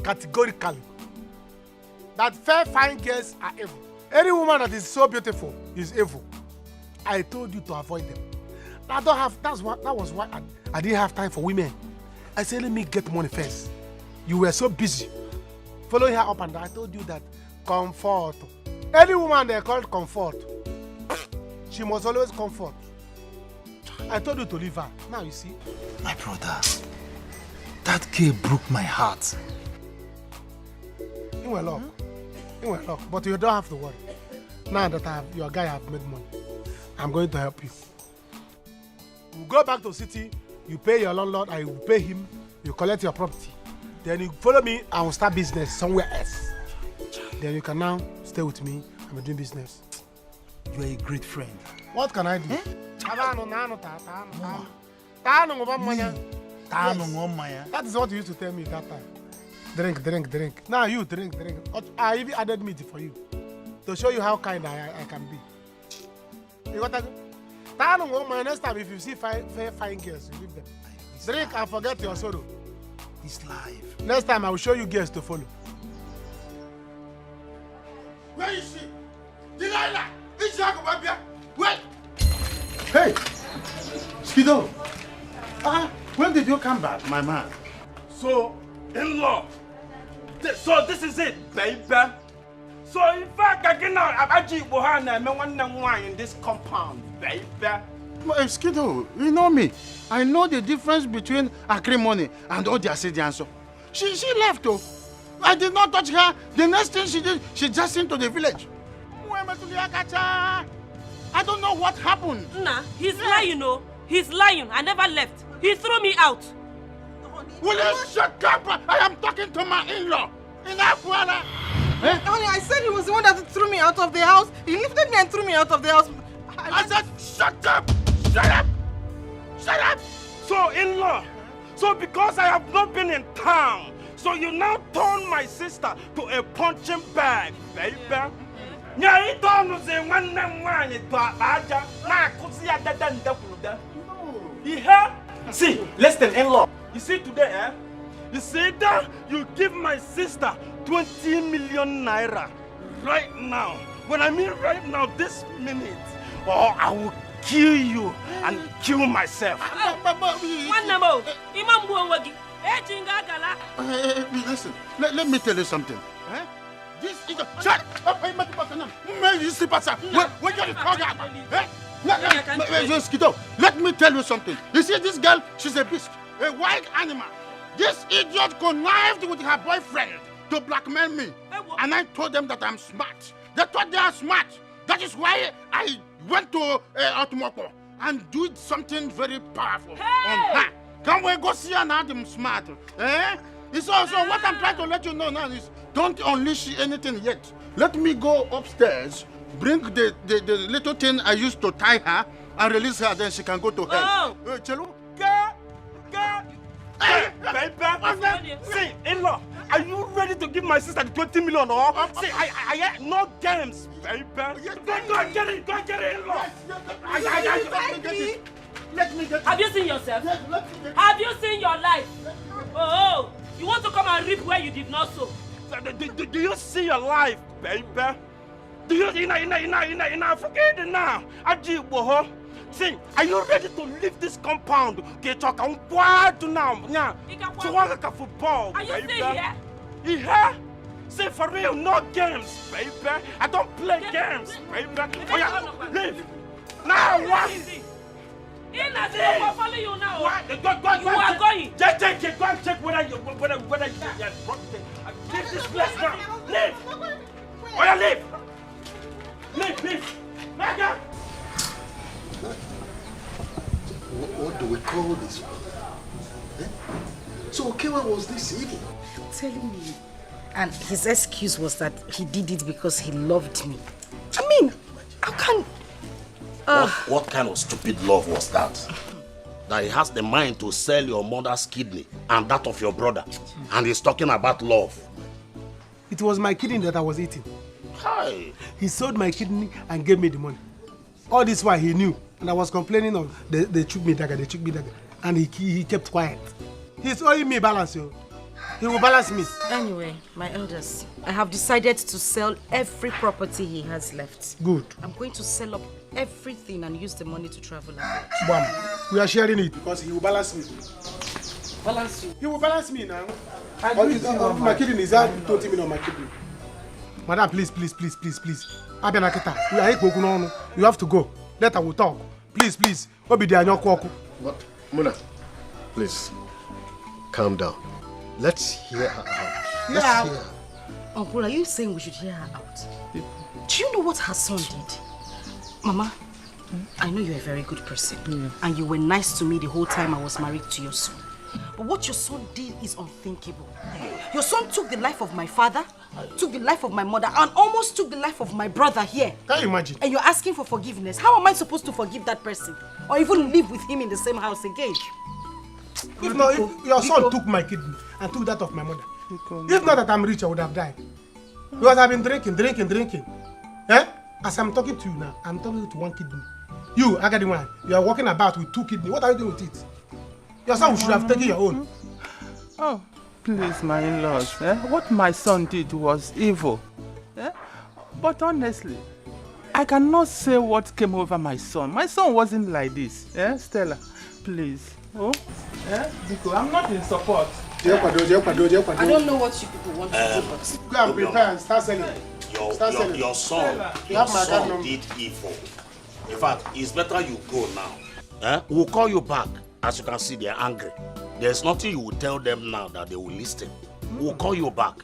categorically that fair, fine girls are evil. Any woman that is so beautiful is evil. I told you to avoid them. I don't have. That was why I didn't have time for women. I said, let me get money first. You were so busy following her up and down. I told you that comfort. Any woman they call comfort, she must always comfort. I told you to leave her. Now you see. My brother, that girl broke my heart. You were luck. You were luck. But you don't have to worry. Now that your guy have made money, I'm going to help you. You go back to the city, you pay your landlord, I will pay him, you collect your property. Then you follow me and we'll start business somewhere else. Then you can now stay with me and be doing business. You are a great friend. What can I do? Yes. That is what you used to tell me that time. Drink. Now you drink. I even added meat for you to show you how kind I can be. You got to go? Next time if you see fine girls, you leave them. Drink and forget your sorrow. It's life. Next time I will show you girls to follow. Where is she? Delilah! This Jacob, wait! Hey! Skido! When did you come back, my man? So, in-law, so this is it, baby. So in fact, I can now in this compound, baby. Skido, you know me. I know the difference between acrimony and Odiasidianso. She left though. I did not touch her. The next thing she did, she just into the village. I don't know what happened. Nah, he's lying, no. He's lying. I never left. He threw me out. Will you shut up? I am talking to my in-law. Enough, Wala. Honey, I said he was the one that threw me out of the house. He lifted me and threw me out of the house. I said, shut up! Shut up! Shut up! So, in-law, so because I have not been in town, so you now turn my sister to a punching bag, baby. See, listen, in-law. You see today, you see that you give my sister 20 million naira right now. When I mean right now, this minute, or I will kill you and kill myself. Listen, let me tell you something. This is a... Shut up! Let me tell you something. You see, this girl, she's a beast, a wild animal. This idiot connived with her boyfriend to blackmail me. And I told them that I'm smart. They thought they are smart. That is why I went to Otumoko and did something very powerful on her. Can we go see her now? I'm smart. It's also what I'm trying to let you know now is don't unleash anything yet. Let me go upstairs, bring the little thing I used to tie her and release her, then she can go to hell. Chelo? Baby, see, in-law, are you ready to give my sister the 20 million or? See, I no games, baby. Go get it, in-law. Let me get it. Have you seen yourself? Have you seen your life? Oh, you want to come and reap where you did not sow? Do you see your life, baby? Do you forget it now? See, are you ready to leave this compound? Get talk on what now? To work a football, are you baby. still here? Yeah. See, for real, no games, baby. I don't play games, baby. Oh, yeah, leave. Now what? Ina, I follow you now. What? You are going. Just take it. Go and check whether you leave this place now. Leave. Oh, yeah, leave. Leave. Mega. What do we call this? So Kewa was this evil? I'm telling you. And his excuse was that he did it because he loved me. I mean, how can... What kind of stupid love was that? That he has the mind to sell your mother's kidney and that of your brother. And he's talking about love. It was my kidney that I was eating. Hi. He sold my kidney and gave me the money. All this while he knew. And I was complaining of they took me dagger. And he kept quiet. He's owing me balance, yo. He will balance me. Anyway, my elders, I have decided to sell every property he has left. Good. I'm going to sell up everything and use the money to travel abroad. Bam. We are sharing it because he will balance me. Balance you? He will balance me now. My kidney is out 20 million on my kidney. Madam, please. You have to go. Later we'll talk. Please. But Muna, please, calm down. Let's hear her out. Let's hear her. Uncle, are you saying we should hear her out? Do you know what her son did? Mama, I know you're a very good person. And you were nice to me the whole time I was married to your son. But what your son did is unthinkable. Your son took the life of my father, took the life of my mother, and almost took the life of my brother here. Can you imagine? And you're asking for forgiveness. How am I supposed to forgive that person? Or even live with him in the same house again? If your son took my kidney and took that of my mother, if not that I'm rich, I would have died. Because I've been drinking. As I'm talking to you now, I'm talking to one kidney. You, Agadiwan, you are walking about with 2 kidneys. What are you doing with it? Your son should have taken your own. Oh, please, my in-laws. What my son did was evil. But honestly, I cannot say what came over my son. My son wasn't like this. Stella, please. Because I'm not in support. I don't know what you people want to do, but... Go and prepare and start selling. Your son did evil. In fact, it's better you go now. We'll call you back. As you can see, they're angry. There's nothing you will tell them now that they will listen. We'll call you back.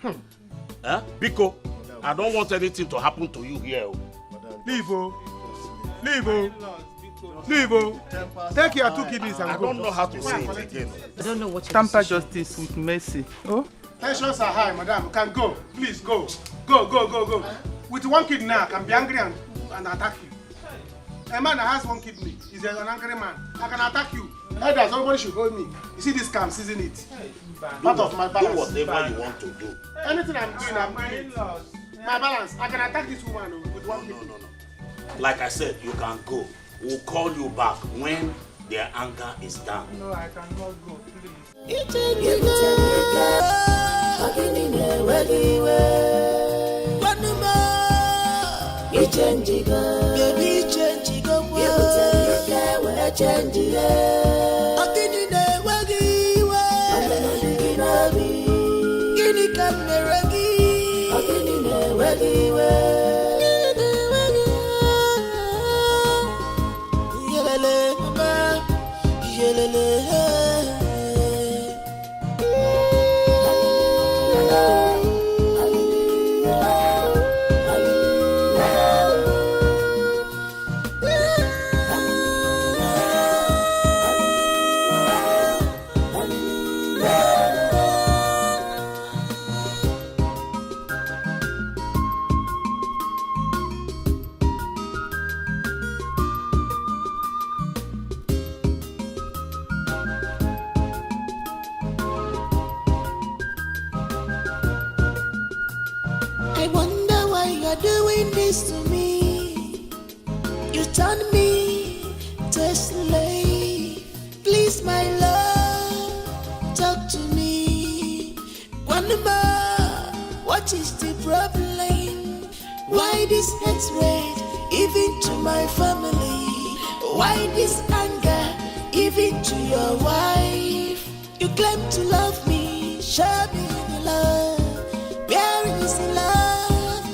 Biko, I don't want anything to happen to you here. Leave. Leave, oh. Take your 2 kidneys and I go. don't know how to say it again. I don't know what you're Tamper justice with mercy. Oh? Tensions are high, madam. You can go. Please go. Go. With 1 kidney now, I can be angry and attack you. A man that has 1 kidney is an angry man. I can attack you. Elders, nobody should hold me. You see this scam, season it. Part of my balance. Do whatever you want to do. Anything I'm doing, I'm doing it. My balance. I can attack this woman with 1 kidney. No. Like I said, you can go. We'll call you back when their anger is down. No, I cannot go, please. I wonder why you're doing this to me. You turn me to a slave. Please, my love, talk to me. One more, what is the problem? Why this hatred, even to my family? Why this anger, even to your wife? You claim to love me, show me the love. Where is the love?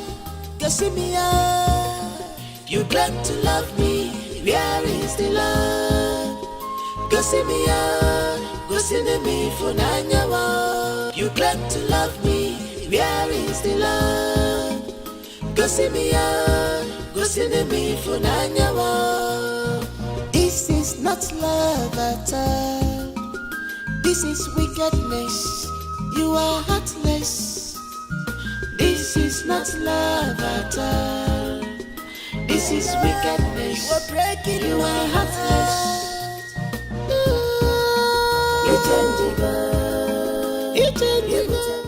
Go see me out. You claim to love me. Where is the love? Go see me out. Go see me for Nanyawa. You claim to love me. Where is the love? Go see me out. Go see me for Nanyawa. This is not love at all. This is wickedness. You are heartless. This is not love at all. This is wickedness. You are breaking. You are